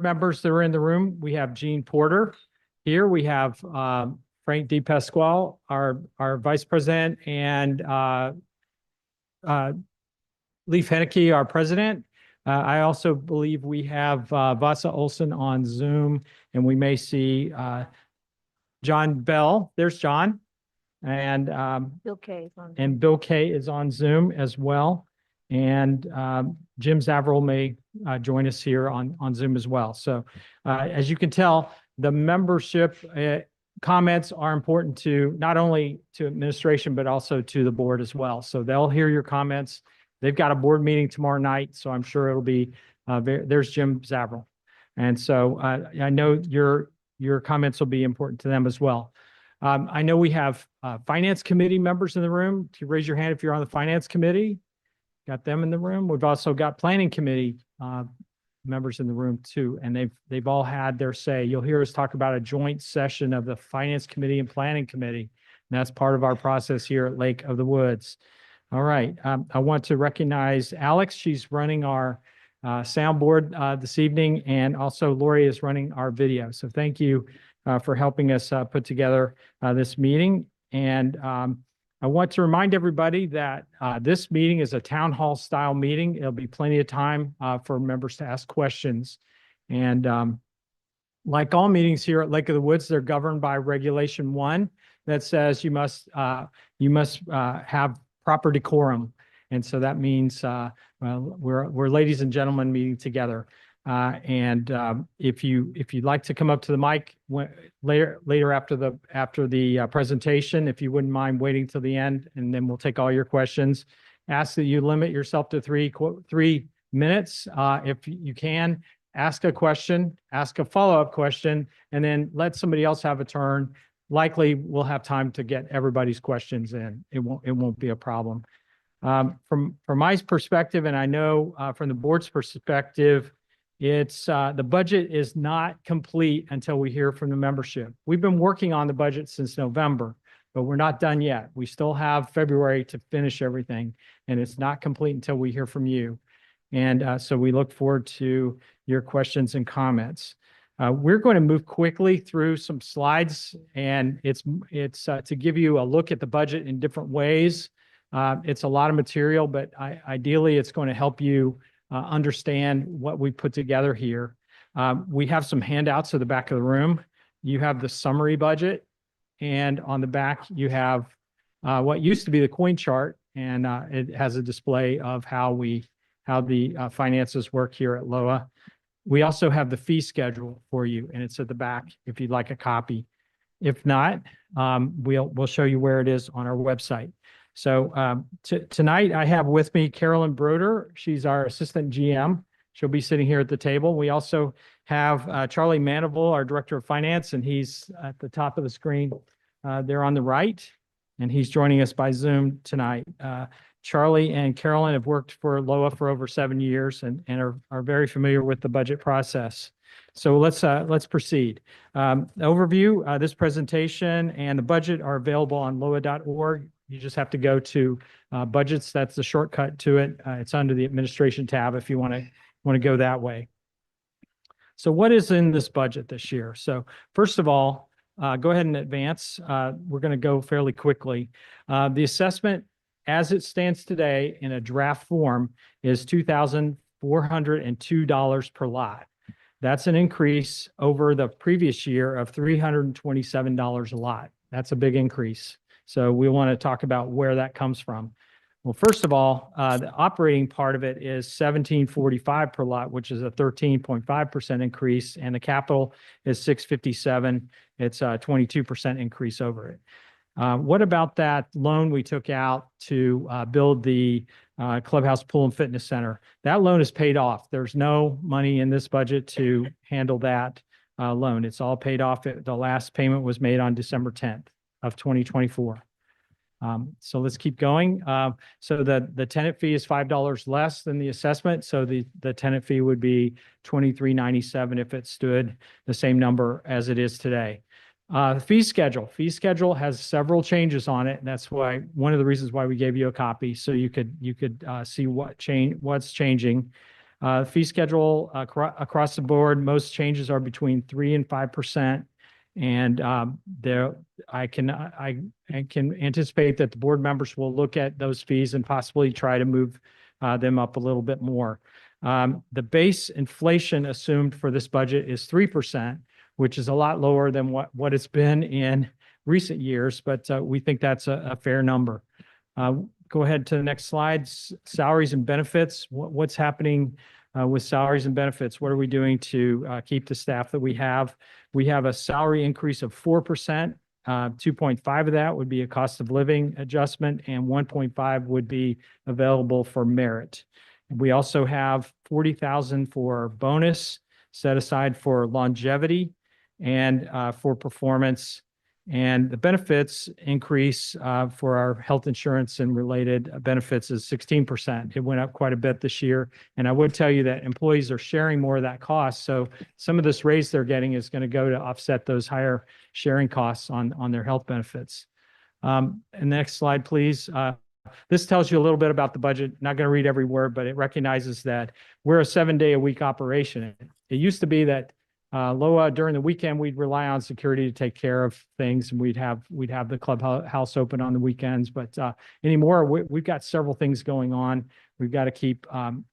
members that are in the room. We have Gene Porter here. We have Frank DePasquale, our vice president, and Leif Henneke, our president. I also believe we have Vasa Olson on Zoom, and we may see John Bell. There's John. And Bill K is on. and Bill Kay is on Zoom as well. And Jim Zavril may join us here on Zoom as well. So as you can tell, the membership comments are important to not only to administration, but also to the board as well. So they'll hear your comments. They've got a board meeting tomorrow night, so I'm sure it'll be, there's Jim Zavril. And so I know your comments will be important to them as well. I know we have finance committee members in the room. To raise your hand if you're on the finance committee. Got them in the room. We've also got planning committee members in the room too, and they've all had their say. You'll hear us talk about a joint session of the finance committee and planning committee, and that's part of our process here at Lake of the Woods. All right, I want to recognize Alex. She's running our soundboard this evening, and also Lori is running our video. So thank you for helping us put together this meeting. And I want to remind everybody that this meeting is a town hall style meeting. It'll be plenty of time for members to ask questions. And like all meetings here at Lake of the Woods, they're governed by Regulation 1 that says you must have proper decorum. And so that means well, we're ladies and gentlemen meeting together. If you'd like to come up to the mic later after the presentation, if you wouldn't mind waiting till the end, and then we'll take all your questions. Ask that you limit yourself to 3 minutes. If you can, ask a question, ask a follow-up question, and then let somebody else have a turn. Likely we'll have time to get everybody's questions in. It won't be a problem. From my perspective, and I know from the board's perspective, it's the budget is not complete until we hear from the membership. We've been working on the budget since November, but we're not done yet. We still have February to finish everything, and it's not complete until we hear from you. And so we look forward to your questions and comments. We're going to move quickly through some slides, and it's to give you a look at the budget in different ways. It's a lot of material, but ideally it's going to help you understand what we put together here. We have some handouts at the back of the room. You have the summary budget, and on the back you have what used to be the coin chart, and it has a display of how the finances work here at LOA. We also have the fee schedule for you, and it's at the back if you'd like a copy. If not, we'll show you where it is on our website. So tonight I have with me Carolyn Broder. She's our assistant GM. She'll be sitting here at the table. We also have Charlie Manival, our director of finance, and he's at the top of the screen there on the right, and he's joining us by Zoom tonight. Charlie and Carolyn have worked for LOA for over 7 years and are very familiar with the budget process. So let's proceed. Overview, this presentation and the budget are available on loa.org. You just have to go to budgets. That's the shortcut to it. It's under the administration tab if you want to go that way. So what is in this budget this year? So first of all, go ahead and advance. We're going to go fairly quickly. The assessment as it stands today in a draft form is $2,402 per lot. That's an increase over the previous year of $327 a lot. That's a big increase. So we want to talk about where that comes from. Well, first of all, the operating part of it is $1,745 per lot, which is a 13.5% increase, and the capital is $657. It's a 22% increase over it. What about that loan we took out to build the Clubhouse Pool and Fitness Center? That loan is paid off. There's no money in this budget to handle that loan. It's all paid off. The last payment was made on December 10th of 2024. So let's keep going. So the tenant fee is $5 less than the assessment. So the tenant fee would be $23.97 if it stood the same number as it is today. The fee schedule has several changes on it. And that's why one of the reasons why we gave you a copy, so you could see what's changing. Fee schedule across the board, most changes are between 3% and 5%. And I can anticipate that the board members will look at those fees and possibly try to move them up a little bit more. The base inflation assumed for this budget is 3%, which is a lot lower than what it's been in recent years, but we think that's a fair number. Go ahead to the next slide. Salaries and benefits. What's happening with salaries and benefits? What are we doing to keep the staff that we have? We have a salary increase of 4%. 2.5 of that would be a cost of living adjustment, and 1.5 would be available for merit. We also have 40,000 for bonus set aside for longevity and for performance. And the benefits increase for our health insurance and related benefits is 16%. It went up quite a bit this year. And I would tell you that employees are sharing more of that cost. So some of this raise they're getting is going to go to offset those higher sharing costs on their health benefits. And next slide, please. This tells you a little bit about the budget. Not going to read every word, but it recognizes that we're a 7-day-a-week operation. It used to be that LOA during the weekend, we'd rely on security to take care of things, and we'd have the clubhouse open on the weekends. But anymore, we've got several things going on. We've got to keep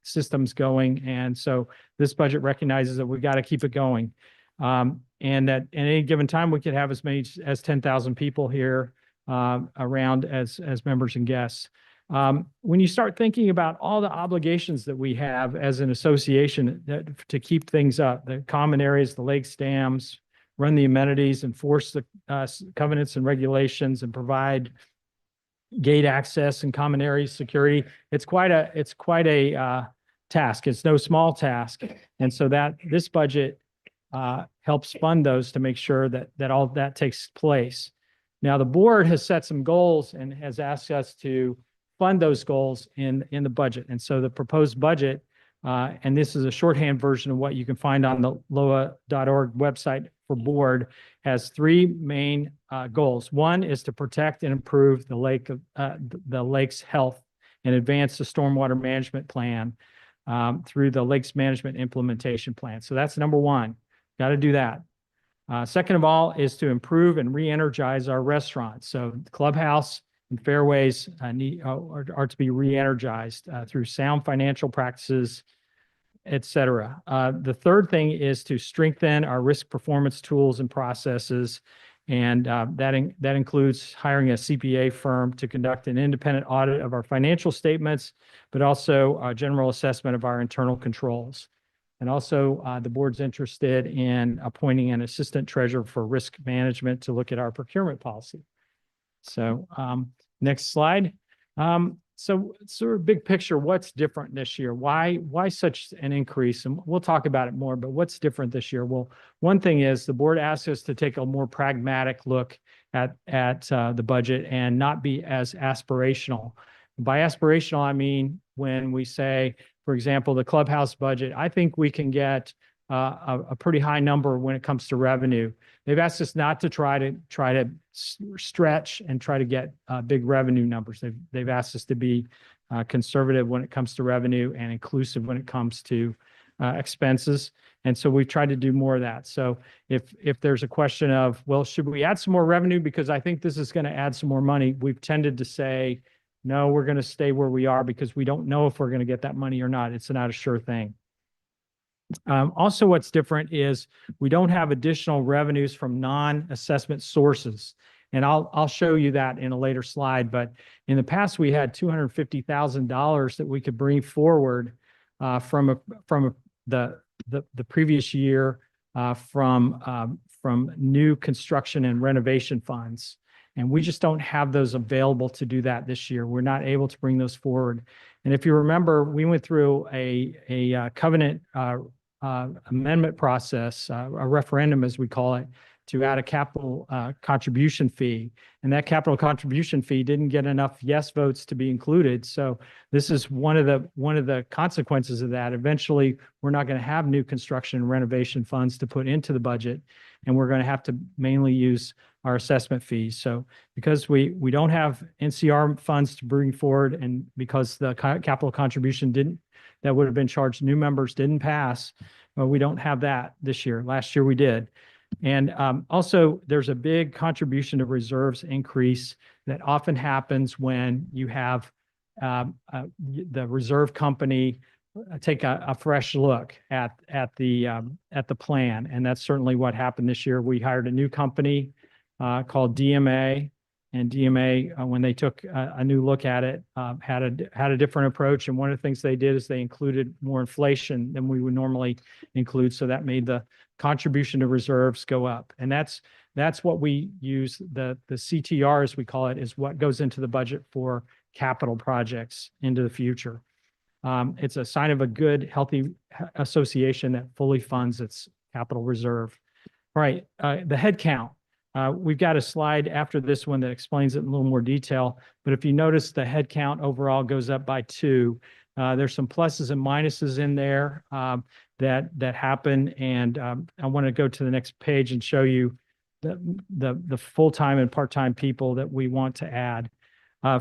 systems going, and so this budget recognizes that we've got to keep it going, and that at any given time we could have as many as 10,000 people here around as members and guests. When you start thinking about all the obligations that we have as an association to keep things up, the common areas, the lakes, dams, run the amenities, enforce the covenants and regulations, and provide gate access and common area security, it's quite a task. It's no small task, and so that this budget helps fund those to make sure that all that takes place. Now, the board has set some goals and has asked us to fund those goals in the budget. And so the proposed budget, and this is a shorthand version of what you can find on the LOA.org website for board, has 3 main goals. One is to protect and improve the lake's health and advance the stormwater management plan through the Lakes Management Implementation Plan. So that's number 1. Got to do that. Second of all is to improve and re-energize our restaurants. So the clubhouse and fairways are to be re-energized through sound financial practices, et cetera. The third thing is to strengthen our risk performance tools and processes. And that includes hiring a CPA firm to conduct an independent audit of our financial statements, but also a general assessment of our internal controls. And also the board's interested in appointing an assistant treasurer for risk management to look at our procurement policy. So next slide. So sort of big picture, what's different this year? Why such an increase? And we'll talk about it more, but what's different this year? Well, one thing is the board asked us to take a more pragmatic look at the budget and not be as aspirational. By aspirational, I mean when we say, for example, the clubhouse budget, I think we can get a pretty high number when it comes to revenue. They've asked us not to try to stretch and try to get big revenue numbers. They've asked us to be conservative when it comes to revenue and inclusive when it comes to expenses. And so we've tried to do more of that. So if there's a question of, well, should we add some more revenue because I think this is going to add some more money, we've tended to say, no, we're going to stay where we are because we don't know if we're going to get that money or not. It's not a sure thing. Also, what's different is we don't have additional revenues from non-assessment sources. And I'll show you that in a later slide. But in the past, we had $250,000 that we could bring forward from the previous year from new construction and renovation funds. And we just don't have those available to do that this year. We're not able to bring those forward. And if you remember, we went through a covenant amendment process, a referendum as we call it, to add a capital contribution fee. And that capital contribution fee didn't get enough yes votes to be included. So this is one of the consequences of that. Eventually, we're not going to have new construction and renovation funds to put into the budget, and we're going to have to mainly use our assessment fees. So because we don't have NCR funds to bring forward, and because the capital contribution that would have been charged new members didn't pass, well, we don't have that this year. Last year we did. And also, there's a big contribution to reserves increase that often happens when you have the reserve company take a fresh look at the plan, and that's certainly what happened this year. We hired a new company called DMA, and DMA, when they took a new look at it, had a different approach. And one of the things they did is they included more inflation than we would normally include, so that made the contribution to reserves go up. And that's what we use. The CTR, as we call it, is what goes into the budget for capital projects into the future. It's a sign of a good, healthy association that fully funds its capital reserve. All right, the head count. We've got a slide after this one that explains it in a little more detail, but if you notice, the head count overall goes up by 2. There's some pluses and minuses in there that happen, and I want to go to the next page and show you the full-time and part-time people that we want to add.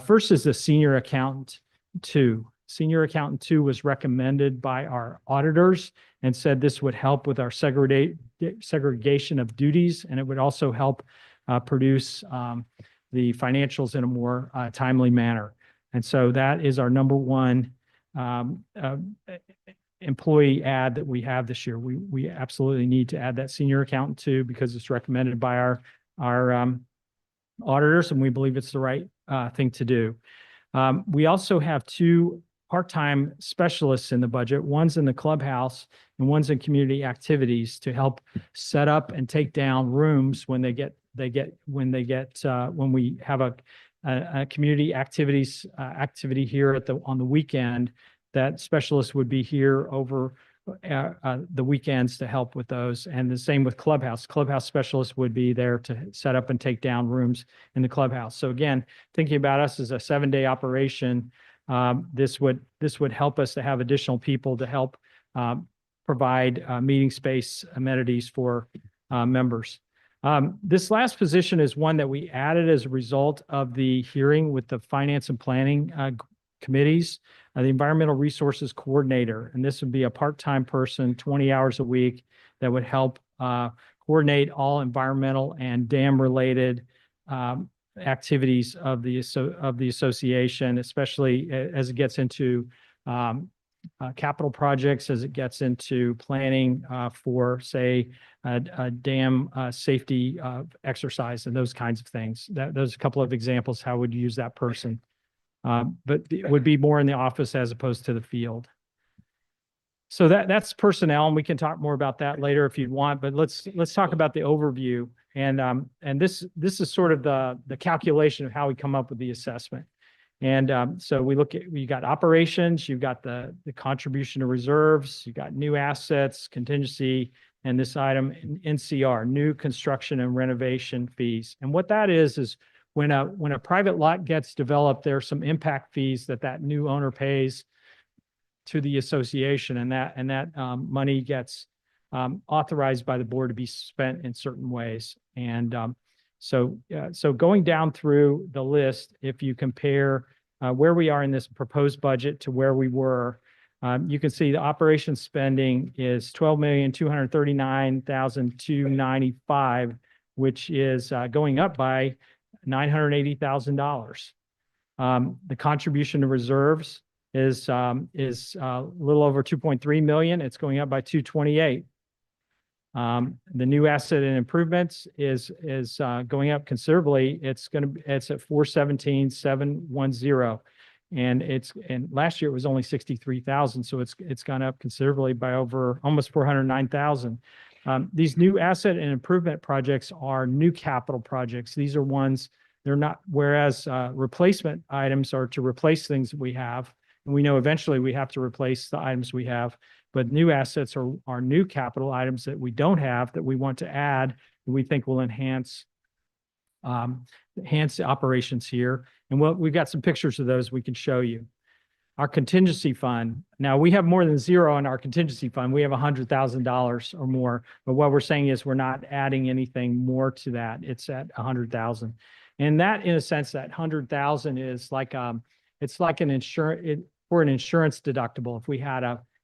First is the senior accountant 2. Senior accountant 2 was recommended by our auditors and said this would help with our segregation of duties, and it would also help produce the financials in a more timely manner. And so that is our number one employee add that we have this year. We absolutely need to add that senior accountant 2 because it's recommended by our auditors, and we believe it's the right thing to do. We also have 2 part-time specialists in the budget. One's in the clubhouse and one's in community activities to help set up and take down rooms when when we have a community activity here on the weekend. That specialist would be here over the weekends to help with those. And the same with clubhouse. Clubhouse specialists would be there to set up and take down rooms in the clubhouse. So again, thinking about us as a 7-day operation, this would help us to have additional people to help provide meeting space amenities for members. This last position is one that we added as a result of the hearing with the finance and planning committees, the environmental resources coordinator. And this would be a part-time person, 20 hours a week, that would help coordinate all environmental and dam-related activities of the association, especially as it gets into capital projects, as it gets into planning for, say, a dam safety exercise and those kinds of things. Those a couple of examples how would you use that person, but it would be more in the office as opposed to the field. So that's personnel, and we can talk more about that later if you want. But let's talk about the overview. And this is sort of the calculation of how we come up with the assessment. And so you got operations, you've got the contribution to reserves, you got new assets, contingency, and this item NCR, new construction and renovation fees. And what that is when a private lot gets developed, there are some impact fees that new owner pays to the association, and that money gets authorized by the board to be spent in certain ways. And so going down through the list, if you compare where we are in this proposed budget to where we were, you can see the operations spending is $12,239,295, which is going up by $980,000. The contribution to reserves is a little over 2.3 million. It's going up by 228. The new asset and improvements is going up considerably. It's at 417,710, and last year it was only 63,000, so it's gone up considerably by over almost 409,000. These new asset and improvement projects are new capital projects. These are ones they're not. Whereas replacement items are to replace things that we have, and we know eventually we have to replace the items we have. But new assets are new capital items that we don't have that we want to add, and we think will enhance the operations here. And we've got some pictures of those we can show you. our contingency fund. Now, we have more than zero in our contingency fund. We have $100,000 or more. But what we're saying is we're not adding anything more to that. It's at 100,000. And that, in a sense, that 100,000 is like it's like an insurance for an insurance deductible.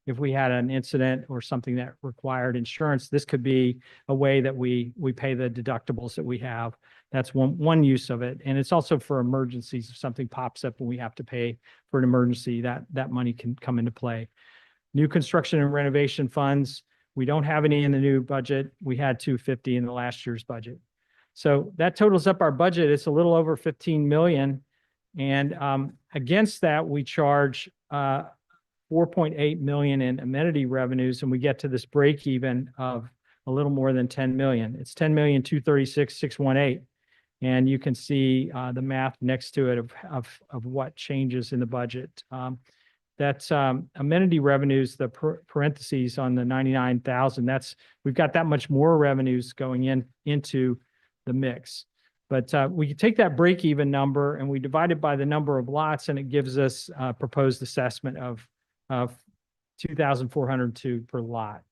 If we had an incident or something that required insurance, this could be a way that we pay the deductibles that we have. That's one use of it. And it's also for emergencies. If something pops up and we have to pay for an emergency, that money can come into play. New construction and renovation funds, we don't have any in the new budget. We had 250 in the last year's budget. So that totals up our budget. It's a little over 15 million. And against that, we charge 4.8 million in amenity revenues, and we get to this break even of a little more than 10 million. It's 10,236,618. And you can see the math next to it of what changes in the budget. That's amenity revenues, the parentheses on the 99,000. We've got that much more revenues going into the mix. But we take that break-even number and we divide it by the number of lots, and it gives us a proposed assessment of 2,402 per lot.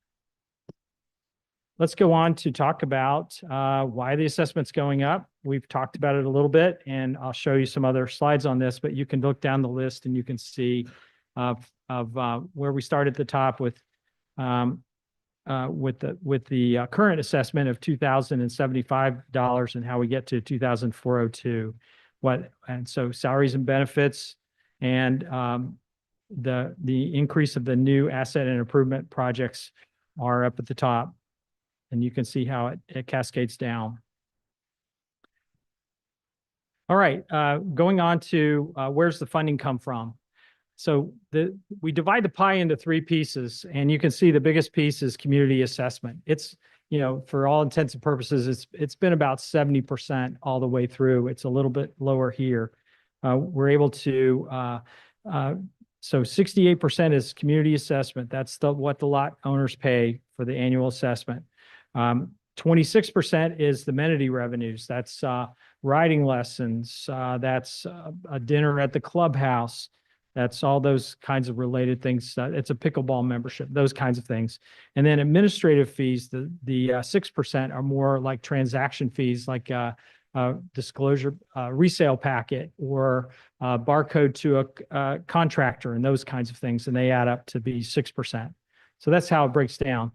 Let's go on to talk about why the assessment's going up. We've talked about it a little bit, and I'll show you some other slides on this, but you can look down the list and you can see where we start at the top with the current assessment of $2,075 and how we get to 2,402. And so salaries and benefits and the increase of the new asset and improvement projects are up at the top. And you can see how it cascades down. All right, going on to where's the funding come from? So we divide the pie into three pieces, and you can see the biggest piece is community assessment. It's, for all intents and purposes, it's been about 70% all the way through. It's a little bit lower here. We're able to, so 68% is community assessment. That's what the lot owners pay for the annual assessment. 26% is the amenity revenues. That's riding lessons. That's a dinner at the clubhouse. That's all those kinds of related things. It's a pickleball membership, those kinds of things. And then administrative fees, the 6% are more like transaction fees, like disclosure, resale packet, or barcode to a contractor, and those kinds of things. And they add up to be 6%. So that's how it breaks down.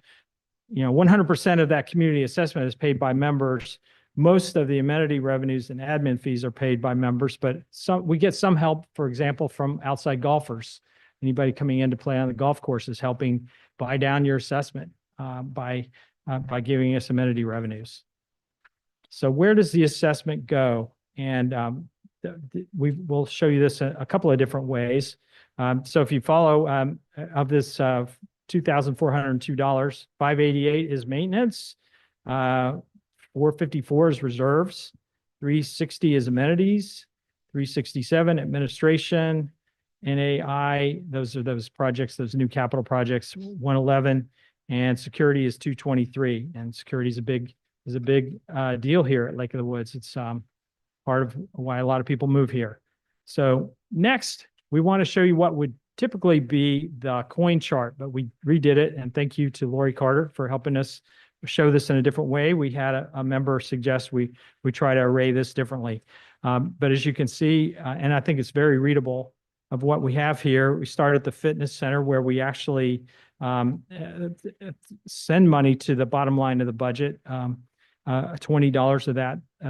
100% of that community assessment is paid by members. Most of the amenity revenues and admin fees are paid by members, but we get some help, for example, from outside golfers. Anybody coming in to play on the golf course is helping buy down your assessment by giving us amenity revenues. So where does the assessment go? And we'll show you this a couple of different ways. So if you follow of this $2,402, $588 is maintenance. 454 is reserves, 360 is amenities, 367 administration, NAI, those are those projects, those new capital projects, 111, and security is 223. And security is a big deal here at Lake of the Woods. It's part of why a lot of people move here. So next, we want to show you what would typically be the coin chart, but we redid it. And thank you to Lori Carter for helping us show this in a different way. We had a member suggest we try to array this differently. But as you can see, and I think it's very readable of what we have here, we start at the fitness center where we actually send money to the bottom line of the budget. $20 of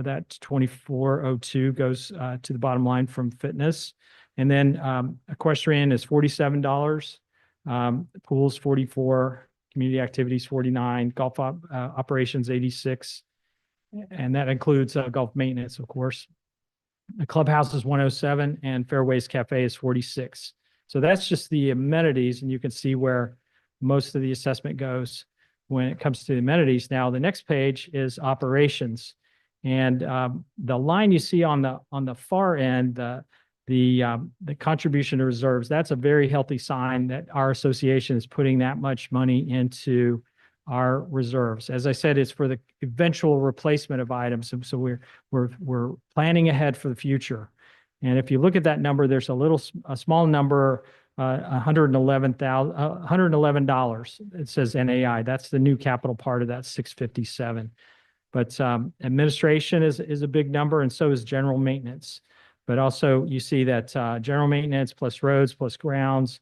that 2402 goes to the bottom line from fitness. And then equestrian is $47, pools $44, community activities $49, golf operations $86, and that includes golf maintenance, of course. The clubhouse is $107, and Fairways Cafe is $46. So that's just the amenities, and you can see where most of the assessment goes when it comes to the amenities. Now, the next page is operations, and the line you see on the far end, the contribution to reserves, that's a very healthy sign that our association is putting that much money into our reserves. As I said, it's for the eventual replacement of items. So we're planning ahead for the future. And if you look at that number, there's a small number $111. It says NAI. That's the new capital part of that 657. But administration is a big number, and so is general maintenance. But also you see that general maintenance plus roads plus grounds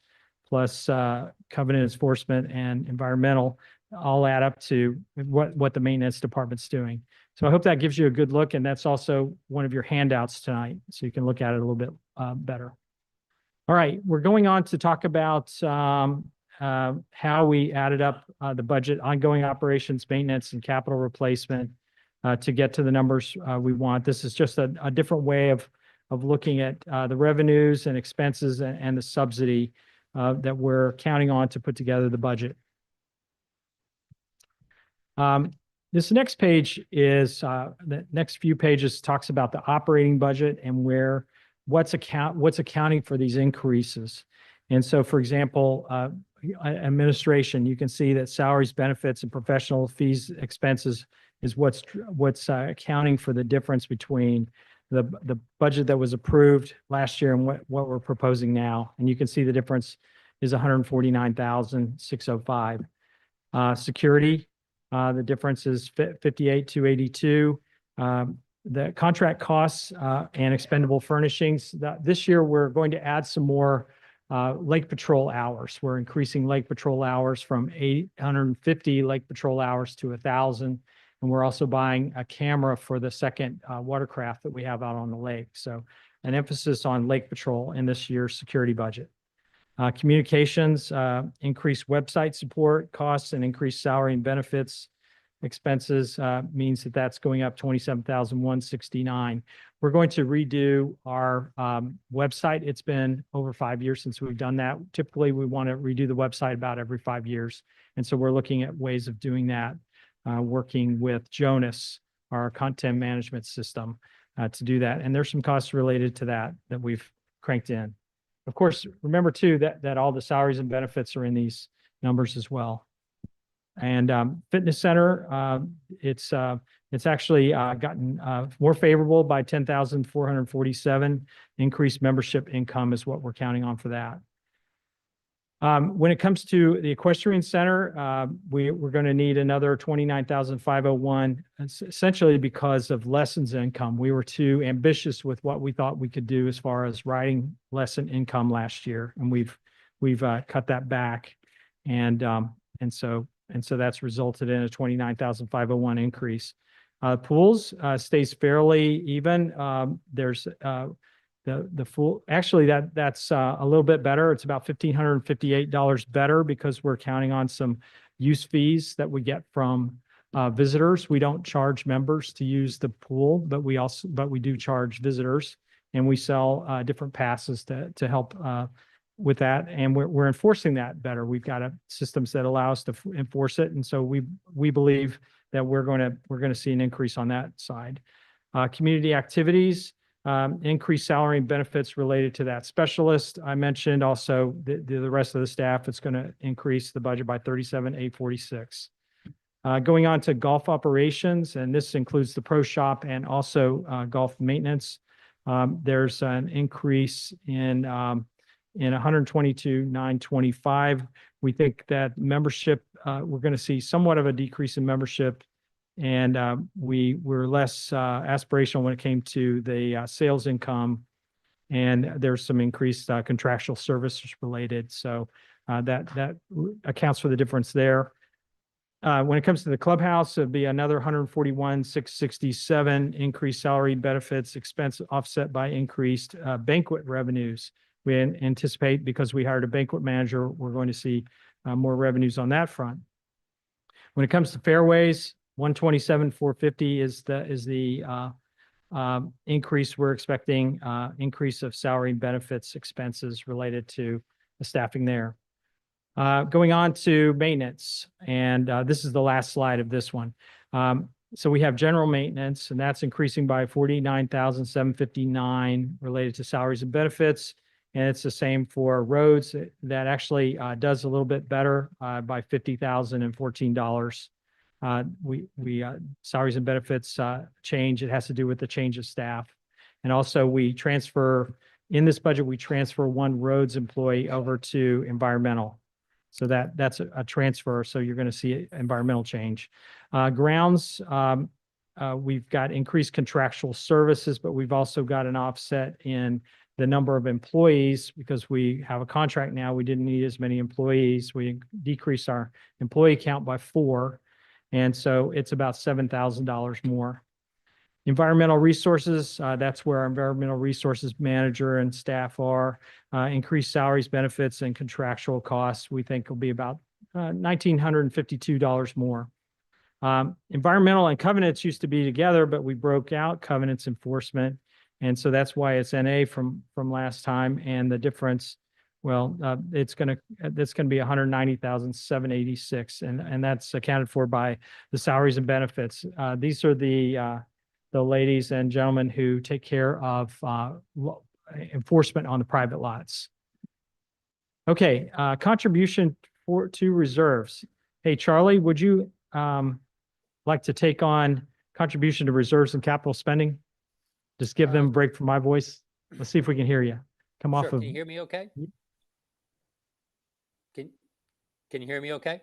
plus covenant enforcement and environmental all add up to what the maintenance department's doing. So I hope that gives you a good look, and that's also one of your handouts tonight, so you can look at it a little bit better. All right, we're going on to talk about how we added up the budget, ongoing operations, maintenance, and capital replacement to get to the numbers we want. This is just a different way of looking at the revenues and expenses and the subsidy that we're counting on to put together the budget. This next page is the next few pages talks about the operating budget and what's accounting for these increases. And so, for example, administration, you can see that salaries, benefits, and professional fees expenses is what's accounting for the difference between the budget that was approved last year and what we're proposing now. And you can see the difference is $149,605. Security, the difference is $58,282. The contract costs and expendable furnishings. This year, we're going to add some more lake patrol hours. We're increasing lake patrol hours from 850 lake patrol hours to 1,000. And we're also buying a camera for the second watercraft that we have out on the lake. So an emphasis on lake patrol in this year's security budget. Communications, increased website support costs and increased salary and benefits expenses means that's going up $27,169. We're going to redo our website. It's been over 5 years since we've done that. Typically, we want to redo the website about every 5 years. And so we're looking at ways of doing that, working with Jonas, our content management system, to do that. And there's some costs related to that we've cranked in. Of course, remember too that all the salaries and benefits are in these numbers as well. And fitness center, it's actually gotten more favorable by 10,447. Increased membership income is what we're counting on for that. When it comes to the equestrian center, we're going to need another 29,501, essentially because of lessons income. We were too ambitious with what we thought we could do as far as riding lesson income last year, and we've cut that back, and so that's resulted in a 29,501 increase. Pools stays fairly even. There's the full, actually that's a little bit better. It's about $1,558 better because we're counting on some use fees that we get from visitors. We don't charge members to use the pool, but we do charge visitors, and we sell different passes to help with that. And we're enforcing that better. We've got systems that allow us to enforce it. And so we believe that we're going to see an increase on that side. Community activities, increased salary and benefits related to that specialist. I mentioned also the rest of the staff, it's going to increase the budget by $37,846. Going on to golf operations, and this includes the pro shop and also golf maintenance. There's an increase in $122,925. We think that membership, we're going to see somewhat of a decrease in membership, and we were less aspirational when it came to the sales income, and there's some increased contractual services related. So that accounts for the difference there. When it comes to the clubhouse, it'd be another $141,667 increased salary, benefits, expense offset by increased banquet revenues. We anticipate, because we hired a banquet manager, we're going to see more revenues on that front. When it comes to fairways, $127,450 is the increase we're expecting, increase of salary and benefits expenses related to the staffing there. Going on to maintenance, and this is the last slide of this one. So we have general maintenance, and that's increasing by $49,759 related to salaries and benefits. And it's the same for roads. That actually does a little bit better by $50,014. Salaries and benefits change. It has to do with the change of staff. And also we transfer in this budget, we transfer one roads employee over to environmental. So that's a transfer. So you're going to see environmental change. Grounds, we've got increased contractual services, but we've also got an offset in the number of employees because we have a contract now. We didn't need as many employees. We decreased our employee count by 4. And so it's about $7,000 more. Environmental resources, that's where our environmental resources manager and staff are. Increased salaries, benefits, and contractual costs, we think will be about $1,952 more. Environmental and covenants used to be together, but we broke out covenants enforcement. And so that's why it's NA from last time. And the difference, well, it's going to be $190,786, and that's accounted for by the salaries and benefits. These are the ladies and gentlemen who take care of enforcement on the private lots. Okay, contribution to reserves. Hey, Charlie, would you like to take on contribution to reserves and capital spending? Just give them a break from my voice. Let's see if we can hear you. Come off of. Can you hear me okay? Can you hear me okay?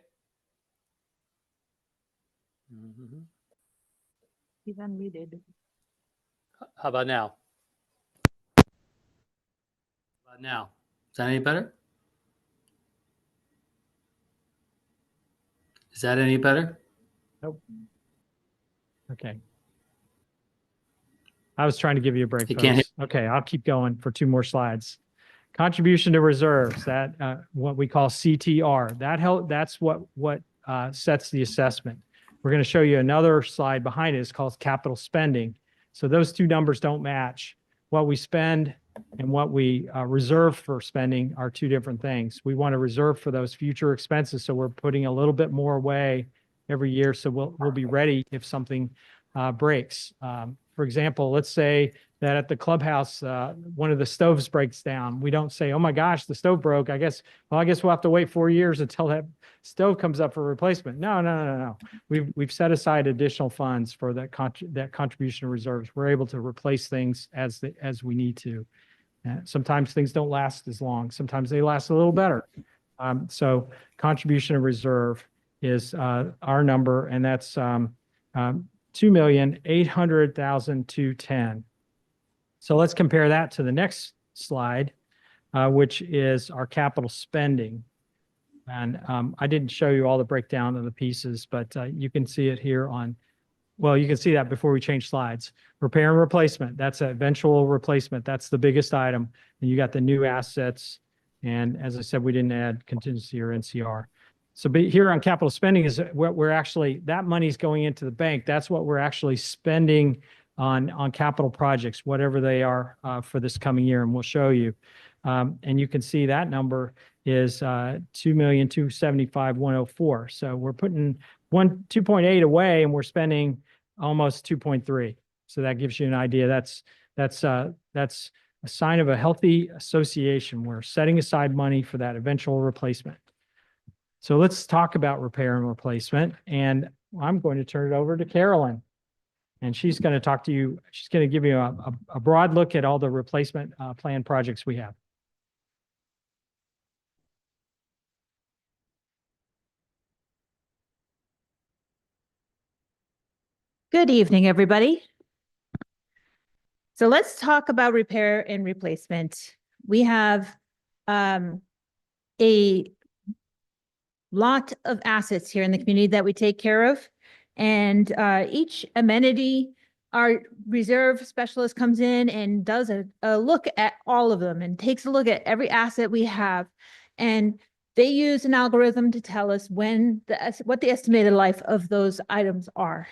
Mm-hmm. He's unmuted. How about now? Is that any better? Is that any better? Nope. Okay. I was trying to give you a break. You can't folks. Okay, I'll keep going for 2 more slides. Contribution to reserves, that what we call CTR. That's what sets the assessment. We're going to show you another slide behind it. It's called capital spending. So those 2 numbers don't match. What we spend and what we reserve for spending are 2 different things. We want to reserve for those future expenses, so we're putting a little bit more away every year, so we'll be ready if something breaks. For example, let's say that at the clubhouse, one of the stoves breaks down. We don't say, "Oh my gosh, the stove broke. I guess we'll have to wait 4 years until that stove comes up for replacement." No. We've set aside additional funds for that contribution reserves. We're able to replace things as we need to. Sometimes things don't last as long. Sometimes they last a little better. So contribution to reserve is our number, and that's $2,800,210. So let's compare that to the next slide, which is our capital spending. And I didn't show you all the breakdown of the pieces, but you can see it here on, well, you can see that before we change slides. Repair and replacement, that's an eventual replacement. That's the biggest item. And you got the new assets. And as I said, we didn't add contingency or NCR. So here on capital spending is what we're actually, that money's going into the bank. That's what we're actually spending on capital projects, whatever they are for this coming year. And we'll show you. And you can see that number is $2,275,104. So we're putting 2.8 away and we're spending almost 2.3. So that gives you an idea. That's a sign of a healthy association. We're setting aside money for that eventual replacement. So let's talk about repair and replacement. And I'm going to turn it over to Carolyn. And she's going to talk to you. She's going to give you a broad look at all the replacement plan projects we have. Good evening, everybody. So let's talk about repair and replacement. We have a lot of assets here in the community that we take care of. And each amenity, our reserve specialist comes in and does a look at all of them and takes a look at every asset we have. And they use an algorithm to tell us what the estimated life of those items are.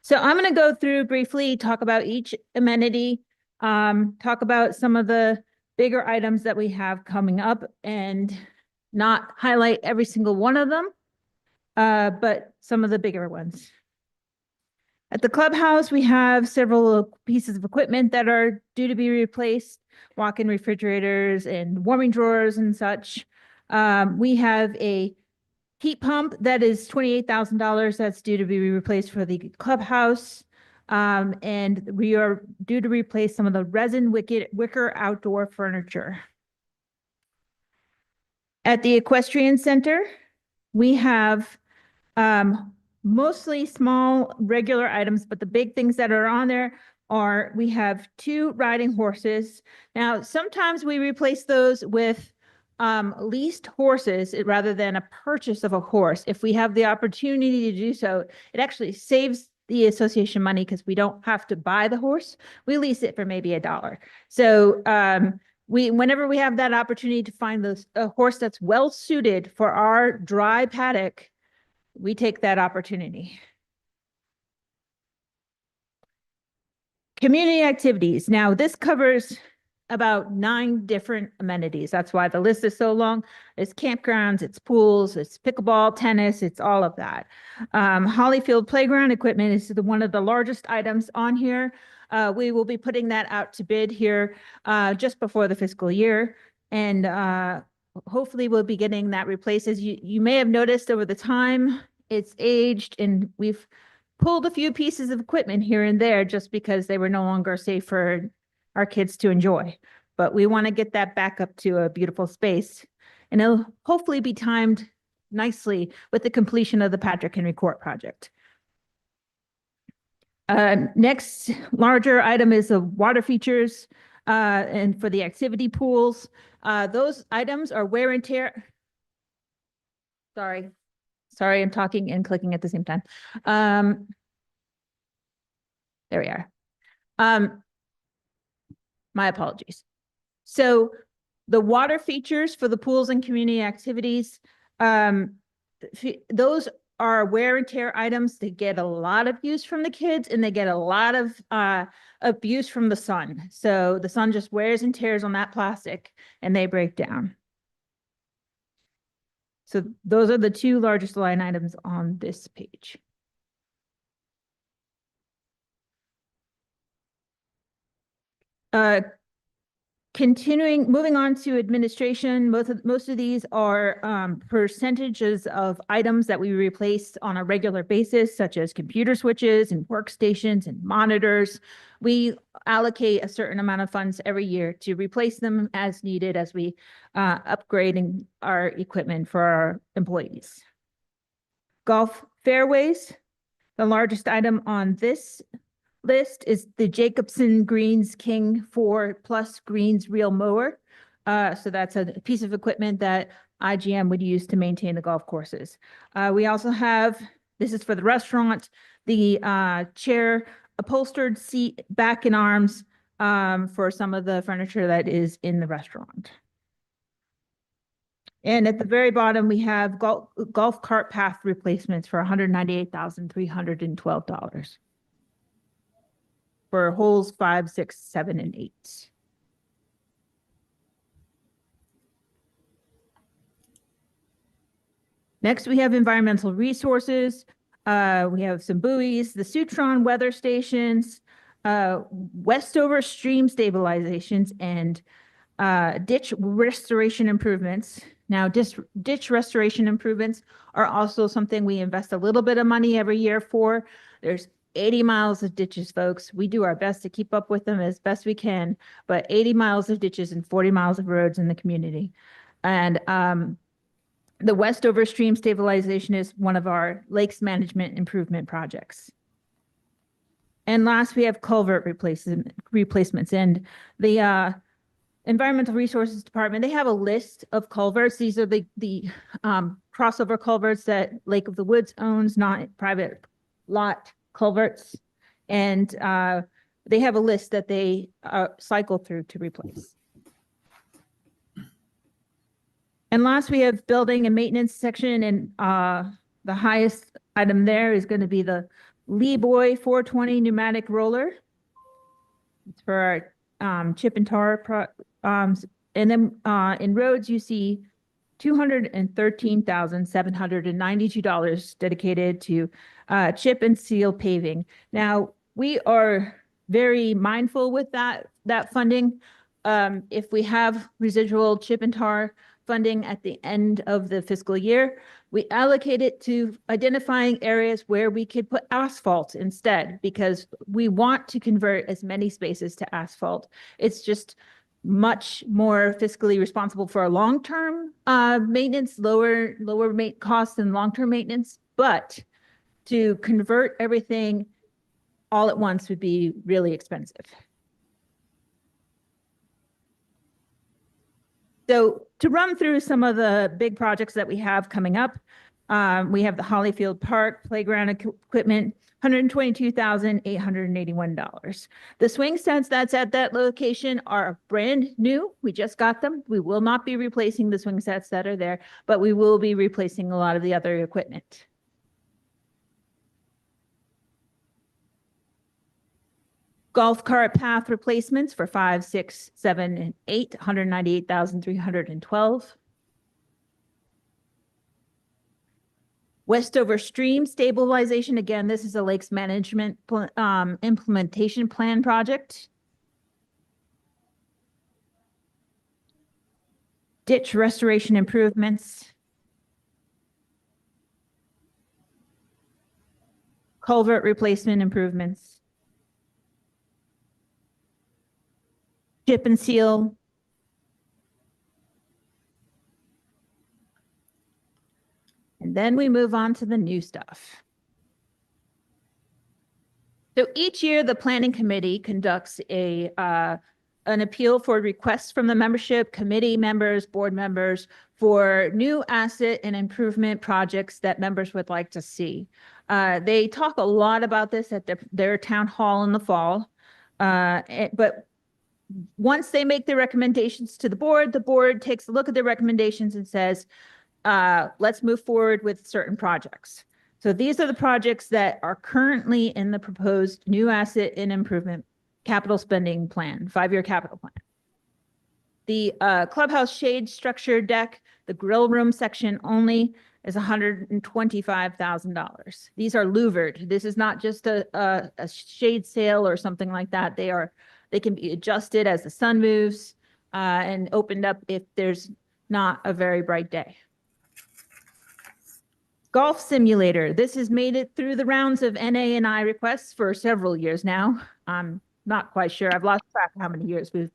So I'm going to go through briefly, talk about each amenity, talk about some of the bigger items that we have coming up and not highlight every single one of them, but some of the bigger ones. At the clubhouse, we have several pieces of equipment that are due to be replaced, walk-in refrigerators and warming drawers and such. We have a heat pump that is $28,000 that's due to be replaced for the clubhouse. And we are due to replace some of the resin wicker outdoor furniture. At the Equestrian Center, we have mostly small regular items, but the big things that are on there are we have 2 riding horses. Now, sometimes we replace those with leased horses rather than a purchase of a horse. If we have the opportunity to do so, it actually saves the association money because we don't have to buy the horse. We lease it for maybe $1. So whenever we have that opportunity to find a horse that's well suited for our dry paddock, we take that opportunity. Community activities. Now, this covers about 9 different amenities. That's why the list is so long. It's campgrounds, it's pools, it's pickleball, tennis, it's all of that. Hollyfield Playground equipment is one of the largest items on here. We will be putting that out to bid here just before the fiscal year. And hopefully we'll be getting that replaced. As you may have noticed over the time, it's aged and we've pulled a few pieces of equipment here and there just because they were no longer safe for our kids to enjoy. But we want to get that back up to a beautiful space. And it'll hopefully be timed nicely with the completion of the Patrick Henry Court project. Next larger item is the water features and for the activity pools. Those items are wear and tear. Sorry, I'm talking and clicking at the same time. There we are. My apologies. So the water features for the pools and community activities, those are wear and tear items. They get a lot of use from the kids and they get a lot of abuse from the sun. So the sun just wears and tears on that plastic and they break down. So those are the 2 largest line items on this page. Moving on to administration, most of these are percentages of items that we replace on a regular basis, such as computer switches and workstations and monitors. We allocate a certain amount of funds every year to replace them as needed as we upgrade our equipment for our employees. Golf fairways, the largest item on this list is the Jacobson Greens King 4 Plus Greens Reel Mower. So that's a piece of equipment that IGM would use to maintain the golf courses. We also have, this is for the restaurant, the chair upholstered seat back and arms for some of the furniture that is in the restaurant. And at the very bottom, we have golf cart path replacements for $198,312. For holes 5, 6, 7, and 8. Next, we have environmental resources. We have some buoys, the Sutron weather stations, Westover stream stabilizations, and ditch restoration improvements. Now, ditch restoration improvements are also something we invest a little bit of money every year for. There's 80 miles of ditches, folks. We do our best to keep up with them as best we can, but 80 miles of ditches and 40 miles of roads in the community. And the Westover stream stabilization is one of our lakes management improvement projects. And last, we have culvert replacements. And the Environmental Resources Department, they have a list of culverts. These are the crossover culverts that Lake of the Woods owns, not private lot culverts. And they have a list that they cycle through to replace. And last, we have building and maintenance section, and the highest item there is going to be the Leeboy 420 pneumatic roller. It's for our chip and tar. And then in roads, you see $213,792 dedicated to chip and seal paving. Now, we are very mindful with that funding. If we have residual chip and tar funding at the end of the fiscal year, We allocate it to identifying areas where we could put asphalt instead, because we want to convert as many spaces to asphalt. It's just much more fiscally responsible for our long-term maintenance, lower costs than long-term maintenance, but to convert everything all at once would be really expensive. So to run through some of the big projects that we have coming up, we have the Hollyfield Park playground equipment, $122,881. The swing sets that's at that location are brand new. We just got them. We will not be replacing the swing sets that are there, but we will be replacing a lot of the other equipment. Golf cart path replacements for 5, 6, 7, and 8, $198,312. Westover Stream stabilization. Again, this is a lakes management implementation plan project. Ditch restoration improvements. Culvert replacement improvements. Chip and seal. And then we move on to the new stuff. So each year, the planning committee conducts an appeal for requests from the membership, committee members, board members for new asset and improvement projects that members would like to see. They talk a lot about this at their town hall in the fall. But once they make their recommendations to the board takes a look at their recommendations and says, let's move forward with certain projects. So these are the projects that are currently in the proposed new asset and improvement capital spending plan, 5-year capital plan. The clubhouse shade structure deck, the grill room section only is $125,000. These are louvered. This is not just a shade sail or something like that. They can be adjusted as the sun moves and opened up if there's not a very bright day. Golf simulator. This has made it through the rounds of NA and I requests for several years now. I'm not quite sure. I've lost track of how many years we've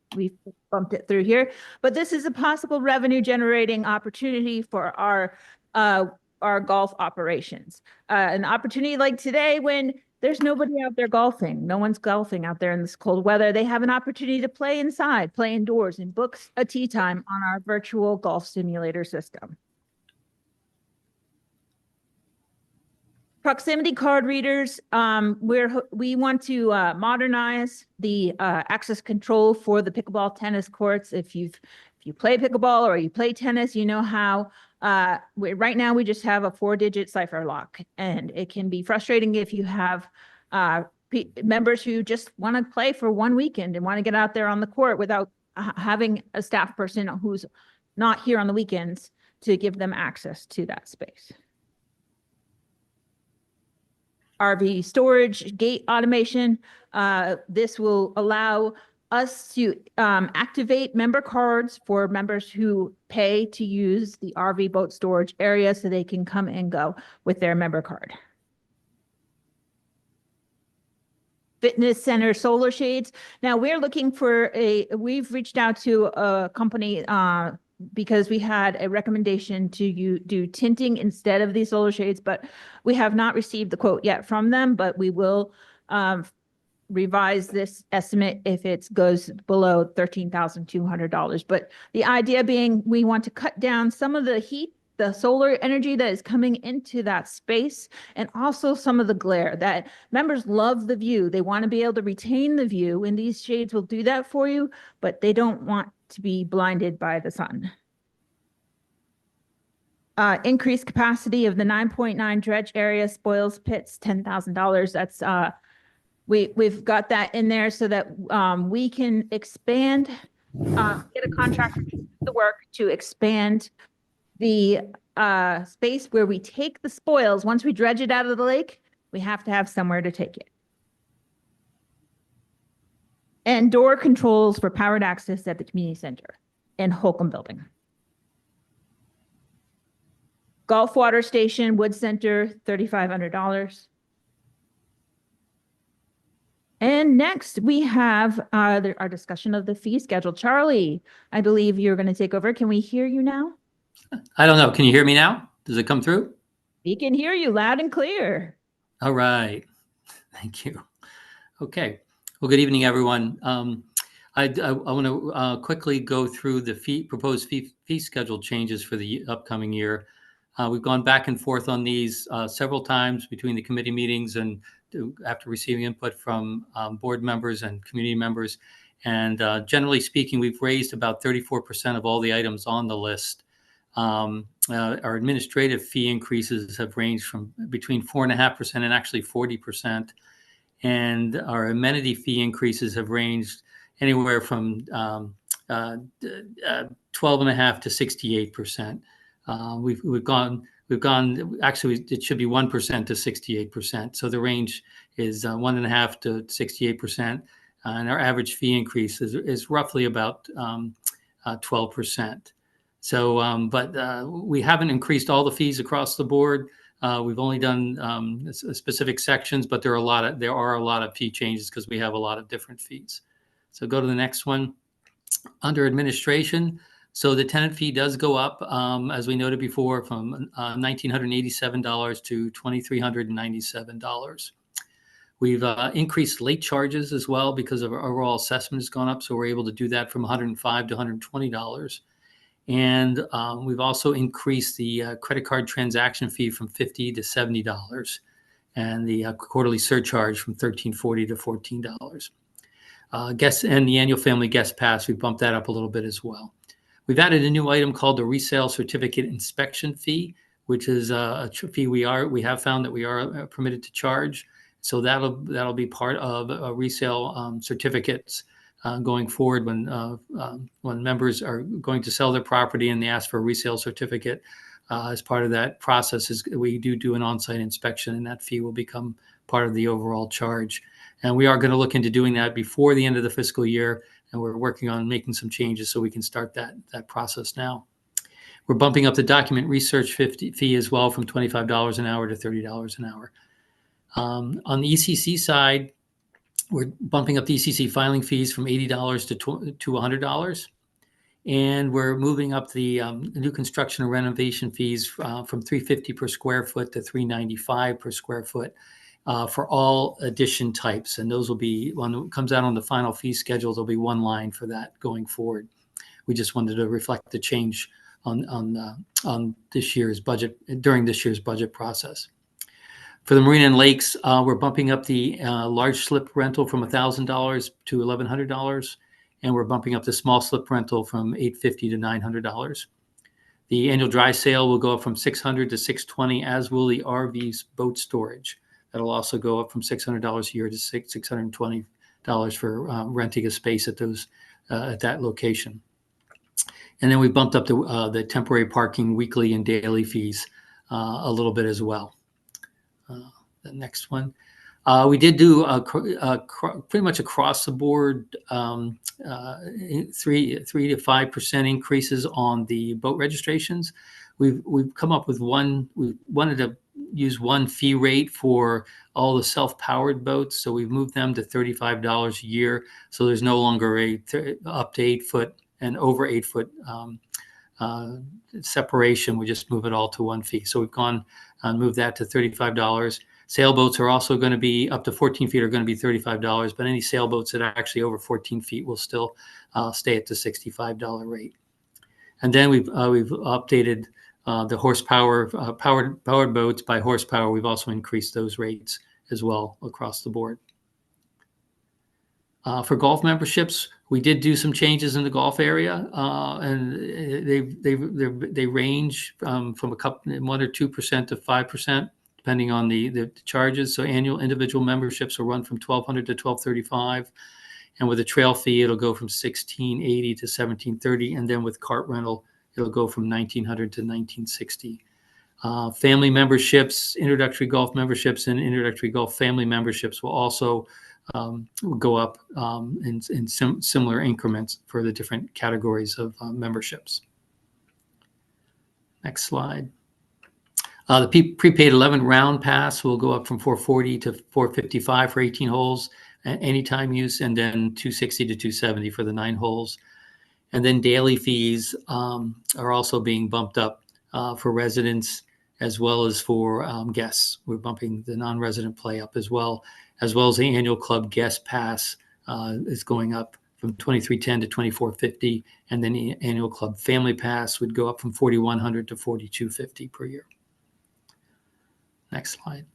bumped it through here. But this is a possible revenue generating opportunity for our golf operations. An opportunity like today when there's nobody out there golfing. No one's golfing out there in this cold weather. They have an opportunity to play inside, play indoors, and book a tee time on our virtual golf simulator system. Proximity card readers. We want to modernize the access control for the pickleball tennis courts. If you play pickleball or you play tennis, you know how right now we just have a 4-digit cipher lock, and it can be frustrating if you have members who just want to play for one weekend and want to get out there on the court without having a staff person who's not here on the weekends to give them access to that space. RV storage gate automation. This will allow us to activate member cards for members who pay to use the RV boat storage area so they can come and go with their member card. Fitness center solar shades. Now we're looking for we've reached out to a company because we had a recommendation to do tinting instead of these solar shades, but we have not received the quote yet from them, but we will revise this estimate if it goes below $13,200. But the idea being we want to cut down some of the heat, the solar energy that is coming into that space, and also some of the glare that members love the view. They want to be able to retain the view, and these shades will do that for you, but they don't want to be blinded by the sun. Increased capacity of the 9.9 dredge area spoils pits, $10,000. That's we've got that in there so that we can expand, get a contractor to do the work to expand the space where we take the spoils. Once we dredge it out of the lake, we have to have somewhere to take it. And door controls for powered access at the community center and Holcomb building. Gulf Water Station, Wood Center, $3,500. And next we have our discussion of the fee schedule. Charlie, I believe you're going to take over. Can we hear you now? I don't know. Can you hear me now? Does it come through? We can hear you loud and clear. All right. Thank you. Okay. Well, good evening, everyone. I want to quickly go through the proposed fee schedule changes for the upcoming year. We've gone back and forth on these several times between the committee meetings and after receiving input from board members and community members. And generally speaking, we've raised about 34% of all the items on the list. Our administrative fee increases have ranged from between 4.5% and actually 40%. And our amenity fee increases have ranged anywhere from 12.5% to 68%. We've gone, actually, it should be 1% to 68%. So the range is 1.5% to 68%. And our average fee increase is roughly about 12%. So, but we haven't increased all the fees across the board. We've only done specific sections, but there are a lot of fee changes because we have a lot of different fees. So go to the next one. Under administration, so the tenant fee does go up, as we noted before, from $1,987 to $2,397. We've increased late charges as well because of our overall assessment has gone up, so we're able to do that from $105 to $120. And we've also increased the credit card transaction fee from $50 to $70, and the quarterly surcharge from $13.40 to $14. Guests and the annual family guest pass, we bumped that up a little bit as well. We've added a new item called the resale certificate inspection fee, which is a fee we have found that we are permitted to charge. So that'll be part of resale certificates going forward when members are going to sell their property and they ask for a resale certificate. As part of that process, we do an on-site inspection, and that fee will become part of the overall charge. And we are going to look into doing that before the end of the fiscal year, and we're working on making some changes so we can start that process now. We're bumping up the document research fee as well from $25 an hour to $30 an hour. On the ECC side, we're bumping up the ECC filing fees from $80 to $100. And we're moving up the new construction and renovation fees from $350 per square foot to $395 per square foot for all addition types. And those will be, when it comes out on the final fee schedule, there'll be one line for that going forward. We just wanted to reflect the change on this year's budget, during this year's budget process. For the marina and lakes, we're bumping up the large slip rental from $1,000 to $1,100, and we're bumping up the small slip rental from $850 to $900. The annual dry sale will go up from $600 to $620, as will the RV's boat storage. That'll also go up from $600 a year to $620 for renting a space at that location. And then we bumped up the temporary parking weekly and daily fees a little bit as well. The next one, we did do pretty much across the board 3 to 5% increases on the boat registrations. We've come up with one. We wanted to use one fee rate for all the self-powered boats, so we've moved them to $35 a year. So there's no longer up to 8 foot and over 8 foot separation. We just move it all to one fee. So we've gone and moved that to $35. Sailboats are also going to be up to 14 feet are going to be $35, but any sailboats that are actually over 14 feet will still stay at the $65 rate. And then we've updated the horsepower, powered boats by horsepower. We've also increased those rates as well across the board. For golf memberships, we did do some changes in the golf area, and they range from 1 or 2% to 5%, depending on the charges. So annual individual memberships will run from $1,200 to $1,235, and with a trail fee, it'll go from $1,680 to $1,730, and then with cart rental, it'll go from $1,900 to $1,960. Family memberships, introductory golf memberships, and introductory golf family memberships will also go up in similar increments for the different categories of memberships. Next slide. The prepaid 11 round pass will go up from $440 to $455 for 18 holes, anytime use, and then $260 to $270 for the 9 holes. And then daily fees are also being bumped up for residents as well as for guests. We're bumping the non-resident play up as well as the annual club guest pass is going up from $2,310 to $2,450, and then the annual club family pass would go up from $4,100 to $4,250 per year. Next slide.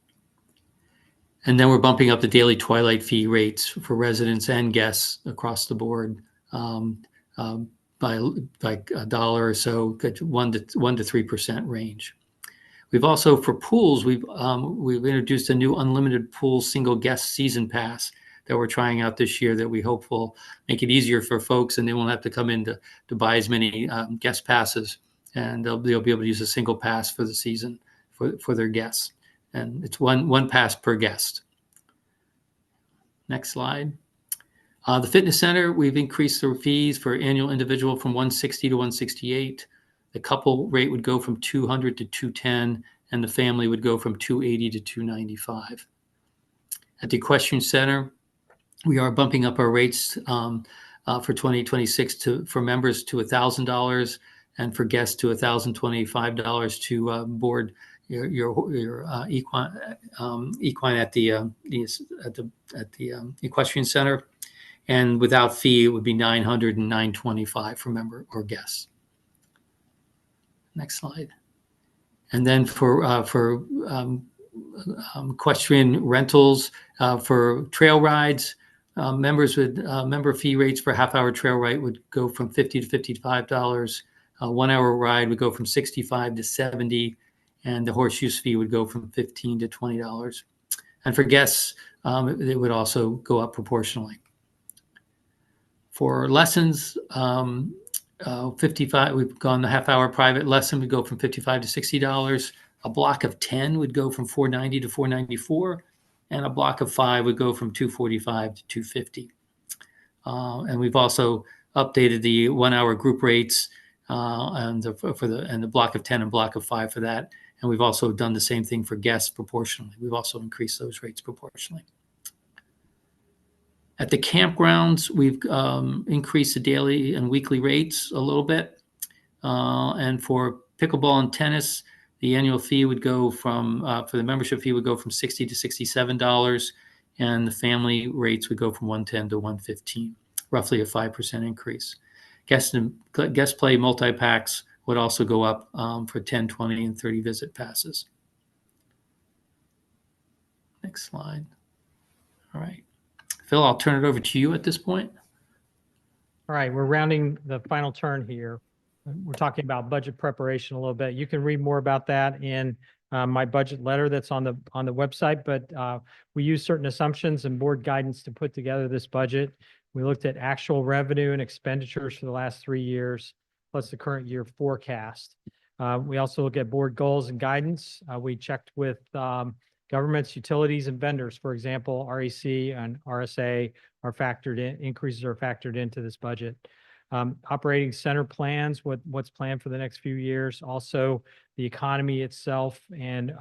And then we're bumping up the daily twilight fee rates for residents and guests across the board by like $1 or so, 1 to 3% range. We've also, for pools, we've introduced a new unlimited pool single guest season pass that we're trying out this year that we hope will make it easier for folks, and they won't have to come in to buy as many guest passes, and they'll be able to use a single pass for the season for their guests. And it's one pass per guest. Next slide. The fitness center, we've increased the fees for annual individual from $160 to $168. The couple rate would go from $200 to $210, and the family would go from $280 to $295. At the equestrian center, we are bumping up our rates for 2026 for members to $1,000 and for guests to $1,025 to board your equine at the equestrian center, and without fee it would be $900 and $925 for member or guests. Next slide. And then for equestrian rentals for trail rides, members with member fee rates for half-hour trail ride would go from $50 to $55. 1 hour ride would go from $65 to $70. And the horseshoes fee would go from $15 to $20. And for guests, it would also go up proportionally. For lessons, 55, we've gone the half-hour private lesson would go from $55 to $60. A block of 10 would go from $490 to $494, and a block of 5 would go from $245 to $250. And we've also updated the 1 hour group rates and the block of 10 and block of 5 for that. And we've also done the same thing for guests proportionally. We've also increased those rates proportionally. At the campgrounds, we've increased the daily and weekly rates a little bit. And for pickleball and tennis, the annual fee would go from, for the membership fee would go from $60 to $67, and the family rates would go from $110 to $115, roughly a 5% increase. Guest play multi-packs would also go up for 10, 20, and 30 visit passes. Next slide. All right. Phil, I'll turn it over to you at this point. All right, we're rounding the final turn here. We're talking about budget preparation a little bit. You can read more about that in my budget letter that's on the website, but we use certain assumptions and board guidance to put together this budget. We looked at actual revenue and expenditures for the last 3 years, plus the current year forecast. We also look at board goals and guidance. We checked with governments, utilities, and vendors. For example, REC and RSA are factored in, increases are factored into this budget. Operating center plans, what's planned for the next few years. Also, the economy itself and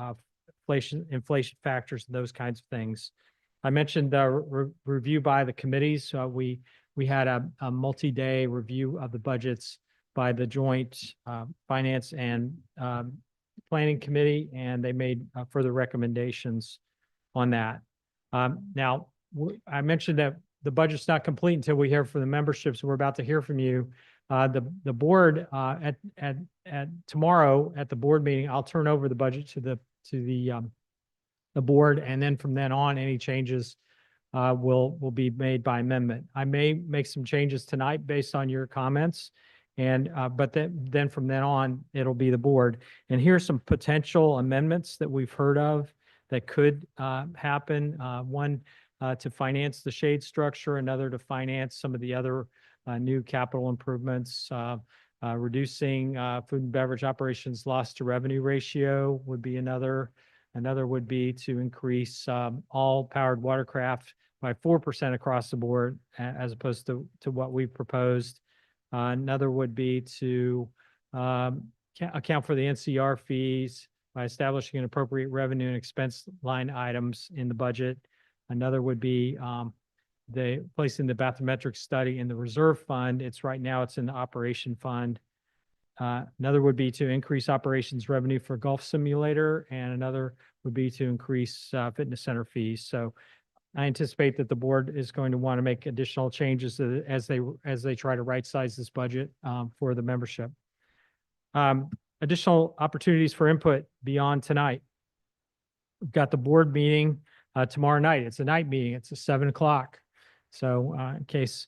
inflation factors, and those kinds of things. I mentioned the review by the committees. We had a multi-day review of the budgets by the joint finance and planning committee, and they made further recommendations on that. Now, I mentioned that the budget's not complete until we hear from the membership, so we're about to hear from you. The board at tomorrow at the board meeting, I'll turn over the budget to the board, and then from then on, any changes will be made by amendment. I may make some changes tonight based on your comments, and but then from then on, it'll be the board. And here's some potential amendments that we've heard of that could happen. One to finance the shade structure, another to finance some of the other new capital improvements. Reducing food and beverage operations loss to revenue ratio would be another. Another would be to increase all powered watercraft by 4% across the board, as opposed to what we proposed. Another would be to account for the NCR fees by establishing an appropriate revenue and expense line items in the budget. Another would be the placing the bathymetric study in the reserve fund. Right now it's in the operation fund. Another would be to increase operations revenue for golf simulator, and another would be to increase fitness center fees. So I anticipate that the board is going to want to make additional changes as they try to right-size this budget for the membership. Additional opportunities for input beyond tonight. We've got the board meeting tomorrow night. It's a night meeting. It's at 7 o'clock. So in case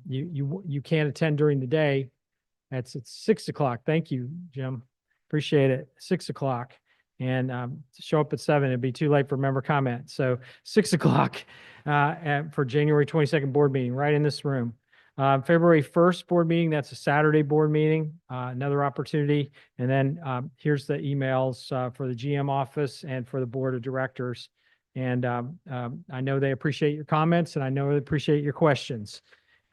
you can't attend during the day, it's at 6 o'clock. Thank you, Jim. Appreciate it. 6 o'clock. And to show up at 7, it'd be too late for member comment. So 6 o'clock for January 22nd board meeting, right in this room. February 1st board meeting, that's a Saturday board meeting, another opportunity. And then here's the emails for the GM office and for the board of directors. And I know they appreciate your comments, and I know they appreciate your questions.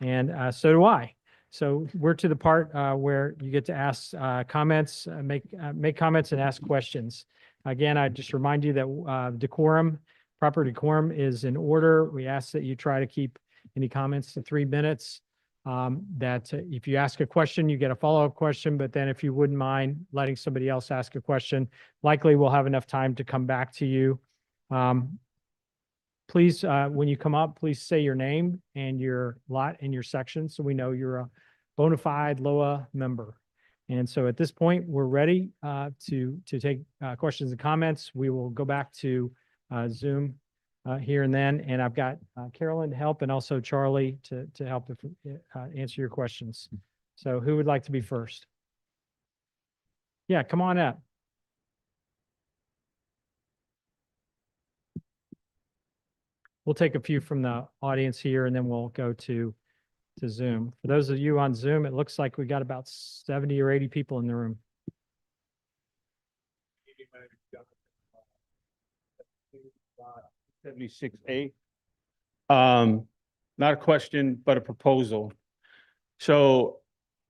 And so do I. So we're to the part where you get to ask comments, make comments and ask questions. Again, I just remind you that proper decorum is in order. We ask that you try to keep any comments to 3 minutes. That if you ask a question, you get a follow-up question, but then if you wouldn't mind letting somebody else ask a question, likely we'll have enough time to come back to you. Please, when you come up, please say your name and your lot and your section so we know you're a bona fide LOA member. And so at this point, we're ready to take questions and comments. We will go back to Zoom here and then, and I've got Carolyn to help and also Charlie to help answer your questions. So who would like to be first? Yeah, come on up. We'll take a few from the audience here and then we'll go to Zoom. For those of you on Zoom, it looks like we got about 70 or 80 people in the room. 76A. Not a question, but a proposal. So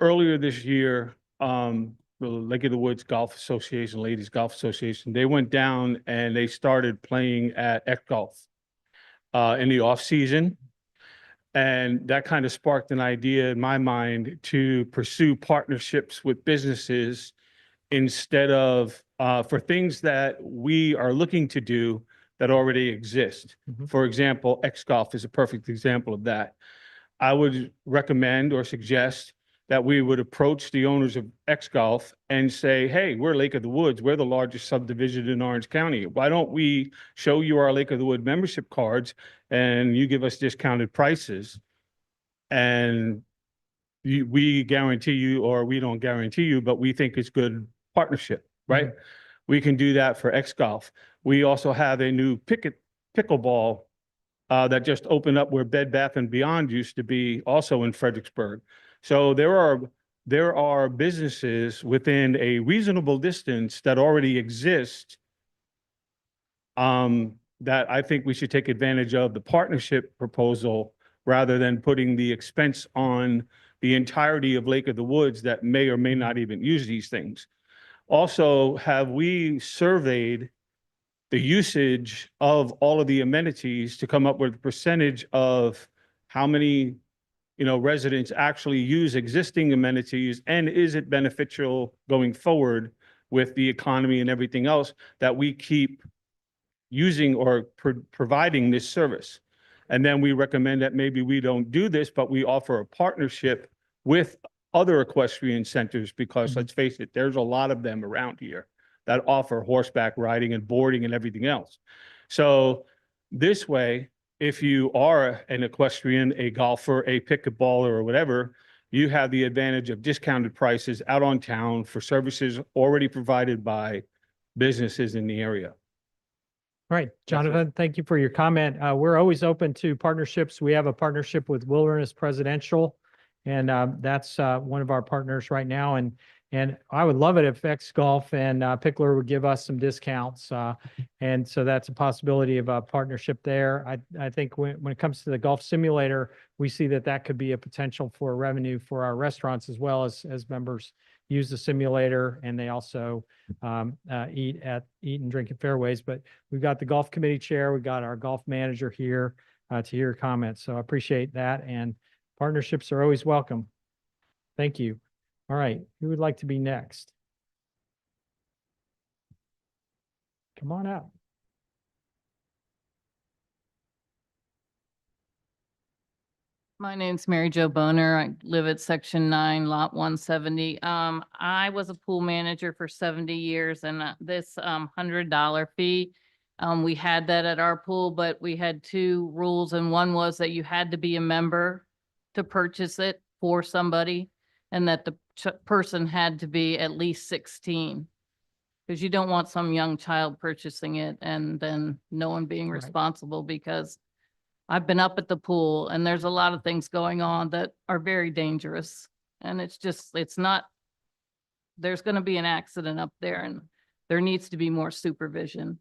earlier this year, the Lake of the Woods Golf Association, Ladies Golf Association, they went down and they started playing at X Golf in the off season. And that kind of sparked an idea in my mind to pursue partnerships with businesses instead of for things that we are looking to do that already exist. Mhm. For example, X Golf is a perfect example of that. I would recommend or suggest that we would approach the owners of X Golf and say, hey, we're Lake of the Woods. We're the largest subdivision in Orange County. Why don't we show you our Lake of the Woods membership cards and you give us discounted prices? And we guarantee you, or we don't guarantee you, but we think it's good partnership, right? Mm-hmm. We can do that for X Golf. We also have a new pickleball that just opened up where Bed Bath & Beyond used to be, also in Fredericksburg. So there are businesses within a reasonable distance that already exist that I think we should take advantage of the partnership proposal rather than putting the expense on the entirety of Lake of the Woods that may or may not even use these things. Also, have we surveyed the usage of all of the amenities to come up with a percentage of how many, residents actually use existing amenities, and is it beneficial going forward with the economy and everything else that we keep using or providing this service? And then we recommend that maybe we don't do this, but we offer a partnership with other equestrian centers, because let's face it, there's a lot of them around here that offer horseback riding and boarding and everything else. So this way, if you are an equestrian, a golfer, a pickleball or whatever, you have the advantage of discounted prices out on town for services already provided by businesses in the area. All right, Jonathan, thank you for your comment. We're always open to partnerships. We have a partnership with Wilderness Presidential, and that's one of our partners right now. And I would love it if X Golf and Pickler would give us some discounts. And so that's a possibility of a partnership there. I think when it comes to the golf simulator, we see that could be a potential for revenue for our restaurants as well as members use the simulator, and they also eat and drink at fairways. But we've got the golf committee chair, we've got our golf manager here to hear comments. So I appreciate that, and partnerships are always welcome. Thank you. All right, who would like to be next? Come on out. My name's Mary Jo Boner. I live at Section 9, Lot 170. I was a pool manager for 70 years, and this $100 fee, we had that at our pool, but we had two rules, and one was that you had to be a member to purchase it for somebody, and that the person had to be at least 16. Because you don't want some young child purchasing it and then no one being Right. responsible, because I've been up at the pool and there's a lot of things going on that are very dangerous. And it's not, there's going to be an accident up there and there needs to be more supervision.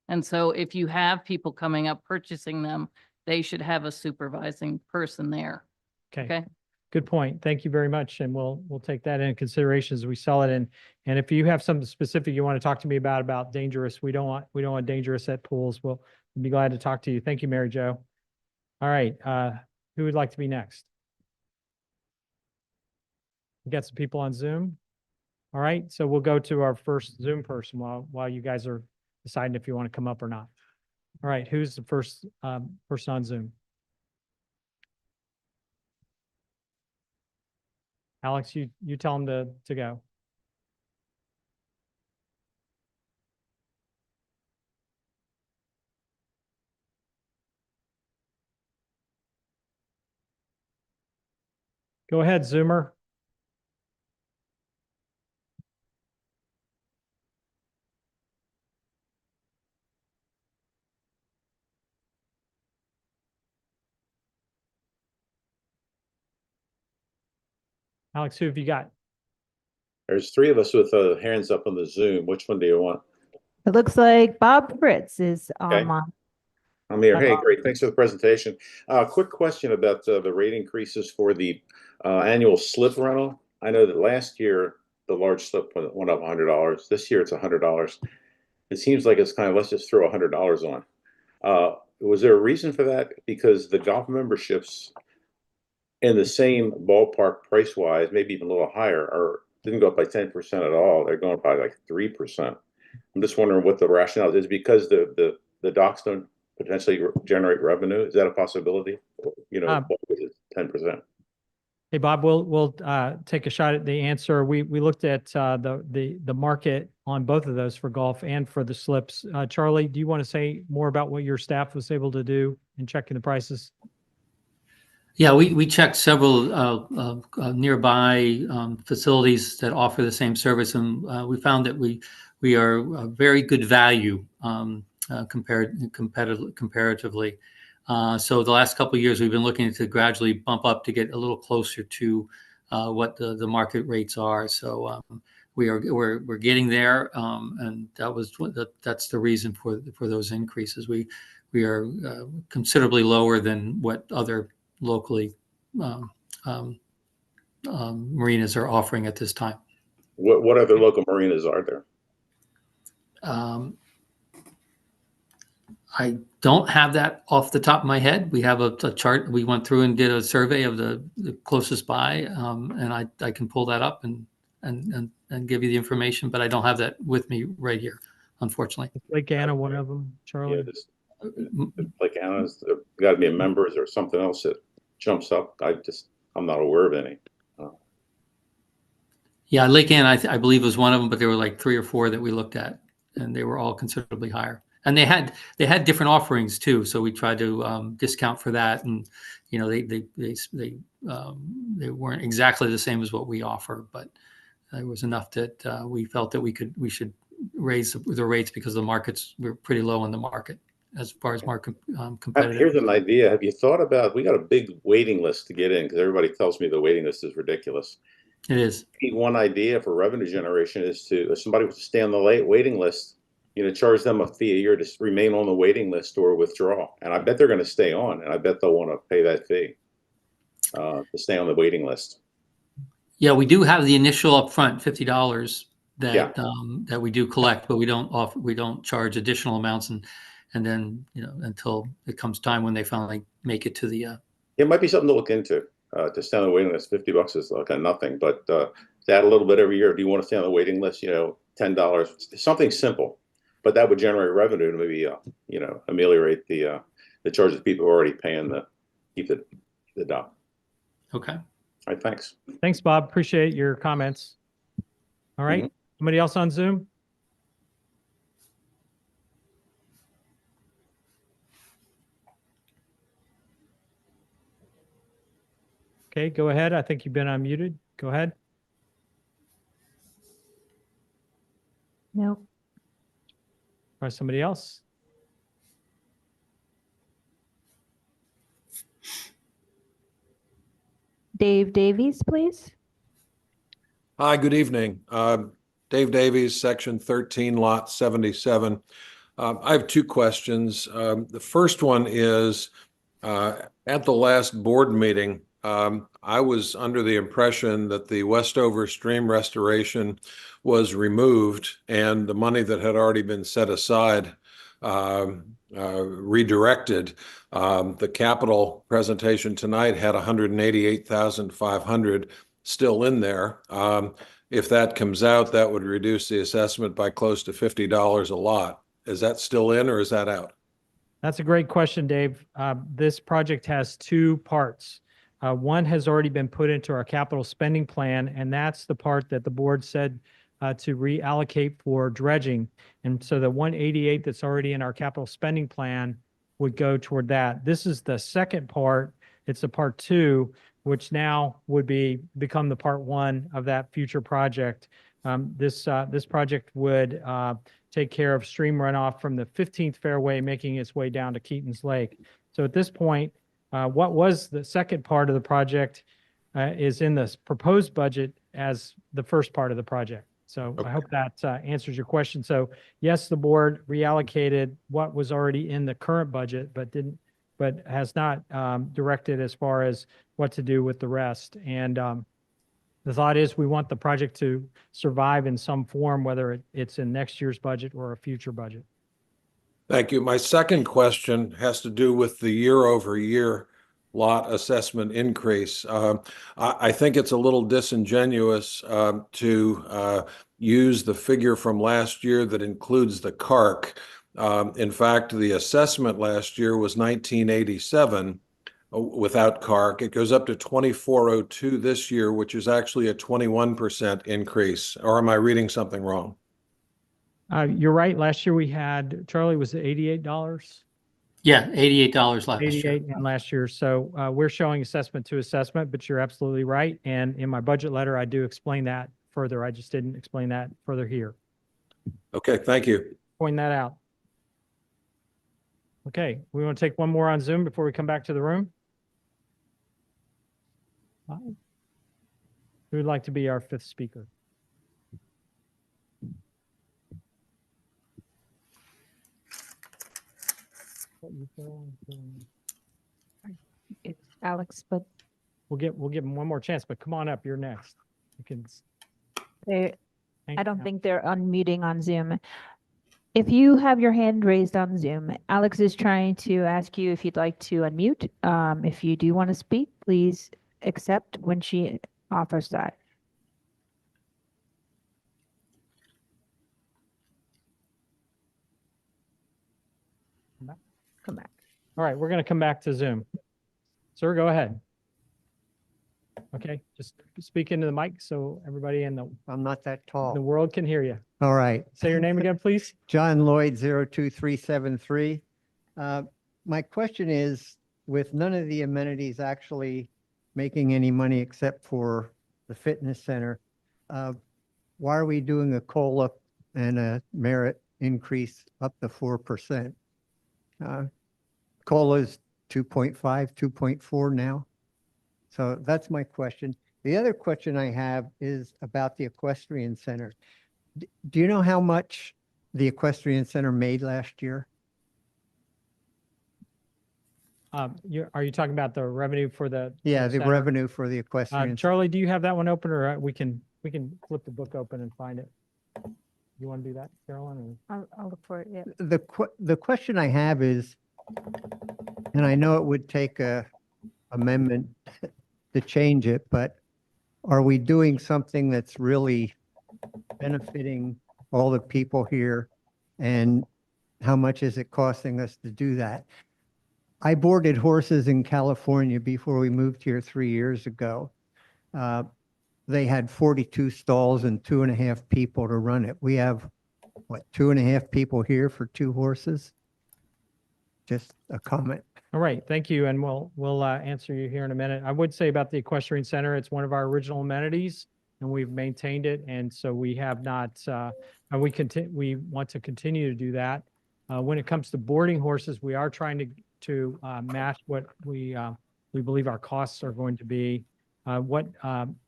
And so if you have people coming up purchasing them, they should have a supervising person there. Okay. Okay. Good point. Thank you very much. And we'll take that into consideration as we sell it. And if you have something specific you want to talk to me about dangerous, we don't want dangerous at pools. We'll be glad to talk to you. Thank you, Mary Jo. All right. Who would like to be next? We got some people on Zoom. All right. So we'll go to our first Zoom person while you guys are deciding if you want to come up or not. All right. Who's the first person on Zoom? Alex, you tell them to go. Go ahead, Zoomer. Alex, who have you got? There's three of us with hands up on the Zoom. Which one do you want? It looks like Bob Fritz is Okay. online. I'm here. Hi, Hey, Bob. great. Thanks for the presentation. Quick question about the rate increases for the annual slip rental. I know that last year the large slip went up $100. This year it's $100. It seems like it's kind of, let's just throw $100 on. Was there a reason for that? Because the golf memberships in the same ballpark price wise, maybe even a little higher, or didn't go up by 10% at all. They're going up by like 3%. I'm just wondering what the rationale is. Because the docks don't potentially generate revenue. Is that a possibility? You know, 10%. Hey, Bob, we'll take a shot at the answer. We looked at the market on both of those for golf and for the slips. Charlie, do you want to say more about what your staff was able to do in checking the prices? Yeah, we checked several nearby facilities that offer the same service, and we found that we are a very good value comparatively. So the last couple of years, we've been looking to gradually bump up to get a little closer to what the market rates are. So we're getting there, and that's the reason for those increases. We are considerably lower than what other locally marinas are offering at this time. What other local marinas are there? I don't have that off the top of my head. We have a chart. We went through and did a survey of the closest by, and I can pull that up and give you the information, but I don't have that with me right here, unfortunately. Lake Anna, one of them, Charlie? Yeah, like Anna's got to be a member. Is there something else that jumps up? I'm not aware of any. Yeah, Lake Anna, I believe was one of them, but there were like 3 or 4 that we looked at, and they were all considerably higher. And they had different offerings too, so we tried to discount for that. And you know, they weren't exactly the same as what we offer, but there was enough that we felt that we should raise the rates because the markets were pretty low in the market as far as market competitive. Here's an idea. Have you thought about? We got a big waiting list to get in because everybody tells me the waiting list is ridiculous. It is. One idea for revenue generation is if somebody was to stay on the waiting list, you know, charge them a fee a year to remain on the waiting list or withdraw. And I bet they're going to stay on, and I bet they'll want to pay that fee to stay on the waiting list. Yeah, we do have the initial upfront $50 Yeah. that we do collect, but we don't charge additional amounts and then, until it comes time when they finally make it to the, It might be something to look into. To stay on the waiting list, $50 is like nothing, but to add a little bit every year. If you want to stay on the waiting list, $10, something simple, but that would generate revenue to maybe ameliorate the charges people are already paying to keep the dock. okay. All right, thanks. Thanks, Bob. Appreciate your comments. All right. Somebody else on Zoom? Okay, go ahead. I think you've been unmuted. Go ahead. No. Try somebody else. Dave Davies, please. Hi, good evening. Dave Davies, Section 13, Lot 77. I have two questions. The first one is, at the last board meeting, I was under the impression that the Westover stream restoration was removed and the money that had already been set aside redirected. The capital presentation tonight had 188,500 still in there. If that comes out, that would reduce the assessment by close to $50 a lot. Is that still in or is that out? That's a great question, Dave. This project has two parts. One has already been put into our capital spending plan, and that's the part that the board said to reallocate for dredging. And so the 188 that's already in our capital spending plan would go toward that. This is the second part. It's the part two, which now would become the part one of that future project. This project would take care of stream runoff from the 15th fairway, making its way down to Keaton's Lake. So at this point, what was the second part of the project is in this proposed budget as the first part of the project. So I hope that answers your question. So yes, the board reallocated what was already in the current budget, but has not directed as far as what to do with the rest. And the thought is we want the project to survive in some form, whether it's in next year's budget or a future budget. Thank you. My second question has to do with the year-over-year lot assessment increase. I think it's a little disingenuous to use the figure from last year that includes the CARC. In fact, the assessment last year was 1987 without CARC. It goes up to 2402 this year, which is actually a 21% increase. Or am I reading something wrong? You're right. Last year we had, Charlie, was it $88? Yeah, $88 last year. 88 in last year. So we're showing assessment to assessment, but you're absolutely right. And in my budget letter, I do explain that further. I just didn't explain that further here. Okay, thank you. Point that out. Okay, we want to take one more on Zoom before we come back to the room. Who would like to be our fifth speaker? It's Alex, but We'll give him one more chance, but come on up. You're next. You can. I don't think they're unmuting on Zoom. If you have your hand raised on Zoom, Alex is trying to ask you if you'd like to unmute. If you do want to speak, please accept when she offers that. Come back. All right, we're going to come back to Zoom. Sir, go ahead. Okay, just speak into the mic so everybody in the I'm not that tall. world can hear you. All right. Say your name again, please. John Lloyd, 02373. My question is, with none of the amenities actually making any money except for the fitness center, why are we doing a COLA and a merit increase up to 4%? COLA is 2.5, 2.4 now. So that's my question. The other question I have is about the equestrian center. Do you know how much the equestrian center made last year? Are you talking about the revenue for the? Yeah, the center? revenue for the equestrian. Charlie, do you have that one open, or we can flip the book open and find it? You want to do that, Carolyn? I'll look for it, yeah. The question I have is, and I know it would take a amendment to change it, but are we doing something that's really benefiting all the people here? And how much is it costing us to do that? I boarded horses in California before we moved here 3 years ago. They had 42 stalls and 2.5 people to run it. We have, what, 2.5 people here for 2 horses? Just a comment. All right, thank you, and we'll answer you here in a minute. I would say about the equestrian center, it's one of our original amenities, and we've maintained it, and so we have not, and we want to continue to do that. When it comes to boarding horses, we are trying to match what we believe our costs are going to be. What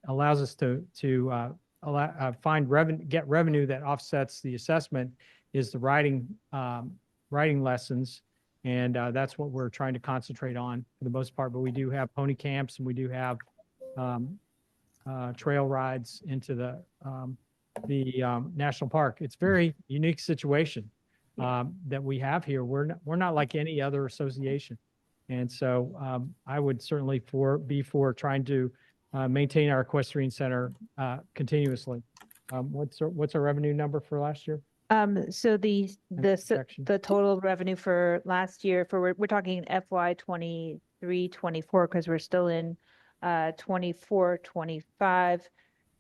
allows us to get revenue that offsets the assessment is the riding lessons. And that's what we're trying to concentrate on for the most part. But we do have pony camps, and we do have trail rides into the national park. It's a very unique situation that we have here. We're not like any other association. And so I would certainly be for trying to maintain our equestrian center continuously. What's our revenue number for last year? So Section. the total revenue for last year we're talking FY 23-24 because we're still in 24-25,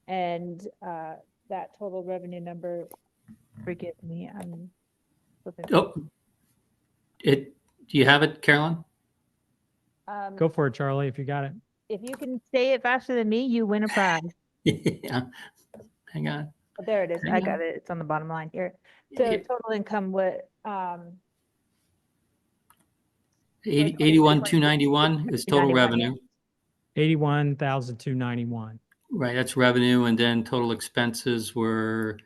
and that total revenue number, forgive me, I'm flipping. Oh, do you have it, Carolyn? Go for it, Charlie, if you got it. If you can say it faster than me, you win a prize. Yeah. Hang on. Oh, there it is. I got it. It's on the bottom line here. So Yeah. total income, what, 81,291 is total 291, revenue. 81,291. Right, that's revenue, and then total expenses were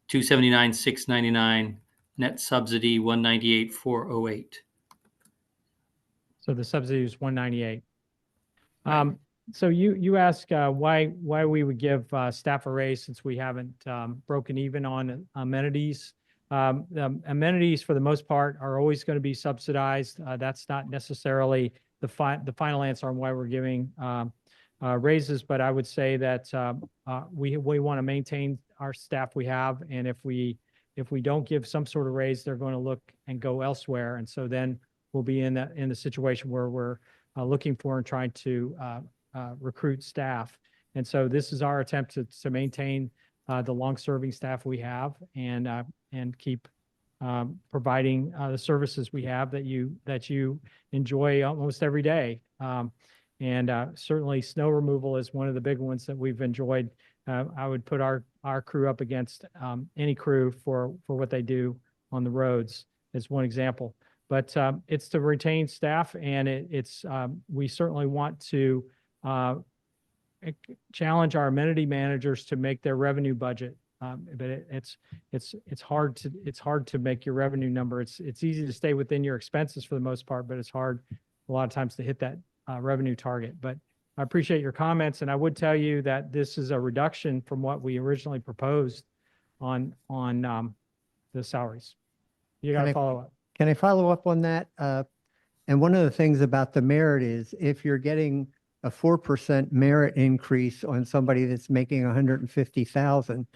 279,699, net subsidy 198,408. So the subsidy is 198. So you ask why we would give staff a raise since we haven't broken even on amenities. Amenities for the most part are always going to be subsidized. That's not necessarily the final answer on why we're giving raises, but I would say that we want to maintain our staff we have, and if we don't give some sort of raise, they're going to look and go elsewhere, and so then we'll be in the situation where we're looking for and trying to recruit staff. And so this is our attempt to maintain the long-serving staff we have and keep providing the services we have that you enjoy almost every day. Certainly snow removal is one of the big ones that we've enjoyed. I would put our crew up against any crew for what they do on the roads as one example. But it's to retain staff, and we certainly want to challenge our amenity managers to make their revenue budget. But it's hard to make your revenue number. It's easy to stay within your expenses for the most part, but it's hard a lot of times to hit that revenue target. But I appreciate your comments, and I would tell you that this is a reduction from what we originally proposed on the salaries. You got to follow up. Can I follow up on that? And one of the things about the merit is if you're getting a 4% merit increase on somebody that's making 150,000,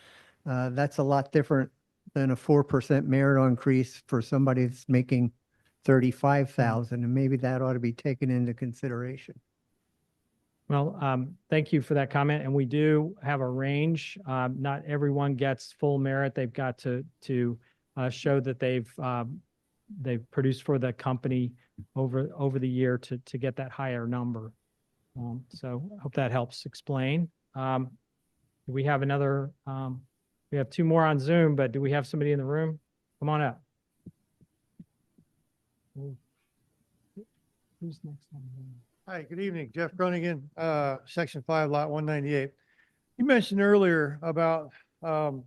that's a lot different than a 4% merit increase for somebody that's making 35,000, and maybe that ought to be taken into consideration. Well, thank you for that comment. And we do have a range. Not everyone gets full merit. They've got to show that they've produced for the company over the year to get that higher number. So I hope that helps explain. We have another, we have 2 more on Zoom, but do we have somebody in the room? Come on up. Who's next on Zoom? Hi, good evening. Jeff Groningen, Section 5, Lot 198. You mentioned earlier about the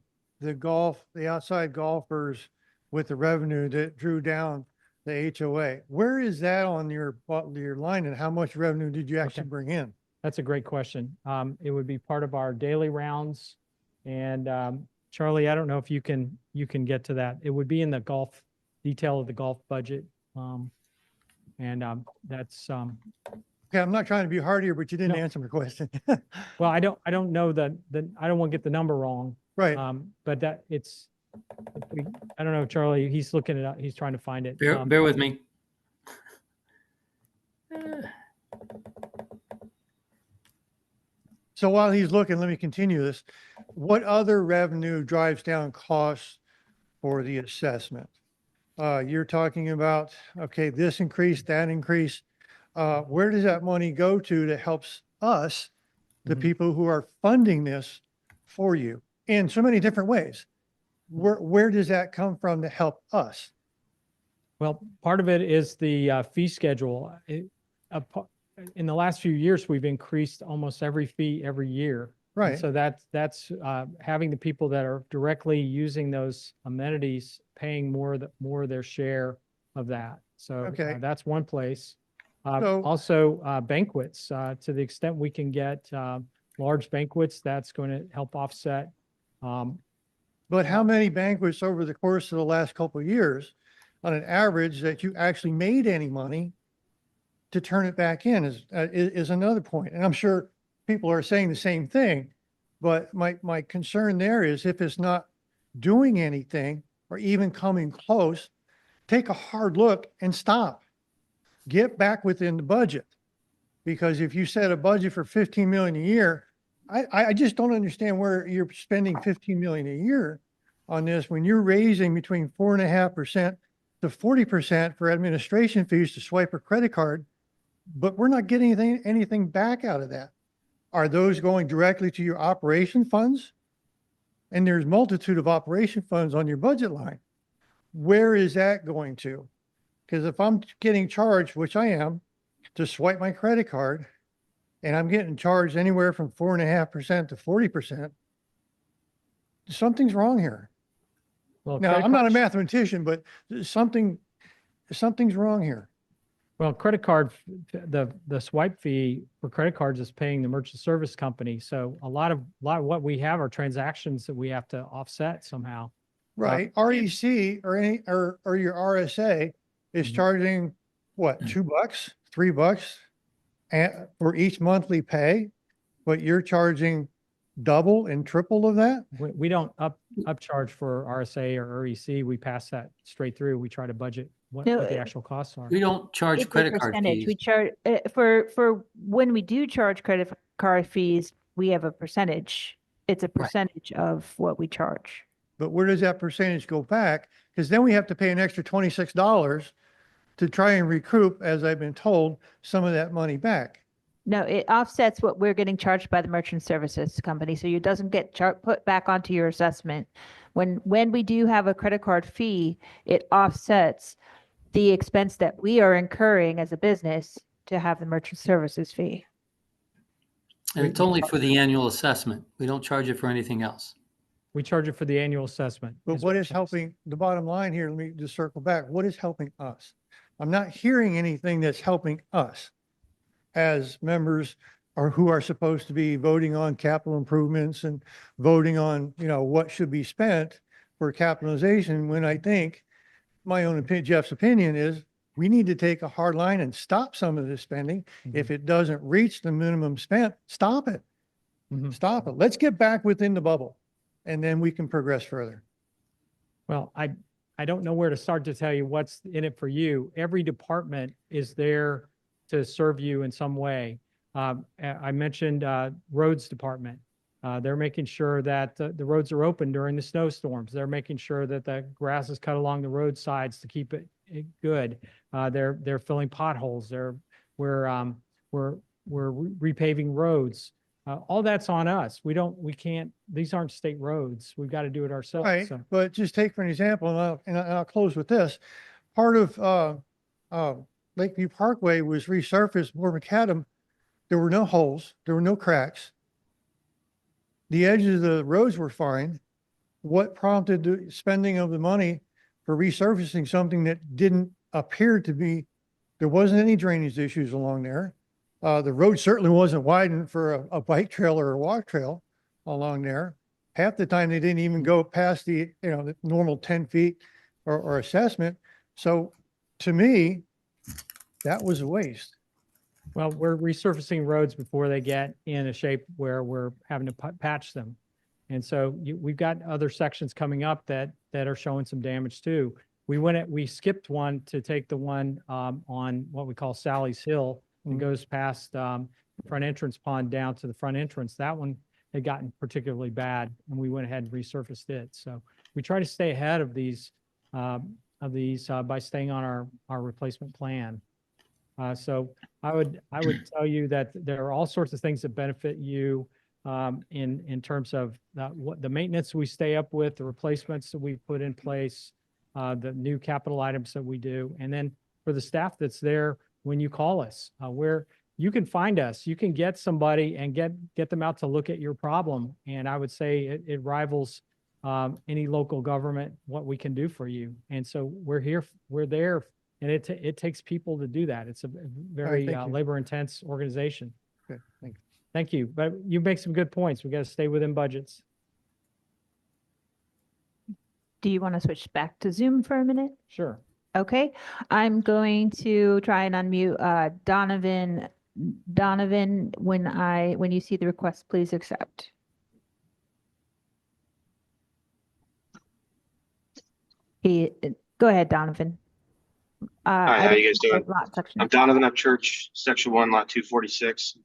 outside golfers with the revenue that drew down the HOA. Where is that on your line and how much revenue did you actually Okay. bring in? That's a great question. It would be part of our daily rounds. And Charlie, I don't know if you can get to that. It would be in the golf, detail of the golf budget. That's, Okay, I'm not trying to be hard here, but you didn't No. answer my question. well, I don't know that, I don't want to get the number wrong. Right. But that it's, I don't know, Charlie, he's looking it up. He's trying to find it. Bear with me. So while he's looking, let me continue this. What other revenue drives down costs for the assessment? You're talking about, okay, this increase, that increase. Where does that money go to that helps us, the Mhm. people who are funding this for you in so many different ways? Where does that come from to help us? Well, part of it is the fee schedule. In the last few years, we've increased almost every fee every year. And Right. so that's having the people that are directly using those amenities, paying more of their share of that. So Okay. that's one place. So- Also banquets, to the extent we can get large banquets, that's going to help offset. But how many banquets over the course of the last couple of years, on an average, that you actually made any money to turn it back in is another point. And I'm sure people are saying the same thing. But my concern there is if it's not doing anything or even coming close, take a hard look and stop. Get back within the budget. Because if you set a budget for 15 million a year, I just don't understand where you're spending 15 million a year on this when you're raising between 4.5% to 40% for administration fees to swipe a credit card, but we're not getting anything back out of that. Are those going directly to your operation funds? And there's multitude of operation funds on your budget line. Where is that going to? Because if I'm getting charged, which I am, to swipe my credit card, and I'm getting charged anywhere from 4.5% to 40%, something's wrong here. Well, Now, credit I'm not a cards- mathematician, but something's wrong here. Well, credit card, the swipe fee for credit cards is paying the merchant service company. So a lot of what we have are transactions that we have to offset somehow. Right, REC or your RSA is Mhm. charging, what, $2, $3 for each monthly pay? But you're charging double and triple of that? We don't upcharge for RSA or REC. We pass that straight through. We try to budget what No, the actual costs are. We don't charge It's a credit card percentage. fees. We charge, for when we do charge credit card fees, we have a percentage. It's a percentage of what we charge. But where does that percentage go back? Because then we have to pay an extra $26 to try and recoup, as I've been told, some of that money back. No, it offsets what we're getting charged by the merchant services company. So it doesn't get put back onto your assessment. When we do have a credit card fee, it offsets the expense that we are incurring as a business to have the merchant services fee. And it's only for the annual assessment. We don't charge it for anything else. We charge it for the annual assessment. But what is helping, the bottom line here, let me just circle back, what is helping us? I'm not hearing anything that's helping us as members or who are supposed to be voting on capital improvements and voting on, what should be spent for capitalization, when I think my own opinion, Jeff's opinion is we need to take a hard line and stop some of this spending. If it doesn't reach the minimum spent, stop it. Mhm. Stop it. Let's get back within the bubble and then we can progress further. Well, I don't know where to start to tell you what's in it for you. Every department is there to serve you in some way. I mentioned roads department. They're making sure that the roads are open during the snowstorms. They're making sure that the grass is cut along the roadsides to keep it good. They're filling potholes. We're repaving roads. All that's on us. We can't, these aren't state roads. We've got to do it ourselves. Right, So, but just take for an example, and I'll close with this. Part of Lakeview Parkway was resurfaced, Moore Macadam. There were no holes, there were no cracks. The edges of the roads were fine. What prompted the spending of the money for resurfacing something that didn't appeared to be, there wasn't any drainage issues along there. The road certainly wasn't widened for a bike trail or a walk trail along there. Half the time they didn't even go past the, the normal 10 feet or assessment. So to me, that was a waste. Well, we're resurfacing roads before they get in a shape where we're having to patch them. And so we've got other sections coming up that are showing some damage too. We skipped one to take the one on what we call Sally's Hill and goes past front entrance pond down to the front entrance. That one had gotten particularly bad, and we went ahead and resurfaced it. So we try to stay ahead of these by staying on our replacement plan. So I would tell you that there are all sorts of things that benefit you in terms of what the maintenance we stay up with, the replacements that we put in place, the new capital items that we do, and then for the staff that's there when you call us, where you can find us, you can get somebody and get them out to look at your problem. And I would say it rivals any local government what we can do for you. And so we're here, we're there, and it takes people to do that. It's a very thank you. labor-intense organization. Good, thank you. Thank you. But you make some good points. We got to stay within budgets. Do you want to switch back to Zoom for a minute? Sure. Okay, I'm going to try and unmute Donovan. Donovan, when you see the request, please accept. Go ahead, Donovan. Hi, how you guys doing? Lot section. I'm Donovan Upchurch, Section 1, Lot 246.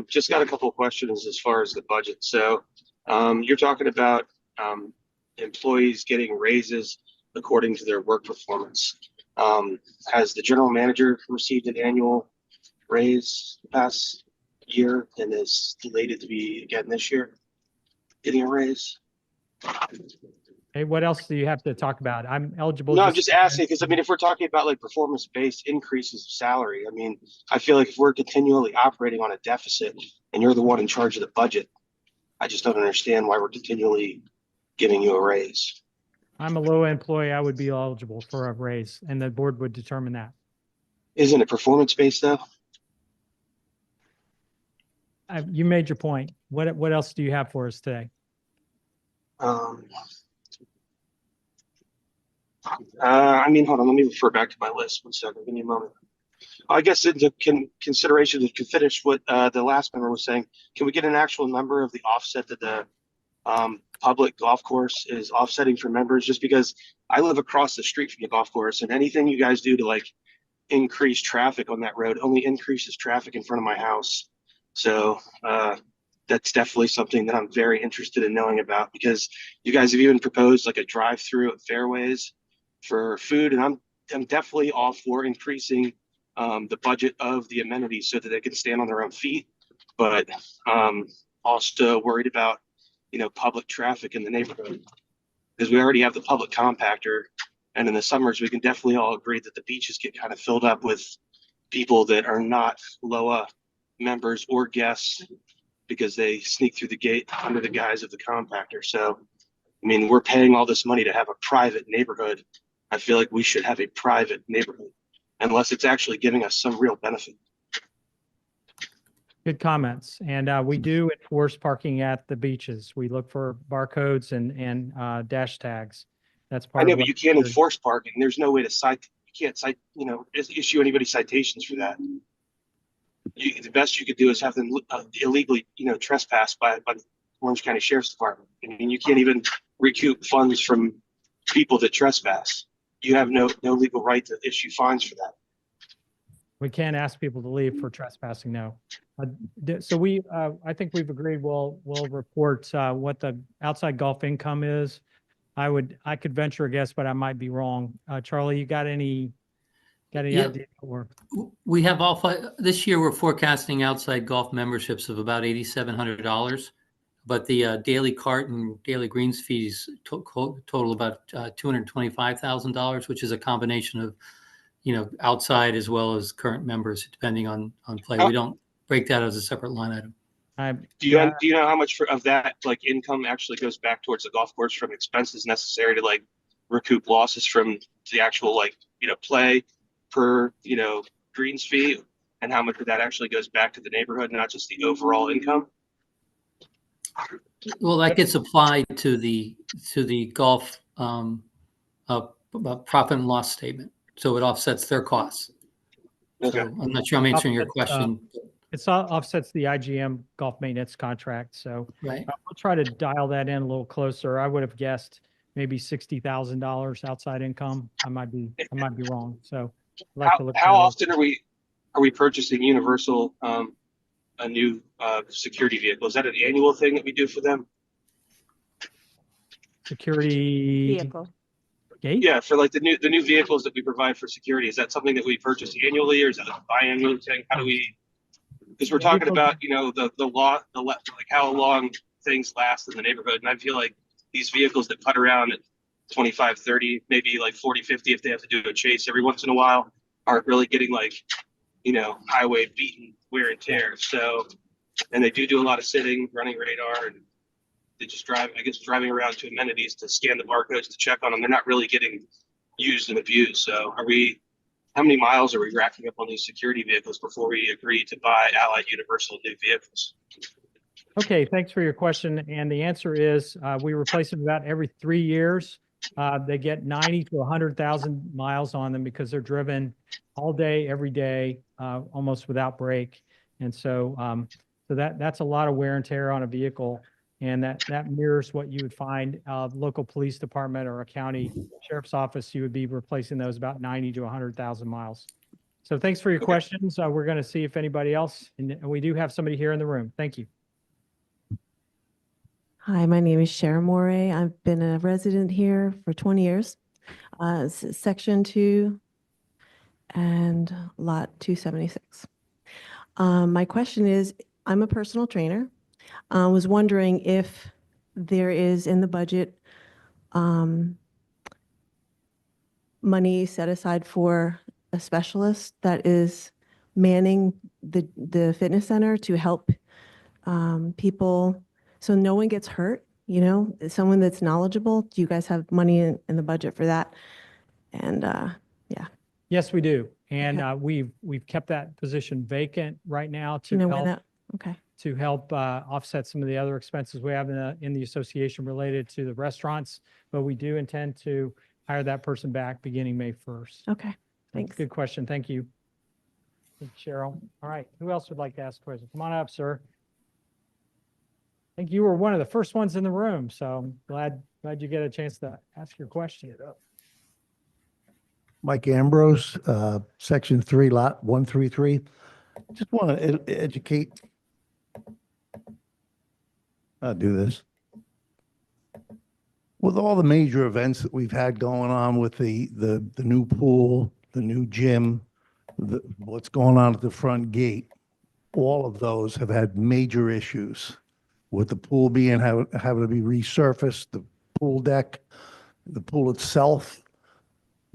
Just got a couple of questions as far as the budget. So you're talking about employees getting raises according to their work performance. Has the general manager received an annual raise the past year and is slated to be again this year getting a raise? Hey, what else do you have to talk about? I'm eligible. No, I'm just asking because I mean, if we're talking about like performance-based increases of salary, I mean, I feel like if we're continually operating on a deficit and you're the one in charge of the budget, I just don't understand why we're continually giving you a raise. I'm a low employee. I would be eligible for a raise, and the board would determine that. Isn't it performance-based though? You made your point. What else do you have for us today? I mean, hold on, let me refer back to my list. 1 second, give me a moment. I guess into consideration to finish what the last member was saying, can we get an actual number of the offset that the public golf course is offsetting for members? Just because I live across the street from the golf course, and anything you guys do to like increase traffic on that road only increases traffic in front of my house. So that's definitely something that I'm very interested in knowing about, because you guys have even proposed like a drive-through at Fairways for food, and I'm definitely all for increasing the budget of the amenities so that they can stand on their own feet, but also worried about public traffic in the neighborhood, because we already have the public compactor, and in the summers we can definitely all agree that the beaches get kind of filled up with people that are not LOA members or guests because they sneak through the gate under the guise of the compactor. So I mean, we're paying all this money to have a private neighborhood. I feel like we should have a private neighborhood unless it's actually giving us some real benefit. Good comments. And we do enforce parking at the beaches. We look for barcodes and dash tags. That's part I know, of but what you can't we do. enforce parking. There's no way to cite. You can't cite, issue anybody citations for that. The best you could do is have them illegally, trespass by the Orange County Sheriff's Department. I mean, you can't even recoup funds from people that trespass. You have no legal right to issue fines for that. We can't ask people to leave for trespassing, no. So I think we've agreed we'll report what the outside golf income is. I could venture a guess, but I might be wrong. Charlie, you got any Yeah. idea? Or We have this year we're forecasting outside golf memberships of about $8,700, but the daily cart and daily greens fees total about $225,000, which is a combination of, outside as well as current members, depending on play. We don't break that as a separate line item. Do you know how much of that like income actually goes back towards the golf course from expenses necessary to like recoup losses from the actual like play per, greens fee? And how much of that actually goes back to the neighborhood, not just the overall income? Well, that gets applied to the golf profit and loss statement. So it offsets their costs. Okay. So I'm not sure I'm answering your Offsets, question. It offsets the IGM golf maintenance contract, so Right. we'll try to dial that in a little closer. I would have guessed maybe $60,000 outside income. I might be wrong, so I'd like to look. How often are we purchasing Universal a new security vehicle? Is that an annual thing that we do for them? Security Vehicle. gate? Yeah, for like the new vehicles that we provide for security, is that something that we purchase annually, or is that a biannual thing? How do we? Because we're talking about like how long things last in the neighborhood, and I feel like these vehicles that cut around at 25, 30, maybe like 40, 50 if they have to do a chase every once in a while, aren't really getting like highway beaten wear and tear. So, and they do a lot of sitting, running radar, and they just driving around to amenities to scan the barcodes to check on them. They're not really getting used and abused. So how many miles are we racking up on these security vehicles before we agree to buy Allied Universal new vehicles? Okay, thanks for your question. And the answer is we replace them about every 3 years. They get 90 to 100,000 miles on them because they're driven all day, every day, almost without break. And so, that's a lot of wear and tear on a vehicle. And that mirrors what you would find local police department or a county sheriff's office. You would be replacing those about 90 to 100,000 miles. So thanks for your questions. We're going to see if anybody else, and we do have somebody here in the room. Thank you. Hi, my name is Sharon Moray. I've been a resident here for 20 years. Section 2 and lot 276. My question is, I'm a personal trainer. I was wondering if there is in the budget money set aside for a specialist that is manning the fitness center to help people so no one gets hurt, someone that's knowledgeable. Do you guys have money in the budget for that? And yeah. Yes, we do. And Okay. we've kept that position vacant right now Do you to know where help that? Okay. to help offset some of the other expenses we have in the association related to the restaurants. But we do intend to hire that person back beginning May 1st. Okay. Thanks. Good question. Thank you. Thank you, Cheryl. All right. Who else would like to ask a question? Come on up, sir. I think you were one of the first ones in the room, so I'm glad you get a chance to ask your question. Mike Ambrose, Section 3, Lot 133. Just want to educate. I'll do this. With all the major events that we've had going on with the new pool, the new gym, what's going on at the front gate, all of those have had major issues with the pool having to be resurfaced, the pool deck, the pool itself,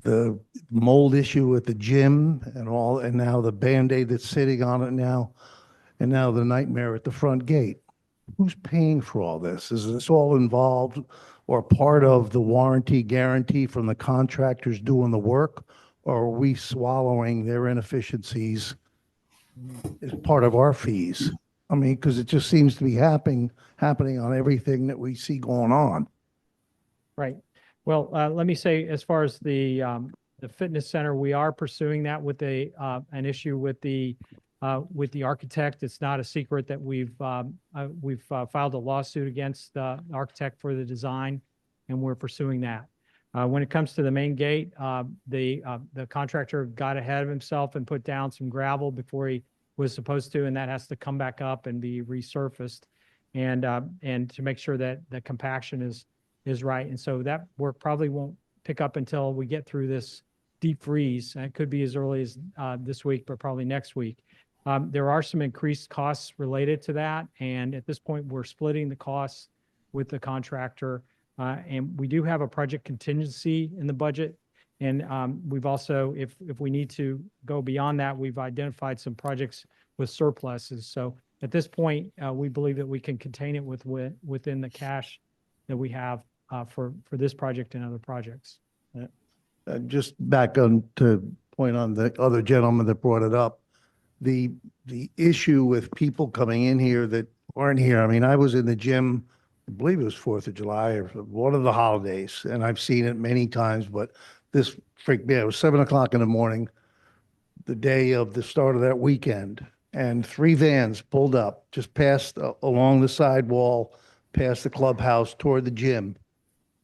the mold issue at the gym and now the Band-Aid that's sitting on it now, and now the nightmare at the front gate. Who's paying for all this? Is this all involved or part of the warranty guarantee from the contractors doing the work? Or are we swallowing their inefficiencies as part of our fees? I mean, because it just seems to be happening on everything that we see going on. Right. Well, let me say, as far as the fitness center, we are pursuing that with an issue with the architect. It's not a secret that we've filed a lawsuit against the architect for the design, and we're pursuing that. When it comes to the main gate, the contractor got ahead of himself and put down some gravel before he was supposed to, and that has to come back up and be resurfaced, and to make sure that the compaction is right. And so that work probably won't pick up until we get through this deep freeze. And it could be as early as this week, but probably next week. There are some increased costs related to that. And at this point, we're splitting the costs with the contractor. And we do have a project contingency in the budget. And we've also, if we need to go beyond that, we've identified some projects with surpluses. So at this point, we believe that we can contain it within the cash that we have for this project and other projects. Just back on to point on the other gentleman that brought it up, the issue with people coming in here that aren't here. I mean, I was in the gym, I believe it was 4th of July or one of the holidays, and I've seen it many times, but this freaked me out. It was 7 o'clock in the morning, the day of the start of that weekend, and 3 vans pulled up, just passed along the sidewall, past the clubhouse toward the gym.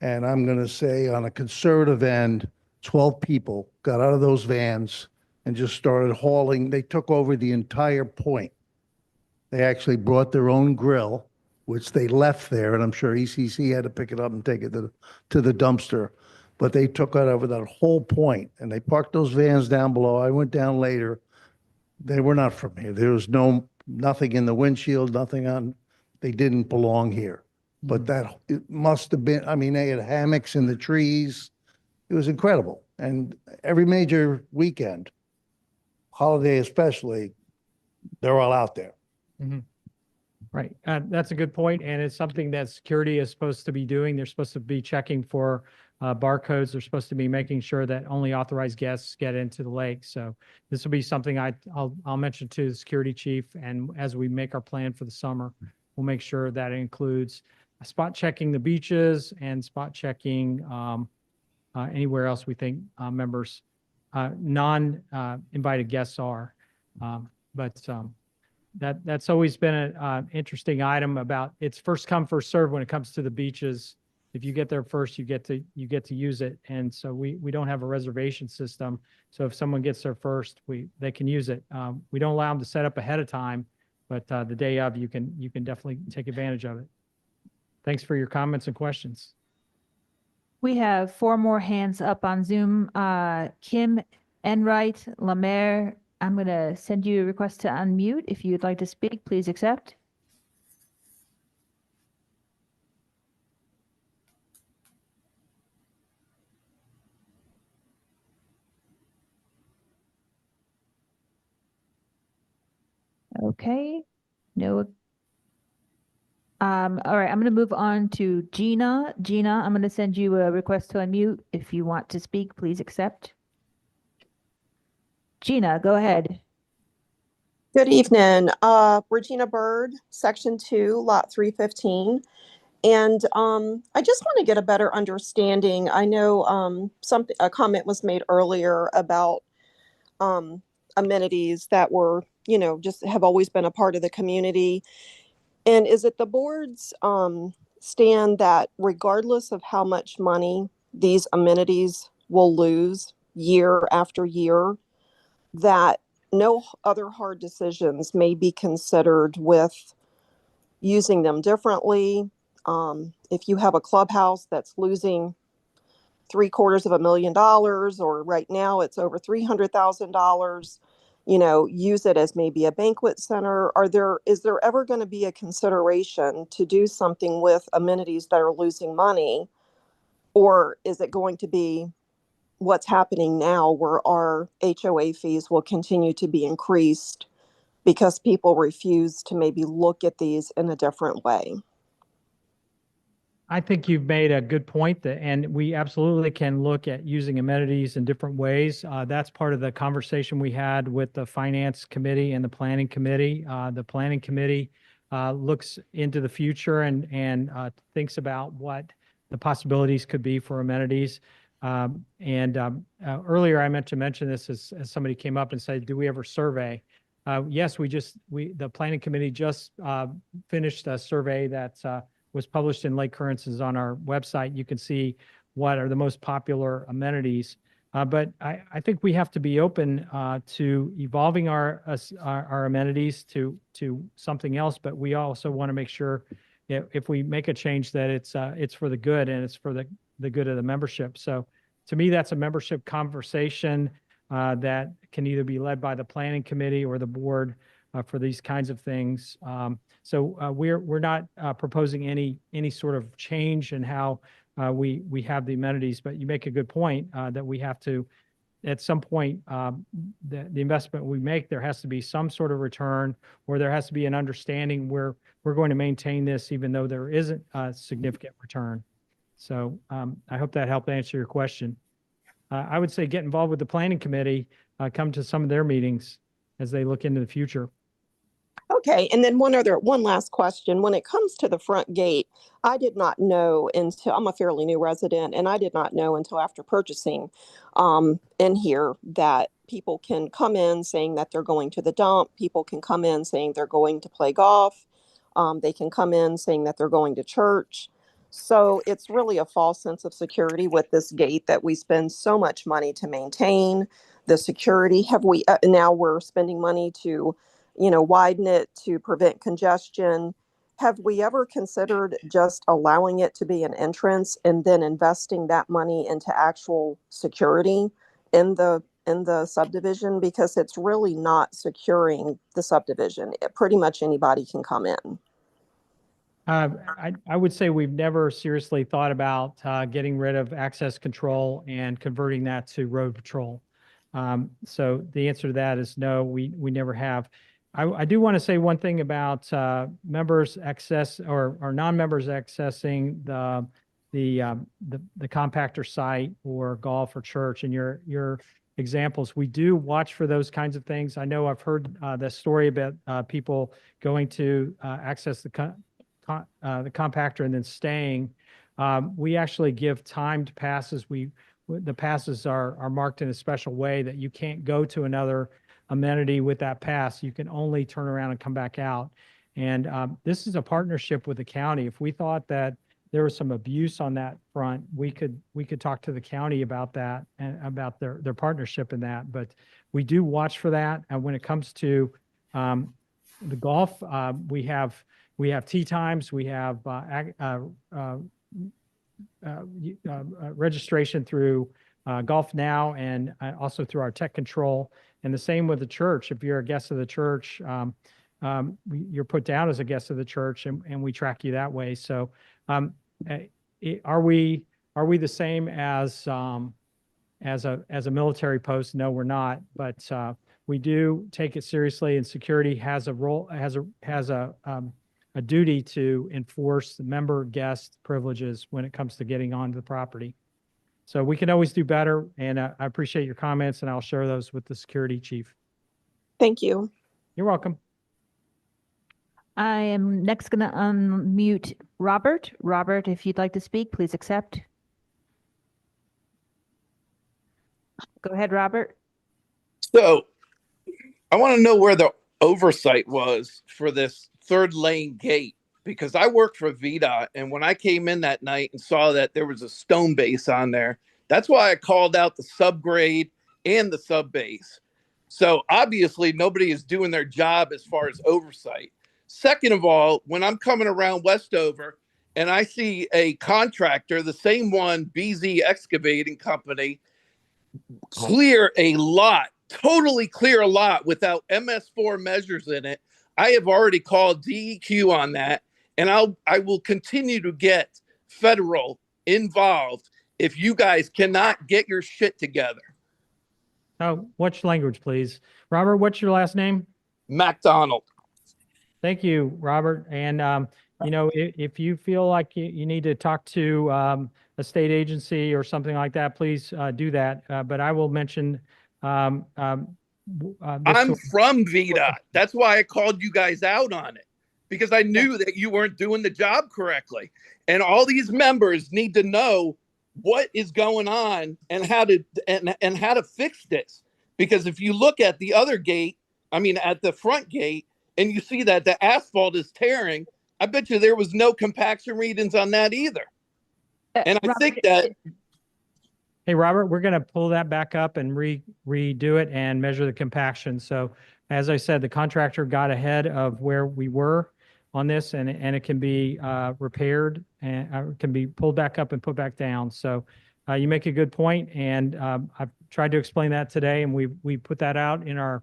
And I'm going to say on a conservative end, 12 people got out of those vans and just started hauling. They took over the entire point. They actually brought their own grill, which they left there, and I'm sure ECC had to pick it up and take it to the dumpster. But they took it over that whole point, and they parked those vans down below. I went down later. They were not from here. There was nothing in the windshield, nothing on, they didn't belong here. But it must have been, I mean, they had hammocks in the trees. It was incredible. And every major weekend, holiday especially, they're all out there. Right. That's a good point, and it's something that security is supposed to be doing. They're supposed to be checking for barcodes. They're supposed to be making sure that only authorized guests get into the lake. So this will be something I'll mention to the security chief, and as we make our plan for the summer, we'll make sure that it includes spot checking the beaches and spot checking anywhere else we think members, non-invited guests are. That's always been an interesting item about it's first come, first serve when it comes to the beaches. If you get there first, you get to use it. And so we don't have a reservation system. So if someone gets there first, they can use it. We don't allow them to set up ahead of time, but the day of, you can definitely take advantage of it. Thanks for your comments and questions. We have 4 more hands up on Zoom. Kim Enright, Lemaire, I'm going to send you a request to unmute. If you'd like to speak, please accept. Okay. No. All right, I'm going to move on to Gina. Gina, I'm going to send you a request to unmute. If you want to speak, please accept. Gina, go ahead. Good evening. Regina Bird, Section 2, Lot 315. And I just want to get a better understanding. I know a comment was made earlier about amenities that were, just have always been a part of the community. And is it the board's stand that regardless of how much money these amenities will lose year after year, that no other hard decisions may be considered with using them differently? If you have a clubhouse that's losing $750,000, or right now it's over $300,000, use it as maybe a banquet center. Is there ever going to be a consideration to do something with amenities that are losing money? Or is it going to be what's happening now, where our HOA fees will continue to be increased because people refuse to maybe look at these in a different way? I think you've made a good point, and we absolutely can look at using amenities in different ways. That's part of the conversation we had with the Finance Committee and the Planning Committee. The Planning Committee looks into the future and thinks about what the possibilities could be for amenities. Earlier I meant to mention this as somebody came up and said, do we ever survey? Yes, the Planning Committee just finished a survey that was published in Lake Currents, is on our website. You can see what are the most popular amenities. But I think we have to be open to evolving our amenities to something else. But we also want to make sure if we make a change that it's for the good, and it's for the good of the membership. So to me, that's a membership conversation that can either be led by the Planning Committee or the board for these kinds of things. So we're not proposing any sort of change in how we have the amenities, but you make a good point that we have to, at some point, the investment we make, there has to be some sort of return, or there has to be an understanding where we're going to maintain this even though there isn't a significant return. So I hope that helped answer your question. I would say get involved with the planning committee, come to some of their meetings as they look into the future. Okay, and then one last question. When it comes to the front gate, I did not know until, I'm a fairly new resident, and I did not know until after purchasing in here that people can come in saying that they're going to the dump. People can come in saying they're going to play golf. They can come in saying that they're going to church. So it's really a false sense of security with this gate that we spend so much money to maintain. The security, now we're spending money to widen it to prevent congestion. Have we ever considered just allowing it to be an entrance and then investing that money into actual security in the subdivision? Because it's really not securing the subdivision. Pretty much anybody can come in. I would say we've never seriously thought about getting rid of access control and converting that to road patrol. So the answer to that is no, we never have. I do want to say one thing about members access or non-members accessing the compactor site or golf or church and your examples. We do watch for those kinds of things. I know I've heard the story about people going to access the compactor and then staying. We actually give timed passes. The passes are marked in a special way that you can't go to another amenity with that pass. You can only turn around and come back out. And this is a partnership with the county. If we thought that there was some abuse on that front, we could talk to the county about that and about their partnership in that. But we do watch for that. And when it comes to the golf, we have tee times, we have registration through Golf Now and also through our tech control. And the same with the church. If you're a guest of the church, you're put down as a guest of the church, and we track you that way. So, are we the same as a military post? No, we're not. But we do take it seriously, and security has a duty to enforce the member guest privileges when it comes to getting onto the property. So we can always do better, and I appreciate your comments, and I'll share those with the security chief. Thank you. You're welcome. I am next going to unmute Robert. Robert, if you'd like to speak, please accept. Go ahead, Robert. So I want to know where the oversight was for this third lane gate, because I work for VDOT, and when I came in that night and saw that there was a stone base on there, that's why I called out the subgrade and the sub base. So obviously nobody is doing their job as far as oversight. Second of all, when I'm coming around Westover and I see a contractor, the same one, BZ Excavating Company, clear a lot, totally clear a lot without MS4 measures in it, I have already called DEQ on that, and I will continue to get federal involved if you guys cannot get your shit together. Oh, which language, please? Robert, what's your last name? MacDonald. Thank you, Robert. And, if you feel like you need to talk to a state agency or something like that, please do that. But I will mention I'm from VDOT. That's why I called you guys out on it, because I knew that you weren't doing the job correctly. And all these members need to know what is going on and how to fix this. Because if you look at the other gate, at the front gate, and you see that the asphalt is tearing, I bet you there was no compaction readings on that either. And I think that... Hey, Robert, we're going to pull that back up and redo it and measure the compaction. So as I said, the contractor got ahead of where we were on this, and it can be repaired and can be pulled back up and put back down. So you make a good point, and I've tried to explain that today, and we put that out in our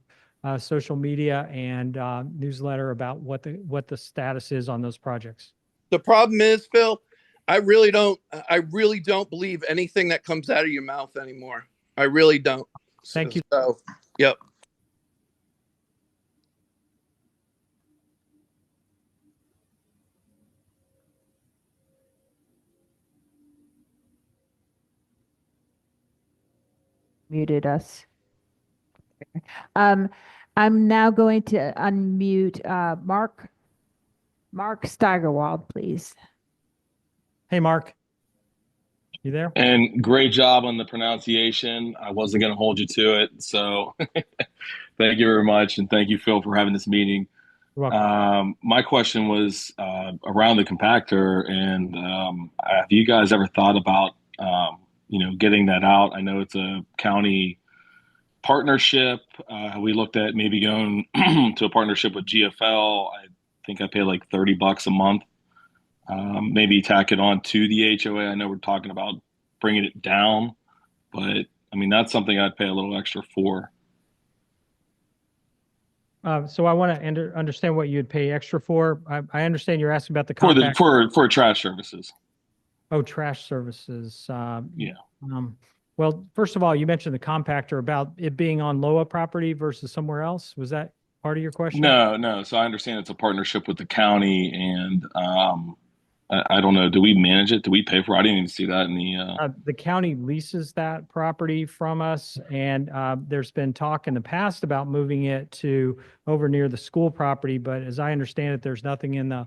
social media and newsletter about what the status is on those projects. The problem is, Phil, I really don't believe anything that comes out of your mouth anymore. I really don't. Thank you. So, yep. muted us. I'm now going to unmute Mark Steigerwald, please. Hey, Mark. You there? And great job on the pronunciation. I wasn't going to hold you to it. So thank you very much. And thank you, Phil, for having this meeting. You're welcome. My question was around the compactor. And have you guys ever thought about, getting that out? I know it's a county partnership. We looked at maybe going to a partnership with GFL. I think I pay like $30 a month. Maybe tack it on to the HOA. I know we're talking about bringing it down, but I mean, that's something I'd pay a little extra for. So I want to understand what you'd pay extra for. I understand you're asking about the For the compact. for trash services. Oh, trash services. Yeah. Well, first of all, you mentioned the compactor about it being on LOA property versus somewhere else. Was that part of your question? No. So I understand it's a partnership with the county, and I don't know. Do we manage it? Do we pay for it? I didn't even see that in The county leases that property from us, and there's been talk in the past about moving it to over near the school property, but as I understand it, there's nothing in the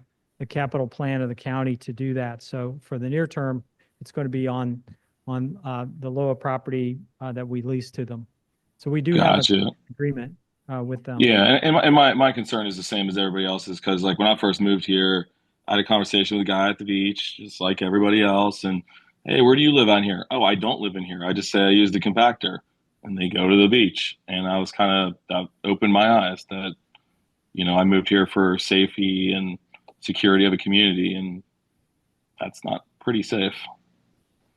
capital plan of the county to do that. So for the near term, it's going to be on the LOA property that we lease to them. So we do have an agreement with them. Yeah, and my concern is the same as everybody else's, because like when I first moved here, I had a conversation with a guy at the beach, just like everybody else. And hey, where do you live out here? Oh, I don't live in here. I just say I use the compactor, and they go to the beach. And I was that opened my eyes that, I moved here for safety and security of a community, and that's not pretty safe.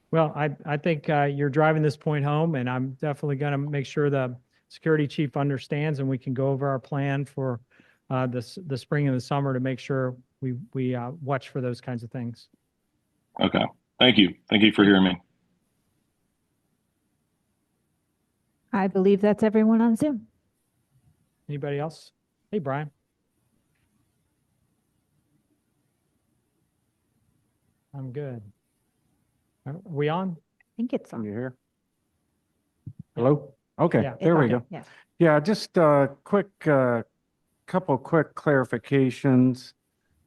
Well, I think you're driving this point home, and I'm definitely going to make sure the security chief understands, and we can go over our plan for the spring and the summer to make sure we watch for those kinds of things. Okay. Thank you. Thank you for hearing me. I believe that's everyone on Zoom. Anybody else? Hey, Brian. I'm good. Are we on? I think it's on. You here? Hello? Okay, Yeah, there we okay, go. yeah. Yeah, just a couple quick clarifications.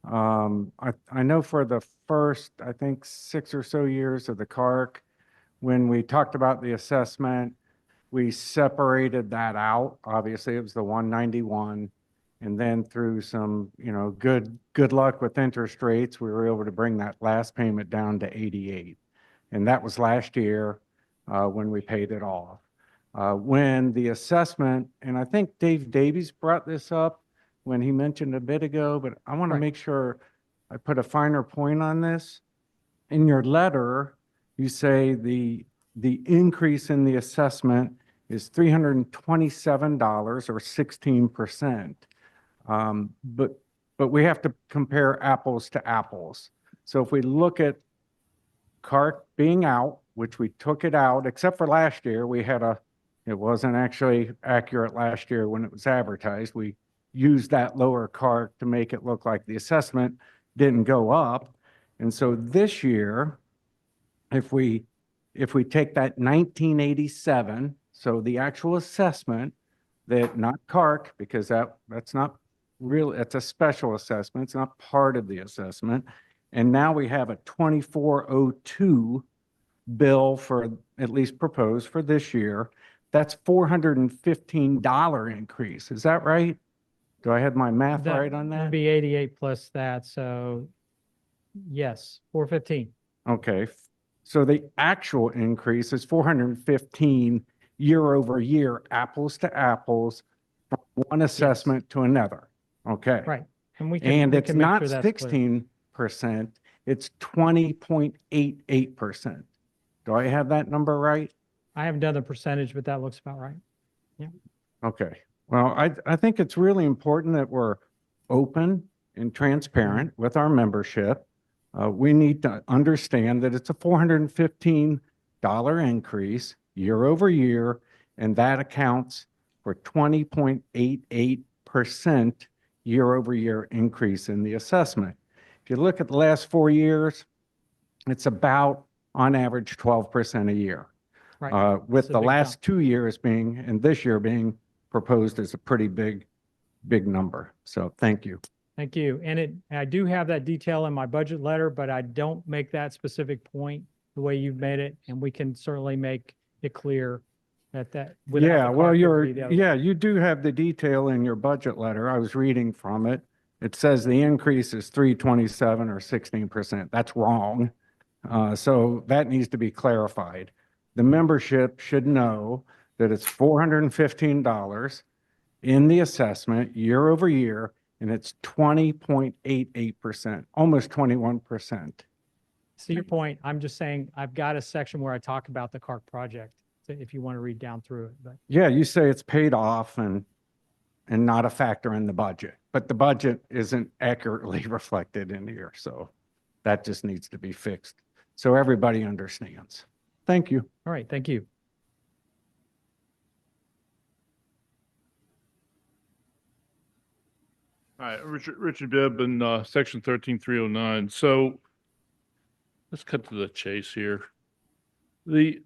I know for the first, I think 6 or so years of the CARC, when we talked about the assessment, we separated that out. Obviously, it was the 191. And then through some, good luck with interest rates, we were able to bring that last payment down to 88. And that was last year when we paid it off. When the assessment, and I think Dave Davies brought this up when he mentioned a bit ago, but I want to make sure I put a finer point on this. In your letter, you say the increase in the assessment is $327 or 16%. But we have to compare apples to apples. So if we look at CARC being out, which we took it out, except for last year, it wasn't actually accurate last year when it was advertised. We used that lower CARC to make it look like the assessment didn't go up. And so this year, if we take that 1987, so the actual assessment, that not CARC, because that's not real, it's a special assessment, it's not part of the assessment. And now we have a 2402 bill for, at least proposed for this year. That's $415 increase. Is that right? Do I have my math right on that? That'd be 88 plus that. So yes, 415. Okay. So the actual increase is 415 year over year, apples to apples, from one assessment to another. Okay. Right. And it's not 16%, it's 20.88%. Do I have that number right? I haven't done the percentage, but that looks about right. Yeah. Okay. Well, I think it's really important that we're open and transparent with our membership. We need to understand that it's a $415 increase year over year, and that accounts for 20.88% year over year increase in the assessment. If you look at the last 4 years, it's about on average 12% a year. Right. With It's a the big last jump. 2 years being, and this year being proposed as a pretty big number. So thank you. Thank you. And I do have that detail in my budget letter, but I don't make that specific point the way you've made it. And we can certainly make it clear that without Yeah, the well, CARC, it would be the other way. you do have the detail in your budget letter. I was reading from it. It says the increase is 327 or 16%. That's wrong. So that needs to be clarified. The membership should know that it's $415 in the assessment year over year, and it's 20.88%, almost 21%. See your point. I'm just saying, I've got a section where I talk about the CARC project, if you want to read down through it, but. Yeah, you say it's paid off and not a factor in the budget, but the budget isn't accurately reflected in here. So that just needs to be fixed so everybody understands. Thank you. All right, thank you. Hi, Richard Bibb in section 13309. So let's cut to the chase here. The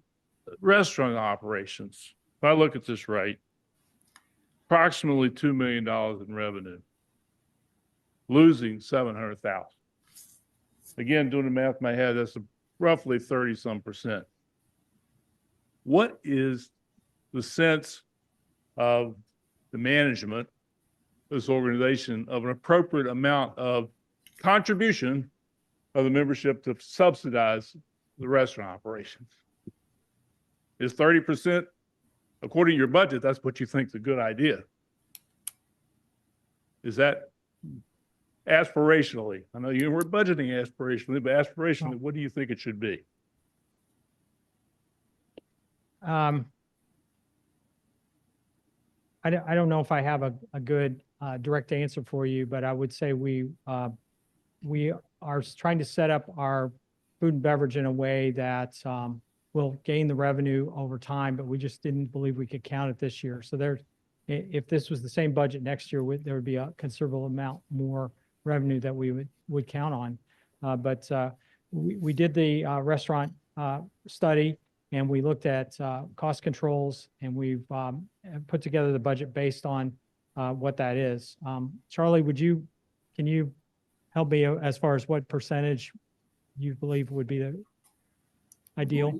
restaurant operations, if I look at this right, approximately $2 million in revenue, losing 700,000. Again, doing the math in my head, that's roughly 30-some%. What is the sense of the management, this organization, of an appropriate amount of contribution of the membership to subsidize the restaurant operations? Is 30%, according to your budget, that's what you think is a good idea? Is that aspirationally? I know you were budgeting aspirationally, but aspirationally, what do you think it should be? I don't know if I have a good direct answer for you, but I would say we are trying to set up our food and beverage in a way that will gain the revenue over time, but we just didn't believe we could count it this year. So if this was the same budget next year, there would be a considerable amount more revenue that we would count on. But we did the restaurant study, and we looked at cost controls, and we've put together the budget based on what that is. Charlie, can you help me as far as what percentage you believe would be the ideal?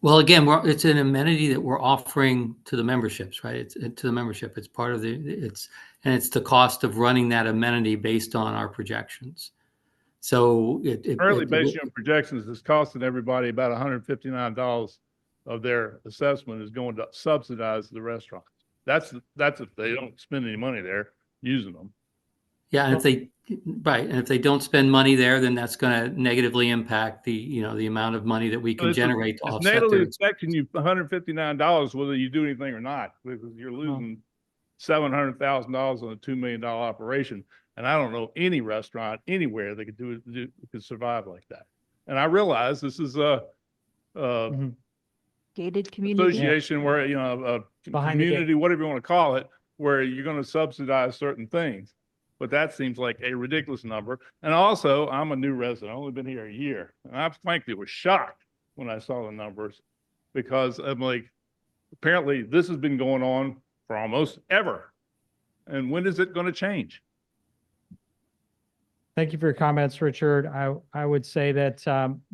Well, again, it's an amenity that we're offering to the memberships, right? It's to the membership. It's part of it's the cost of running that amenity based on our projections. So Currently, based on projections, it's costing everybody about $159 of their assessment is going to subsidize the restaurants. That's if they don't spend any money there using them. Yeah, and if they don't spend money there, then that's going to negatively impact the amount of money that we can generate to offset negatively their. affecting you $159 whether you do anything or not, because you're losing $700,000 on a $2 million operation. And I don't know any restaurant anywhere that could survive like that. And I realize this is a Gated community. association where, a Behind the gate. community, whatever you want to call it, where you're going to subsidize certain things. But that seems like a ridiculous number. And also, I'm a new resident. I've only been here a year. And I frankly was shocked when I saw the numbers, because I'm like, apparently this has been going on for almost ever. And when is it going to change? Thank you for your comments, Richard. I would say that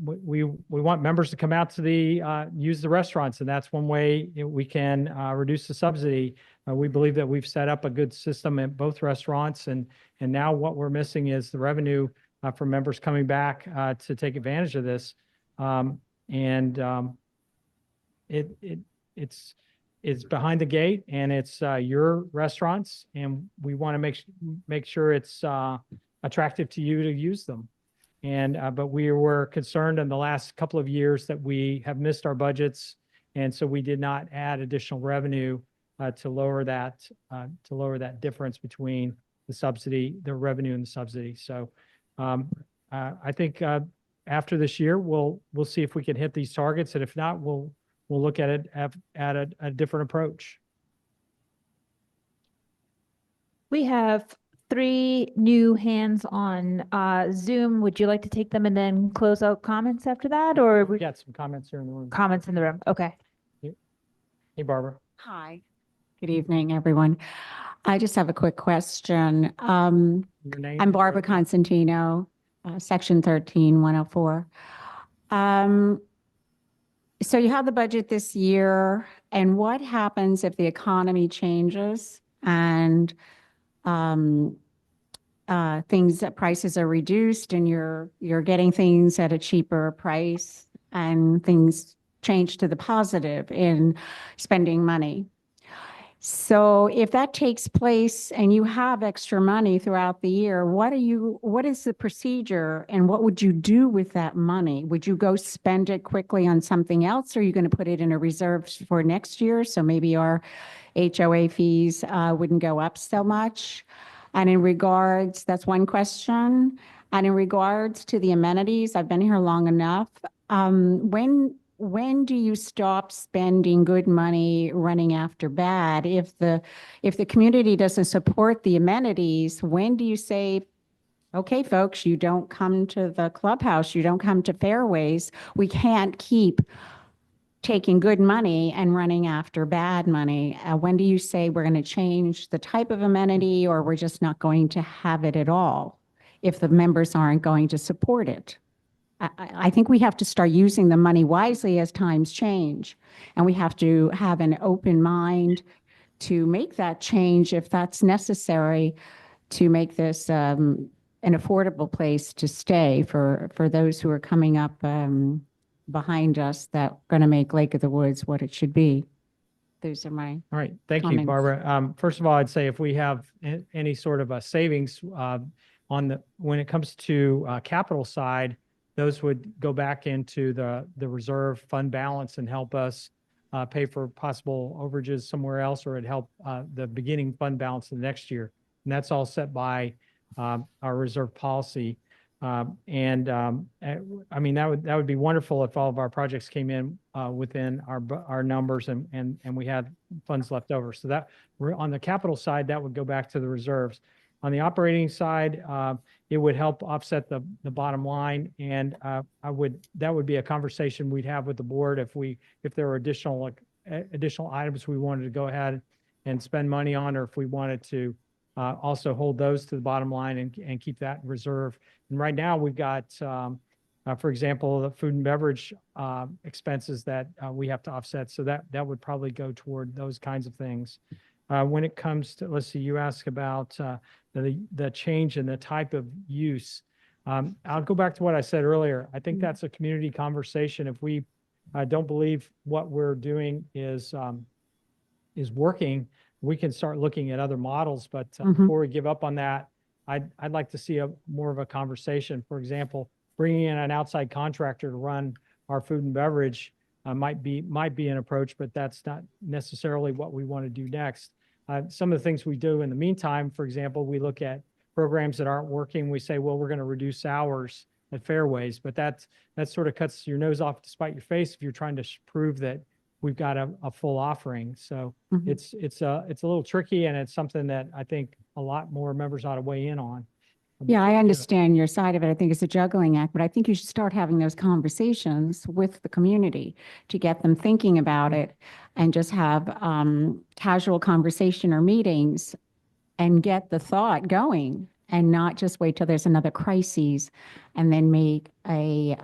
we want members to come out to use the restaurants, and that's one way we can reduce the subsidy. We believe that we've set up a good system at both restaurants, and now what we're missing is the revenue for members coming back to take advantage of this. It's behind the gate, and it's your restaurants, and we want to make sure it's attractive to you to use them. But we were concerned in the last couple of years that we have missed our budgets, and so we did not add additional revenue to lower that difference between the revenue and the subsidy. So I think after this year, we'll see if we can hit these targets, and if not, we'll look at it at a different approach. We have three new hands on Zoom. Would you like to take them and then close out comments after that, or We got some comments here in the room. comments in the room? Okay. Hey, Barbara. Hi, good evening, everyone. I just have a quick question. Your name? I'm Barbara Constantino, Section 13104. So you have the budget this year, and what happens if the economy changes and prices are reduced and you're getting things at a cheaper price and things change to the positive in spending money? So if that takes place and you have extra money throughout the year, what is the procedure and what would you do with that money? Would you go spend it quickly on something else, or are you going to put it in a reserve for next year? So maybe our HOA fees wouldn't go up so much. And in regards, that's one question. And in regards to the amenities, I've been here long enough. When do you stop spending good money running after bad? If the community doesn't support the amenities, when do you say, okay, folks, you don't come to the clubhouse, you don't come to Fairways, we can't keep taking good money and running after bad money? When do you say we're going to change the type of amenity, or we're just not going to have it at all if the members aren't going to support it? I think we have to start using the money wisely as times change, and we have to have an open mind to make that change if that's necessary to make this an affordable place to stay for those who are coming up behind us that are going to make Lake of the Woods what it should be. Those are my All right, thank you, comments. Barbara. First of all, I'd say if we have any sort of a savings when it comes to capital side, those would go back into the reserve fund balance and help us pay for possible overages somewhere else, or it'd help the beginning fund balance the next year. And that's all set by our reserve policy. I mean, that would be wonderful if all of our projects came in within our numbers and we had funds left over. So that on the capital side, that would go back to the reserves. On the operating side, it would help offset the bottom line, and that would be a conversation we'd have with the board if there were additional items we wanted to go ahead and spend money on, or if we wanted to also hold those to the bottom line and keep that in reserve. And right now we've got, for example, the food and beverage expenses that we have to offset. So that would probably go toward those kinds of things. When it comes to, let's see, you asked about the change in the type of use. I'll go back to what I said earlier. I think that's a community conversation. If we don't believe what we're doing is working, we can start looking at other models. But before we give up on that, I'd like to see more of a conversation. For example, bringing in an outside contractor to run our food and beverage might be an approach, but that's not necessarily what we want to do next. Some of the things we do in the meantime, for example, we look at programs that aren't working. We say, well, we're going to reduce hours at Fairways, but that sort of cuts your nose off to spite your face if you're trying to prove that we've got a full offering. So it's a little tricky, and it's something that I think a lot more members ought to weigh in on. Yeah, I understand your side of it. I think it's a juggling act, but I think you should start having those conversations with the community to get them thinking about it, and just have casual conversation or meetings and get the thought going, and not just wait till there's another crisis and then make a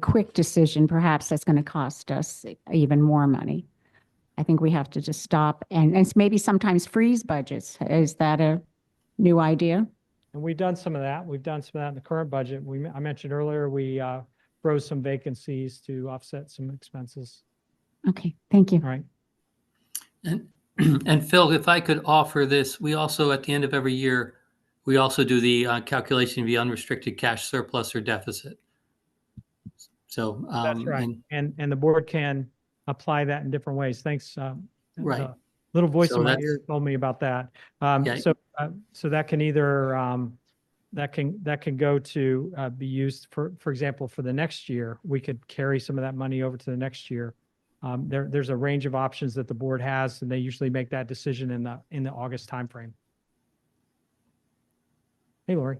quick decision, perhaps that's going to cost us even more money. I think we have to just stop and maybe sometimes freeze budgets. Is that a new idea? And we've done some of that. We've done some of that in the current budget. I mentioned earlier, we froze some vacancies to offset some expenses. Okay, thank you. All right. And Phil, if I could offer this, we also, at the end of every year, we also do the calculation of the unrestricted cash surplus or deficit. So that's right. And the board can apply that in different ways. Thanks. Right. The little voice So in my that's- ear told me about that. Yeah. So that can either that can go to be used for example, for the next year. We could carry some of that money over to the next year. There's a range of options that the board has, and they usually make that decision in the August timeframe. Hey, Lori.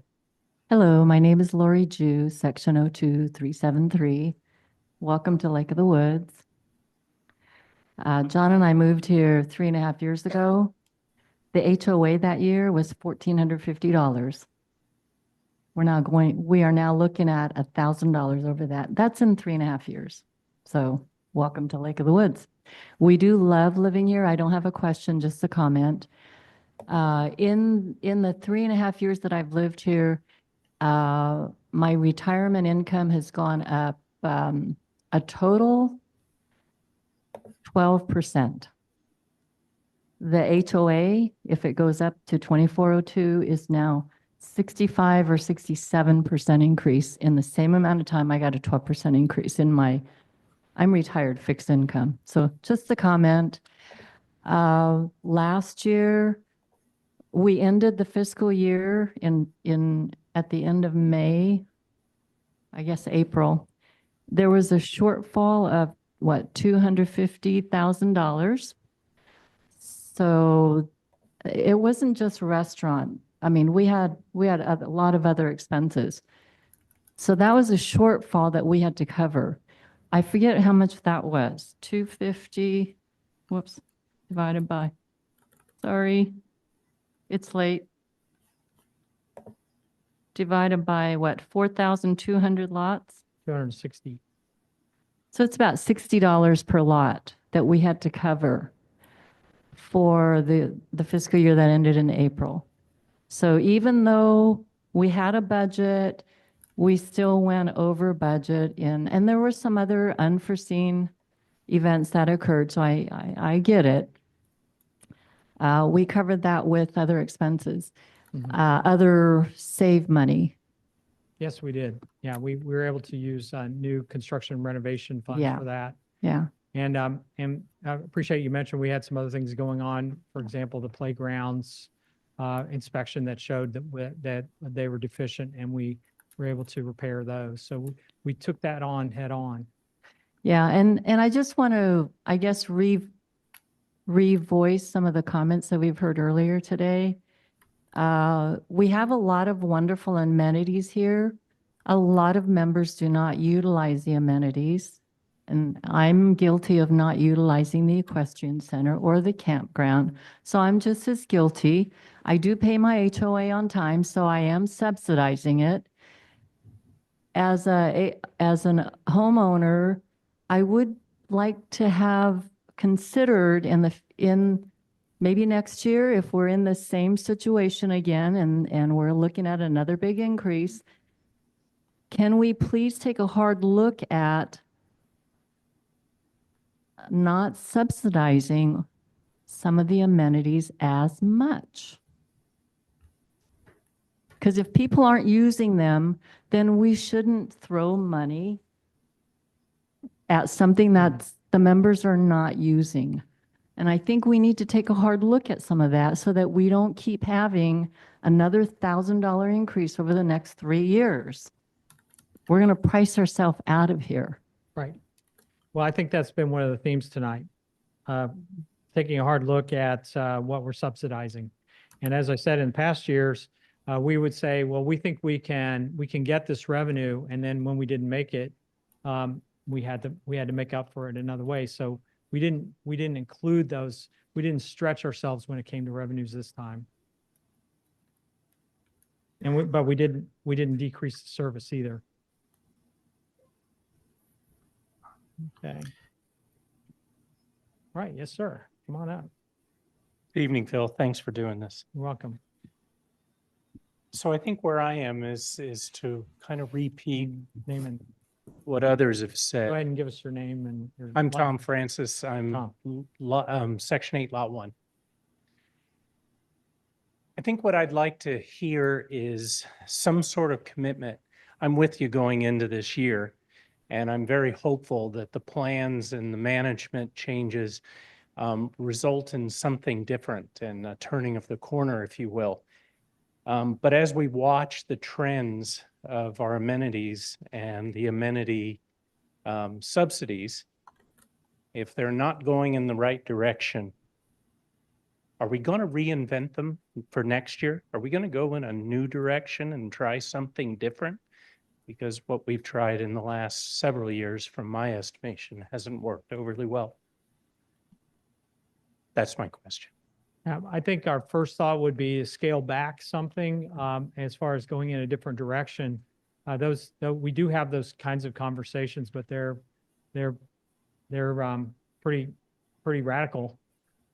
Hello, my name is Lori Jew, Section 02373. Welcome to Lake of the Woods. John and I moved here 3.5 years ago. The HOA that year was $1,450. We are now looking at $1,000 over that. That's in 3.5 years. So welcome to Lake of the Woods. We do love living here. I don't have a question, just a comment. In the 3.5 years that I've lived here, my retirement income has gone up a total 12%. The HOA, if it goes up to 2402, is now 65 or 67% increase. In the same amount of time, I got a 12% increase in I'm retired fixed income. So just a comment. Last year, we ended the fiscal year at the end of May, I guess April. There was a shortfall of $250,000. So it wasn't just restaurant. I mean, we had a lot of other expenses. So that was a shortfall that we had to cover. I forget how much that was. 250, whoops, divided by, sorry, it's late. Divided by what, 4,200 lots? 260. So it's about $60 per lot that we had to cover for the fiscal year that ended in April. So even though we had a budget, we still went over budget and there were some other unforeseen events that occurred. So I get it. We covered that with other expenses, other save money. Yes, we did. Yeah, we were able to use new construction renovation funds Yeah. for that. Yeah. And I appreciate you mentioned we had some other things going on. For example, the playgrounds inspection that showed that they were deficient, and we were able to repair those. So we took that on head on. Yeah, and I just want to, I guess, revoice some of the comments that we've heard earlier today. We have a lot of wonderful amenities here. A lot of members do not utilize the amenities, and I'm guilty of not utilizing the equestrian center or the campground. So I'm just as guilty. I do pay my HOA on time, so I am subsidizing it. As an homeowner, I would like to have considered in maybe next year, if we're in the same situation again and we're looking at another big increase, can we please take a hard look at not subsidizing some of the amenities as much? Because if people aren't using them, then we shouldn't throw money at something that the members are not using. And I think we need to take a hard look at some of that so that we don't keep having another $1,000 increase over the next 3 years. We're going to price ourselves out of here. Right. Well, I think that's been one of the themes tonight, taking a hard look at what we're subsidizing. And as I said, in past years, we would say, well, we think we can get this revenue, and then when we didn't make it, we had to make up for it another way. So we didn't include those. We didn't stretch ourselves when it came to revenues this time. And but we didn't decrease the service either. Okay. Right. Yes, sir. Come on up. Good evening, Phil. Thanks for doing this. You're welcome. So I think where I am is to kind of repeat Name and what others have go said. ahead and give us your name and your. I'm Tom Francis. I'm Section 8, Lot 1. I think what I'd like to hear is some sort of commitment. I'm with you going into this year, and I'm very hopeful that the plans and the management changes result in something different and a turning of the corner, if you will. But as we watch the trends of our amenities and the amenity subsidies, if they're not going in the right direction, Are we going to reinvent them for next year? Are we going to go in a new direction and try something different? Because what we've tried in the last several years, from my estimation, hasn't worked overly well. That's my question. I think our first thought would be to scale back something as far as going in a different direction. We do have those kinds of conversations, but they're pretty radical.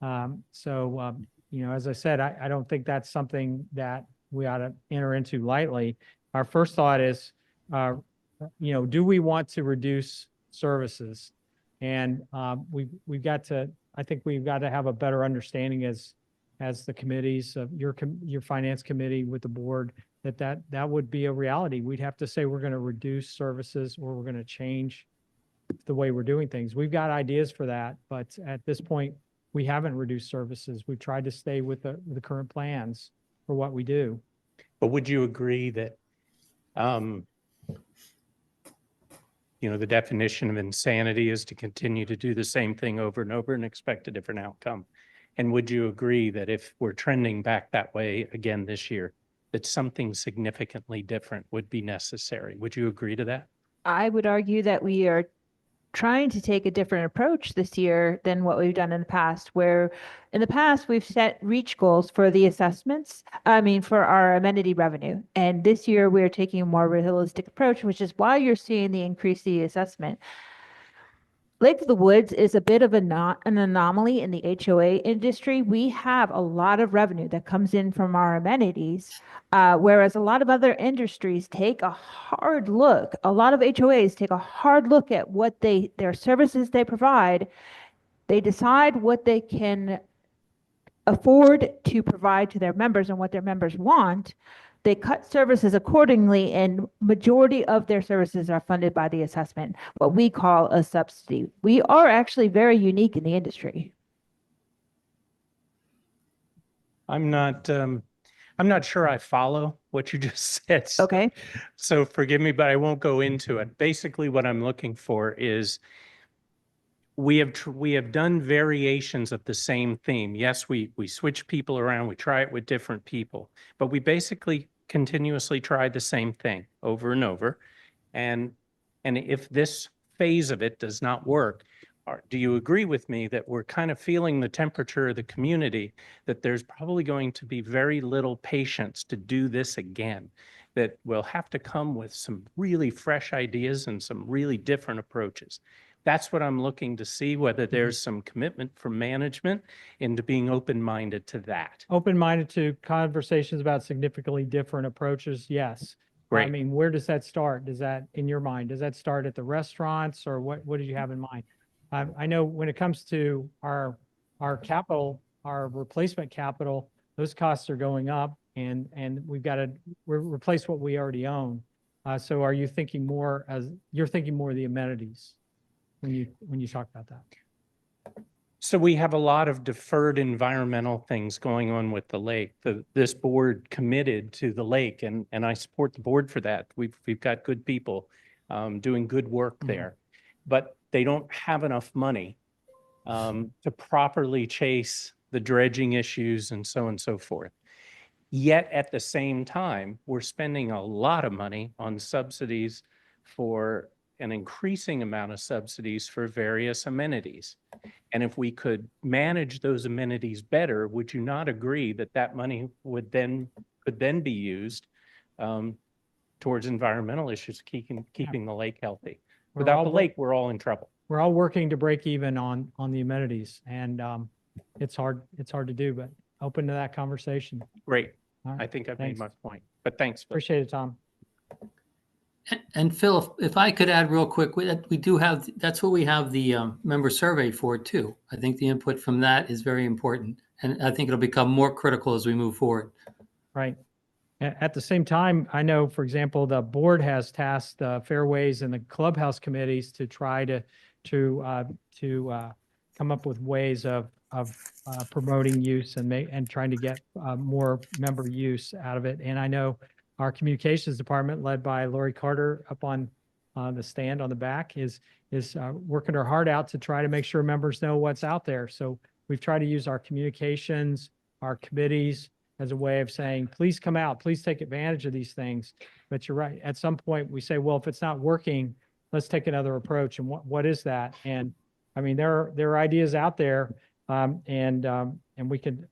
You know, as I said, I don't think that's something that we ought to enter into lightly. Our first thought is, you know, do we want to reduce services? And we've got to, I think we've got to have a better understanding as the committees of your finance committee with the board, that would be a reality. We'd have to say we're going to reduce services or we're going to change the way we're doing things. We've got ideas for that, but at this point, we haven't reduced services. We've tried to stay with the current plans for what we do. But would you agree that, you know, the definition of insanity is to continue to do the same thing over and over and expect a different outcome? And would you agree that if we're trending back that way again this year, that something significantly different would be necessary? Would you agree to that? I would argue that we are trying to take a different approach this year than what we've done in the past, where in the past we've set reach goals for the assessments, for our amenity revenue. And this year we're taking a more realistic approach, which is why you're seeing the increase in the assessment. Lake of the Woods is a bit of an anomaly in the HOA industry. We have a lot of revenue that comes in from our amenities, whereas a lot of other industries take a hard look. A lot of HOAs take a hard look at what their services they provide. They decide what they can afford to provide to their members and what their members want. They cut services accordingly, and majority of their services are funded by the assessment, what we call a subsidy. We are actually very unique in the industry. I'm not sure I follow what you just said. Okay. So forgive me, but I won't go into it. Basically, what I'm looking for is we have done variations of the same theme. Yes, we switch people around, we try it with different people, but we basically continuously try the same thing over and over. And if this phase of it does not work, do you agree with me that we're kind of feeling the temperature of the community, that there's probably going to be very little patience to do this again, that we'll have to come with some really fresh ideas and some really different approaches? That's what I'm looking to see, whether there's some commitment from management into being open-minded to that. Open-minded to conversations about significantly different approaches, yes. Great. I mean, where does that start? Does that, in your mind, does that start at the restaurants, or what did you have in mind? I know when it comes to our capital, our replacement capital, those costs are going up, and we've got to replace what we already own. So are you thinking more you're thinking more of the amenities when you talk about that? So we have a lot of deferred environmental things going on with the lake. This board committed to the lake, and I support the board for that. We've got good people doing good work there, but they don't have enough money to properly chase the dredging issues and so on and so forth. Yet at the same time, we're spending a lot of money on subsidies, for an increasing amount of subsidies for various amenities. And if we could manage those amenities better, would you not agree that that money could then be used towards environmental issues, keeping the lake healthy? Without the lake, we're all in trouble. We're all working to break even on the amenities, and it's hard to do, but open to that conversation. Great. All right. I think I've Thanks. made my point, but thanks. Phil. Appreciate it, Tom. And Phil, if I could add real quick, we do have, that's what we have the member survey for too. I think the input from that is very important, and I think it'll become more critical as we move forward. Right. At the same time, I know, for example, the board has tasked the Fairways and the Clubhouse committees to try to come up with ways of promoting use and trying to get more member use out of it. And I know our communications department, led by Lori Carter up on the stand on the back, is working her heart out to try to make sure members know what's out there. So we've tried to use our communications our committees as a way of saying, please come out, please take advantage of these things. But you're right. At some point, we say, well, if it's not working, let's take another approach. And what is that? And I mean, there are ideas out there, and we can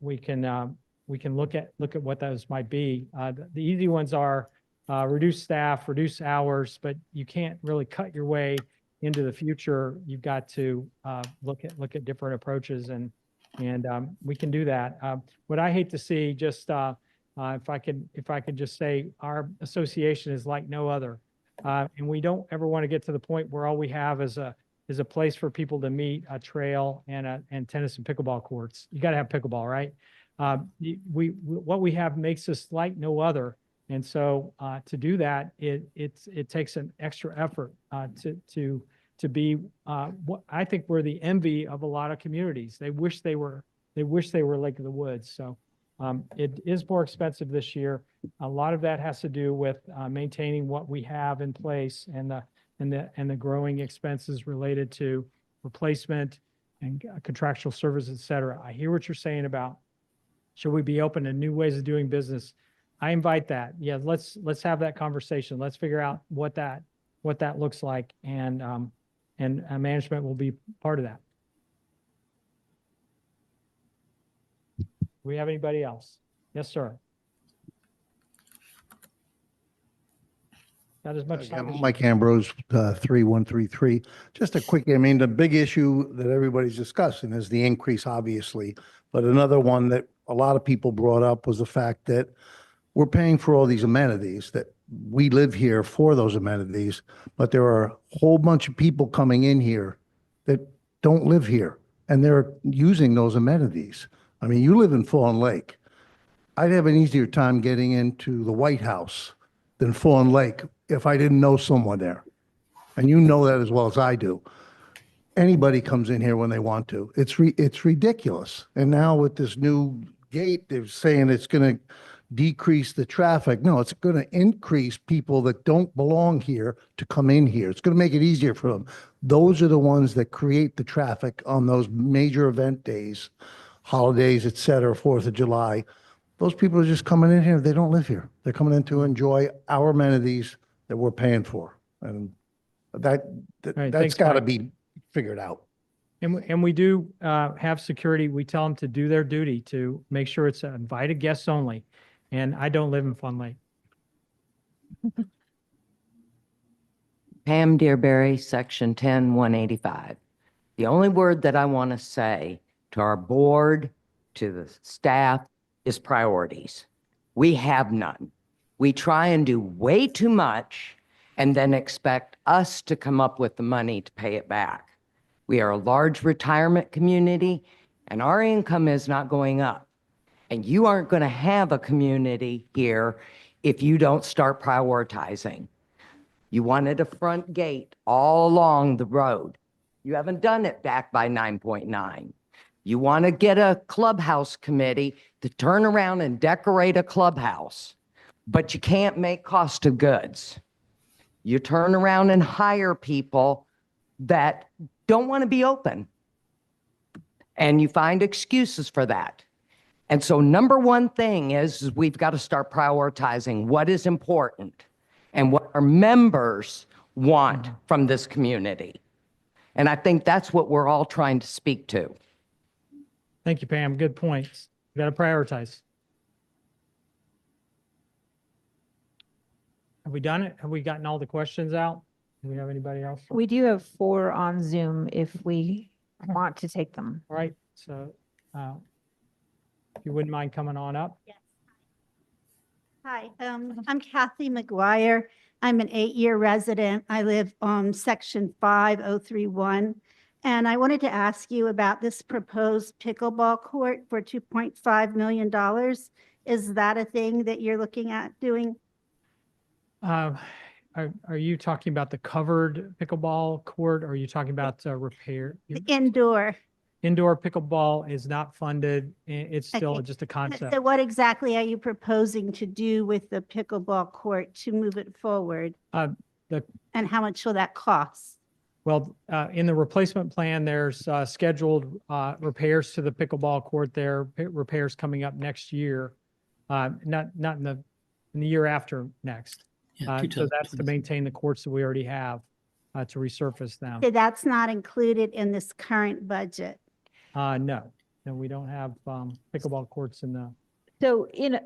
look at what those might be. The easy ones are reduce staff, reduce hours, but you can't really cut your way into the future. You've got to look at different approaches, and we can do that. What I hate to see, just if I could just say, our association is like no other, and we don't ever want to get to the point where all we have is a place for people to meet, a trail, and tennis and pickleball courts. You got to have pickleball, right? What we have makes us like no other, and so to do that, it takes an extra effort to be what I think we're the envy of a lot of communities. They wish they were Lake of the Woods. So it is more expensive this year. A lot of that has to do with maintaining what we have in place, and the growing expenses related to replacement and contractual services, et cetera. I hear what you're saying about, should we be open to new ways of doing business? I invite that. Yeah, let's have that conversation. Let's figure out what that looks like, and management will be part of that. Do we have anybody else? Yes, sir. Not as much time. Mike Ambrose, 3133. Just a quick, I mean, the big issue that everybody's discussing is the increase, obviously. But another one that a lot of people brought up was the fact that we're paying for all these amenities, that we live here for those amenities, but there are a whole bunch of people coming in here that don't live here, and they're using those amenities. I mean, you live in Fawn Lake. I'd have an easier time getting into the White House than Fawn Lake if I didn't know someone there. And you know that as well as I do. Anybody comes in here when they want to. It's ridiculous. And now with this new gate, they're saying it's going to decrease the traffic. No, it's going to increase people that don't belong here to come in here. It's going to make it easier for them. Those are the ones that create the traffic on those major event days, holidays, et cetera, 4th of July. Those people are just coming in here. They don't live here. They're coming in to enjoy our amenities that we're paying for. And that's thanks, got to Mike. be figured out. And we do have security. We tell them to do their duty to make sure it's invited guests only. And I don't live in Fawn Lake. Pam Dearberry, Section 10, 185. The only word that I want to say to our board, to the staff, is priorities. We have none. We try and do way too much and then expect us to come up with the money to pay it back. We are a large retirement community, and our income is not going up. And you aren't going to have a community here if you don't start prioritizing. You wanted a front gate all along the road. You haven't done it back by 9.9. You want to get a clubhouse committee to turn around and decorate a clubhouse, but you can't make cost of goods. You turn around and hire people that don't want to be open, and you find excuses for that. And so number one thing is we've got to start prioritizing what is important and what our members want from this community. And I think that's what we're all trying to speak to. Thank you, Pam. Good points. You got to prioritize. Have we done it? Have we gotten all the questions out? Do we have anybody else? We do have 4 on Zoom if we want to take them. All right. So if you wouldn't mind coming on up. Hi, I'm Kathy McGuire. I'm an 8-year resident. I live on Section 5031. And I wanted to ask you about this proposed pickleball court for $2.5 million. Is that a thing that you're looking at doing? Are you talking about the covered pickleball court, or are you talking about repair? Indoor. Indoor pickleball is not funded. It's still Okay. just a concept. So what exactly are you proposing to do with the pickleball court to move it forward? The And how much will that cost? Well, in the replacement plan, there's scheduled repairs to the pickleball court there, repairs coming up next year. Not in the year after next. Yeah, So that's to maintain the courts that we already have, to resurface them. So that's not included in this current budget. No, we don't have pickleball courts in the, So in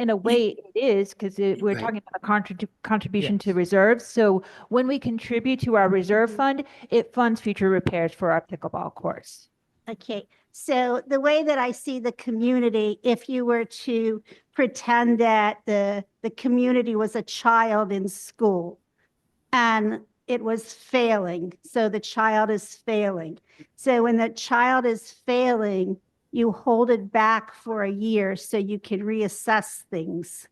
a way it is, because we're talking about a contribution to reserves. So when we contribute to our reserve fund, it funds future repairs for our pickleball courts. Okay, so the way that I see the community, if you were to pretend that the community was a child in school and it was failing, so the child is failing. So when the child is failing, you hold it back for a year so you can reassess things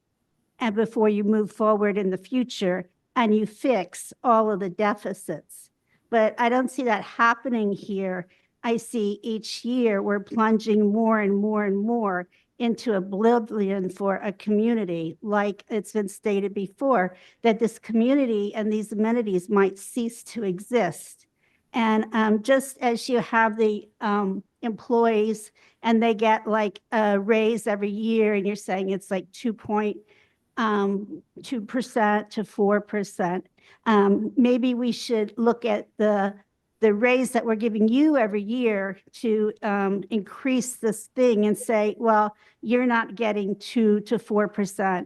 and before you move forward in the future and you fix all of the deficits. But I don't see that happening here. I see each year we're plunging more and more and more into oblivion for a community, like it's been stated before, that this community and these amenities might cease to exist. And just as you have the employees and they get like a raise every year, and you're saying it's like 2.2% to 4%, maybe we should look at the raise that we're giving you every year to increase this thing and say, well, you're not getting 2 to 4%.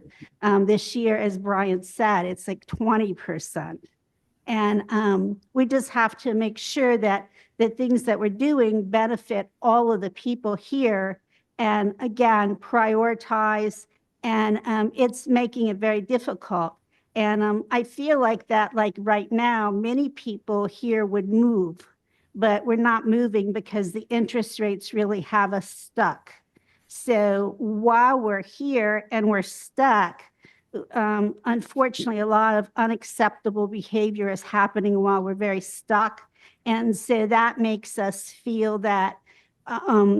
This year, as Brian said, it's like 20%. And we just have to make sure that the things that we're doing benefit all of the people here. And again, prioritize. And it's making it very difficult. And I feel like that, like right now, many people here would move, but we're not moving because the interest rates really have us stuck. So while we're here and we're stuck, unfortunately, a lot of unacceptable behavior is happening while we're very stuck. And so that makes us feel that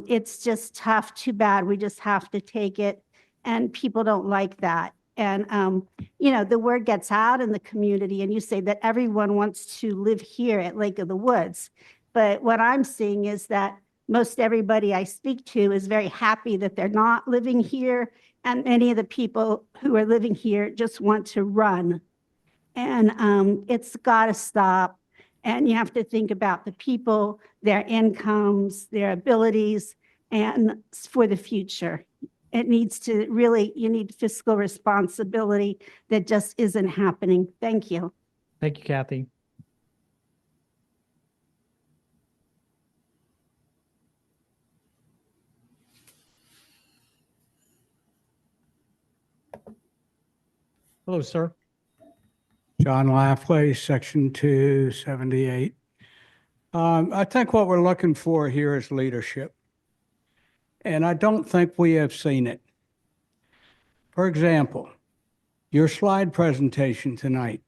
it's just tough, too bad. We just have to take it. And people don't like that. And, you know, the word gets out in the community and you say that everyone wants to live here at Lake of the Woods. But what I'm seeing is that most everybody I speak to is very happy that they're not living here. And many of the people who are living here just want to run. And it's got to stop. And you have to think about the people, their incomes, their abilities, and for the future. It needs to really, you need fiscal responsibility that just isn't happening. Thank you. thank you, Kathy. Hello, sir. John Lafley, Section 278. I think what we're looking for here is leadership. And I don't think we have seen it. For example, your slide presentation tonight,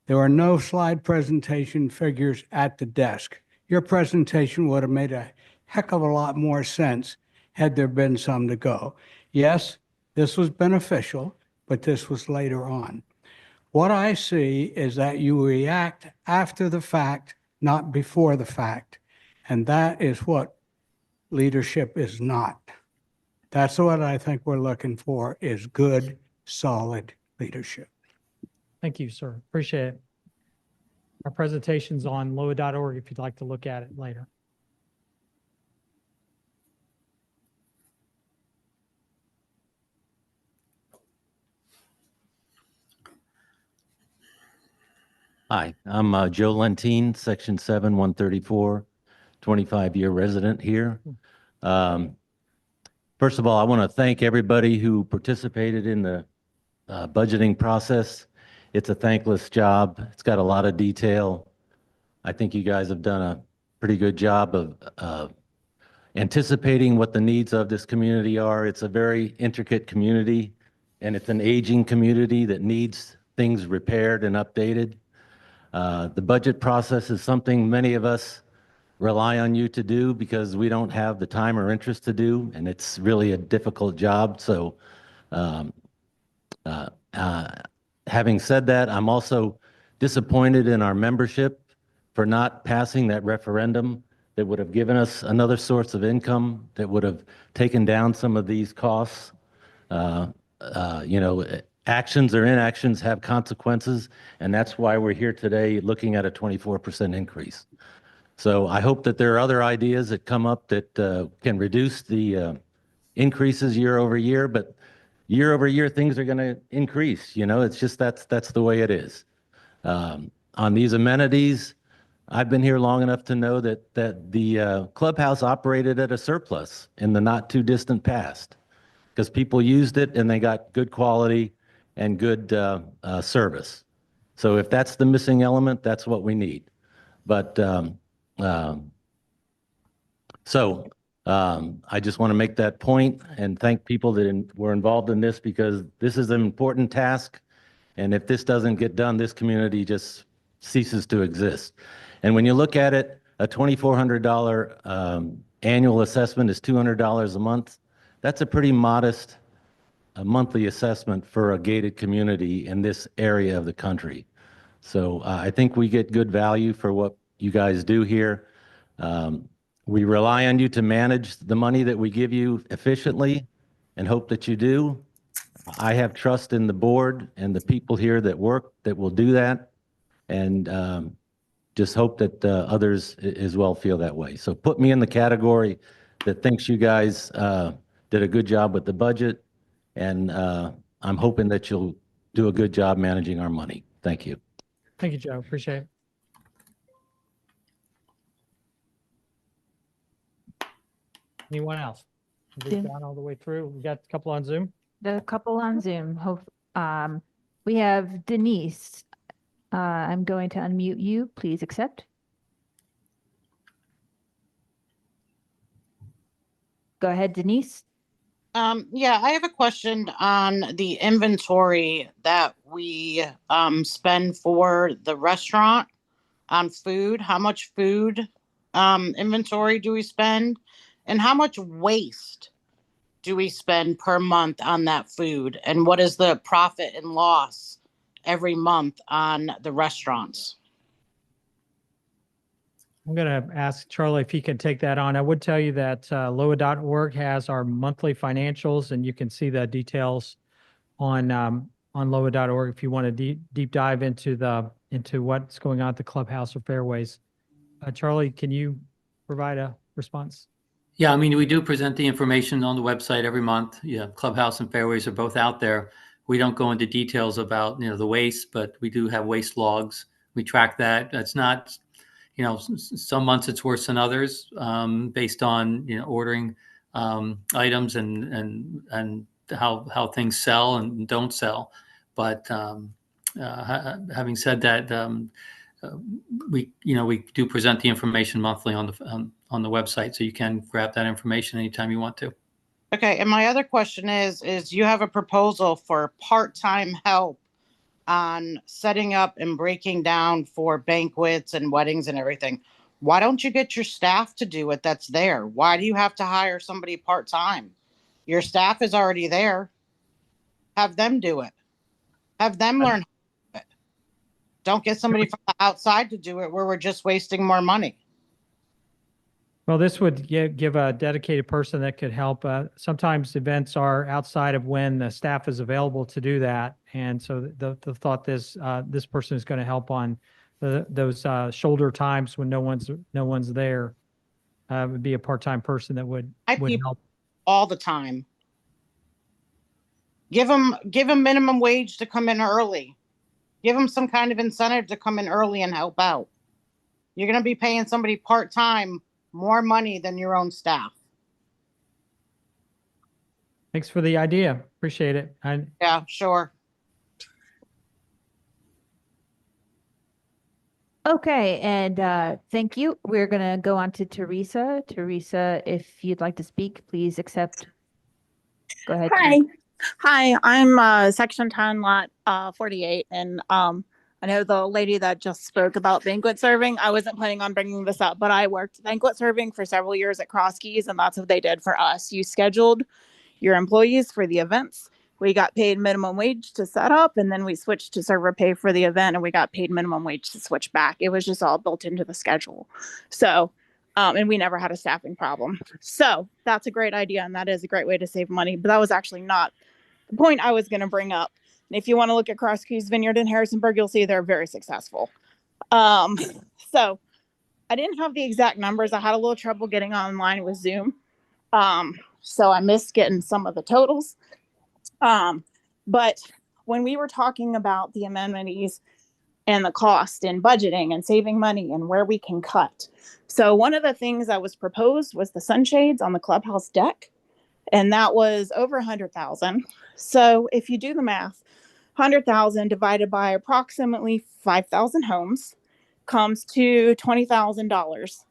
there are no slide presentation figures at the desk. Your presentation would have made a heck of a lot more sense had there been some to go. Yes, this was beneficial, but this was later on. What I see is that you react after the fact, not before the fact. And that is what leadership is not. That's what I think we're looking for, is good, solid leadership. Thank you, sir. Appreciate it. Our presentation's on LOA.org if you'd like to look at it later. Hi, I'm Joe Lentine, Section 7, 134, 25-year resident here. First of all, I want to thank everybody who participated in the budgeting process. It's a thankless job. It's got a lot of detail. I think you guys have done a pretty good job of anticipating what the needs of this community are. It's a very intricate community, and it's an aging community that needs things repaired and updated. The budget process is something many of us rely on you to do because we don't have the time or interest to do, and it's really a difficult job. So having said that, I'm also disappointed in our membership. for not passing that referendum that would have given us another source of income, that would have taken down some of these costs. Actions or inactions have consequences, and that's why we're here today looking at a 24% increase. So I hope that there are other ideas that come up that can reduce the increases year over year, but year over year, things are going to increase. It's just that's the way it is. On these amenities, I've been here long enough to know that the clubhouse operated at a surplus in the not too distant past because people used it and they got good quality and good service. So if that's the missing element, that's what we need. But I just want to make that point and thank people that were involved in this, because this is an important task. And if this doesn't get done, this community just ceases to exist. And when you look at it, a $2,400 annual assessment is $200 a month. That's a pretty modest monthly assessment for a gated community in this area of the country. So I think we get good value for what you guys do here. We rely on you to manage the money that we give you efficiently and hope that you do. I have trust in the board and the people here that work that will do that, and just hope that others as well feel that way. So put me in the category that thinks you guys did a good job with the budget, and I'm hoping that you'll do a good job managing our money. Thank you. Thank you, Joe. Appreciate it. Anyone else? Have we Yeah. gone all the way through? We got a couple on Zoom. The couple on Zoom. We have Denise. I'm going to unmute you. Please accept. Go ahead, Denise. Yeah, I have a question on the inventory that we spend for the restaurant on food. How much food inventory do we spend? And how much waste do we spend per month on that food? And what is the profit and loss every month on the restaurants? I'm going to ask Charlie if he can take that on. I would tell you that LOA.org has our monthly financials, and you can see the details on LOA.org if you want to deep dive into what's going on at the clubhouse or fairways. Charlie, can you provide a response? Yeah, I mean, we do present the information on the website every month. Yeah, Clubhouse and Fairways are both out there. We don't go into details about, the waste, but we do have waste logs. We track that. That's not, some months it's worse than others, based on, ordering items and how things sell and don't sell. But having said that, we do present the information monthly on the website, so you can grab that information anytime you want to. Okay, and my other question is you have a proposal for part-time help on setting up and breaking down for banquets and weddings and everything. Why don't you get your staff to do it that's there? Why do you have to hire somebody part-time? Your staff is already there. Have them do it. Have them learn how to do it. Don't get somebody from the outside to do it where we're just wasting more money. Well, this would give a dedicated person that could help. Sometimes events are outside of when the staff is available to do that. And so the thought is this person is going to help on those shoulder times when no one's there. Would be a part-time person that would help all the time. Give them minimum wage to come in early. Give them some kind of incentive to come in early and help out. You're going to be paying somebody part-time more money than your own staff. Thanks for the idea. Appreciate it. Yeah, sure. Okay, and thank you. We're going to go on to Teresa. Teresa, if you'd like to speak, please accept. Go ahead. Hi. Hi, I'm Section 10, Lot 48, and I know the lady that just spoke about banquet serving. I wasn't planning on bringing this up, but I worked banquet serving for several years at Cross Keys, and that's what they did for us. You scheduled your employees for the events, we got paid minimum wage to set up, and then we switched to server pay for the event, and we got paid minimum wage to switch back. It was just all built into the schedule. So, and we never had a staffing problem. So that's a great idea, and that is a great way to save money. But that was actually not the point I was going to bring up. And if you want to look at Cross Keys Vineyard in Harrisonburg, you'll see they're very successful. So I didn't have the exact numbers. I had a little trouble getting online with Zoom. So I missed getting some of the totals. But when we were talking about the amenities and the cost and budgeting and saving money and where we can cut. So one of the things that was proposed was the sunshades on the clubhouse deck. And that was over 100,000. So if you do the math, 100,000 divided by approximately 5,000 homes comes to $20,000.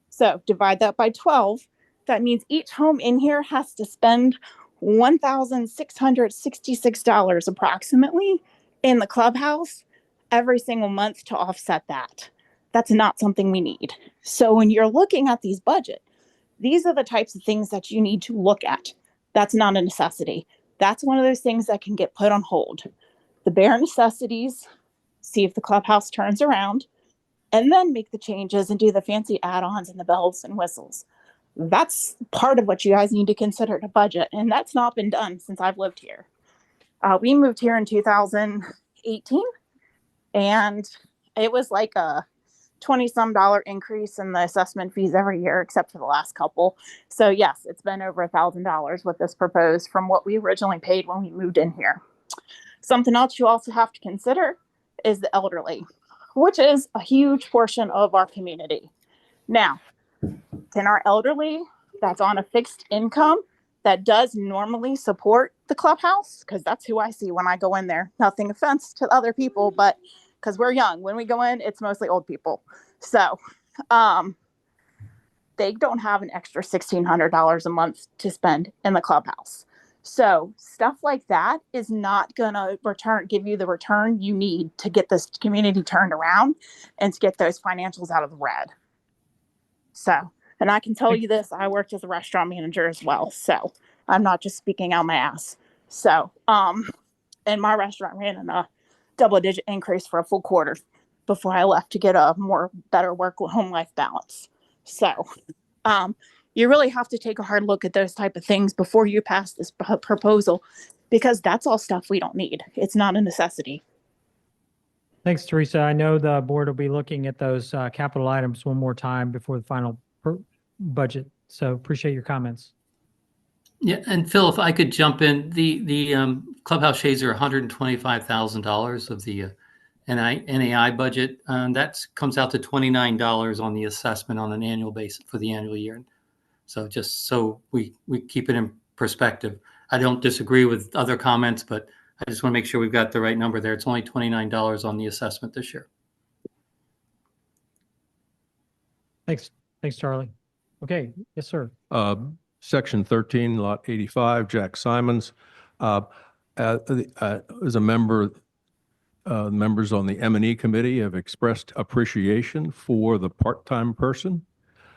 So divide that by 12. That means each home in here has to spend $1,666 approximately in the clubhouse every single month to offset that. That's not something we need. So when you're looking at these budgets, these are the types of things that you need to look at. That's not a necessity. That's one of those things that can get put on hold. The bare necessities, see if the clubhouse turns around, and then make the changes and do the fancy add-ons and the bells and whistles. That's part of what you guys need to consider to budget, and that's not been done since I've lived here. We moved here in 2018, and it was like a $20-some increase in the assessment fees every year, except for the last couple. So yes, it's been over $1,000 with this proposed from what we originally paid when we moved in here. Something else you also have to consider is the elderly, which is a huge portion of our community. Now, can our elderly that's on a fixed income that does normally support the clubhouse? Because that's who I see when I go in there. Nothing offense to other people, but because we're young. When we go in, it's mostly old people. So they don't have an extra $1,600 a month to spend in the clubhouse. So stuff like that is not going to give you the return you need to get this community turned around and to get those financials out of the red. So, and I can tell you this, I worked as a restaurant manager as well. So I'm not just speaking out my ass. So, and my restaurant ran in a double-digit increase for a full quarter before I left to get a better work-home life balance. So, you really have to take a hard look at those type of things before you pass this proposal, because that's all stuff we don't need. It's not a necessity. Thanks, Teresa. I know the board will be looking at those capital items one more time before the final budget. So appreciate your comments. Yeah, and Phil, if I could jump in, the clubhouse shades are $125,000 of the NAI budget. That comes out to $29 on the assessment on an annual basis for the annual year. So just so we keep it in perspective. I don't disagree with other comments, but I just want to make sure we've got the right number there. It's only $29 on the assessment this year. Thanks, Charlie. Okay, yes, sir. Section 13, Lot 85, Jack Simons. As a member, members on the M&E committee have expressed appreciation for the part-time person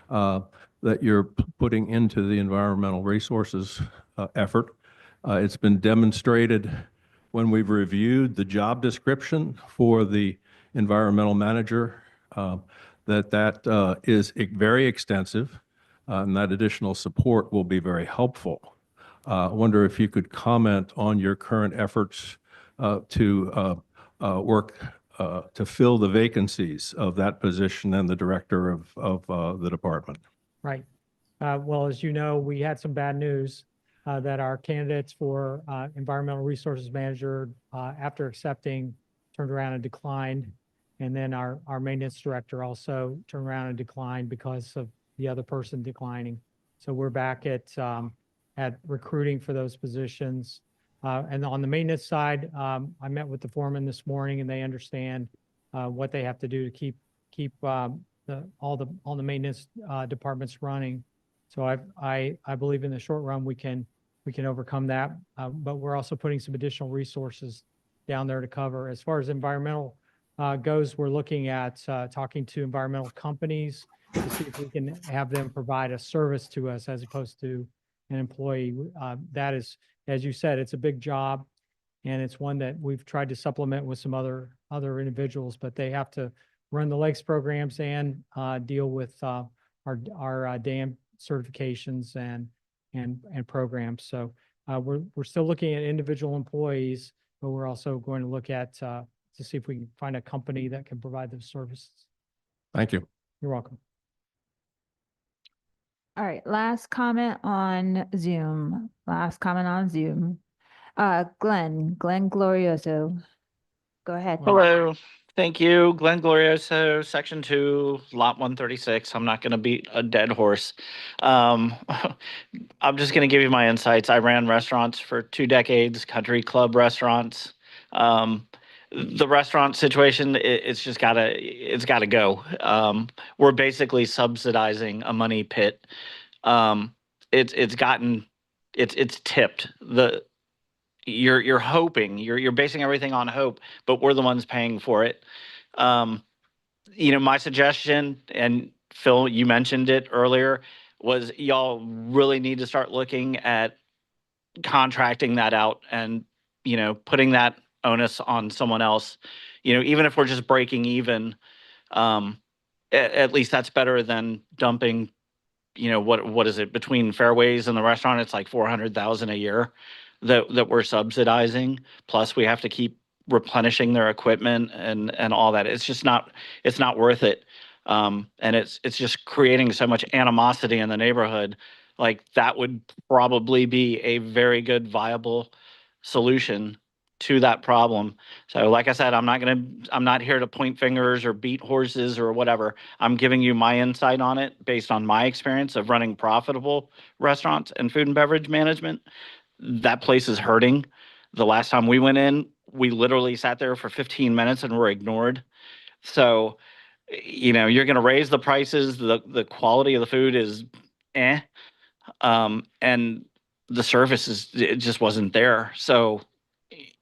that you're putting into the environmental resources effort. It's been demonstrated when we've reviewed the job description for the environmental manager that is very extensive. And that additional support will be very helpful. I wonder if you could comment on your current efforts to work to fill the vacancies of that position and the director of the department. Right. Well, as you know, we had some bad news that our candidates for environmental resources manager, after accepting, turned around and declined. And then our maintenance director also turned around and declined because of the other person declining. So we're back at recruiting for those positions. And on the maintenance side, I met with the foreman this morning, and they understand what they have to do to keep all the maintenance departments running. So I believe in the short run we can overcome that. But we're also putting some additional resources down there to cover. As far as environmental goes, we're looking at talking to environmental companies to see if we can have them provide a service to us as opposed to an employee. That is, as you said, it's a big job. And it's one that we've tried to supplement with some other individuals, but they have to run the lakes programs and deal with our dam certifications and programs. So we're still looking at individual employees, but we're also going to look at to see if we can find a company that can provide those services. Thank you. You're welcome. All right, last comment on Zoom. Glenn Glorioso. Go ahead. Hello. Thank you. Glenn Glorioso, Section 2, Lot 136. I'm not going to beat a dead horse. I'm just going to give you my insights. I ran restaurants for 2 decades, country club restaurants. The restaurant situation, it's gotta go. We're basically subsidizing a money pit. It's tipped. You're hoping, you're basing everything on hope, but we're the ones paying for it. My suggestion, and Phil, you mentioned it earlier, was y'all really need to start looking at contracting that out and, putting that onus on someone else. Even if we're just breaking even, at least that's better than dumping, what is it, between Fairways and the restaurant, it's like 400,000 a year that we're subsidizing. Plus we have to keep replenishing their equipment and all that. It's not worth it. And it's just creating so much animosity in the neighborhood. Like that would probably be a very good viable solution to that problem. So like I said, I'm not here to point fingers or beat horses or whatever. I'm giving you my insight on it based on my experience of running profitable restaurants and food and beverage management. That place is hurting. The last time we went in, we literally sat there for 15 minutes and were ignored. So, you're going to raise the prices. The quality of the food is and the service it just wasn't there. So,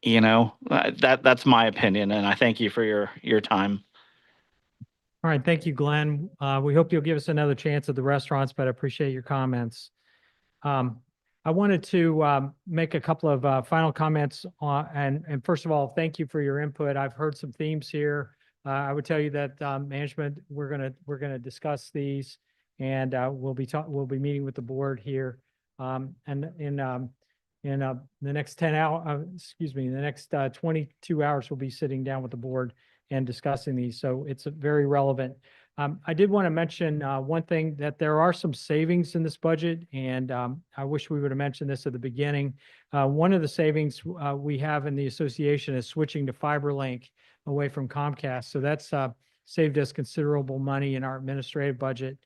that's my opinion, and I thank you for your time. All right, thank you, Glenn. We hope you'll give us another chance at the restaurants, but I appreciate your comments. I wanted to make a couple of final comments and first of all, thank you for your input. I've heard some themes here. I would tell you that management, we're gonna discuss these, and we'll be meeting with the board here, and in the next 22 hours, we'll be sitting down with the board and discussing these. So it's very relevant. I did want to mention one thing, that there are some savings in this budget, and I wish we would have mentioned this at the beginning. One of the savings we have in the association is switching to FiberLink away from Comcast. So that's saved us considerable money in our administrative budget.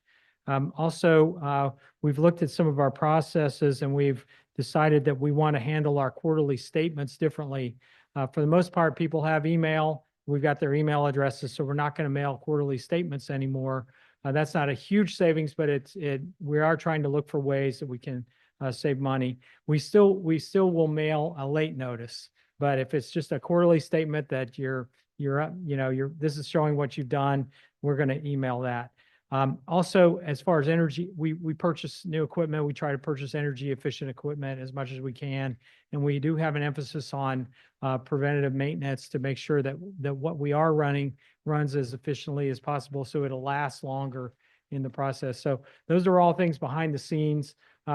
Also, we've looked at some of our processes, and we've decided that we want to handle our quarterly statements differently. For the most part, people have email. We've got their email addresses, so we're not going to mail quarterly statements anymore. That's not a huge savings, but we are trying to look for ways that we can save money. We still will mail a late notice, but if it's just a quarterly statement that this is showing what you've done, we're going to email that. Also, as far as energy, we purchase new equipment. We try to purchase energy efficient equipment as much as we can. And we do have an emphasis on preventative maintenance to make sure that what we are running runs as efficiently as possible, so it'll last longer in the process. So those are all things behind the scenes.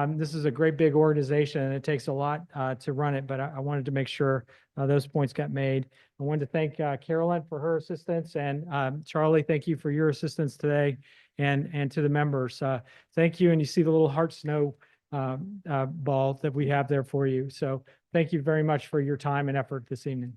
This is a great big organization, and it takes a lot to run it, but I wanted to make sure those points got made. I wanted to thank Carolyn for her assistance, and Charlie, thank you for your assistance today, and to the members. Thank you, and you see the little heart snow ball that we have there for you. So thank you very much for your time and effort this evening.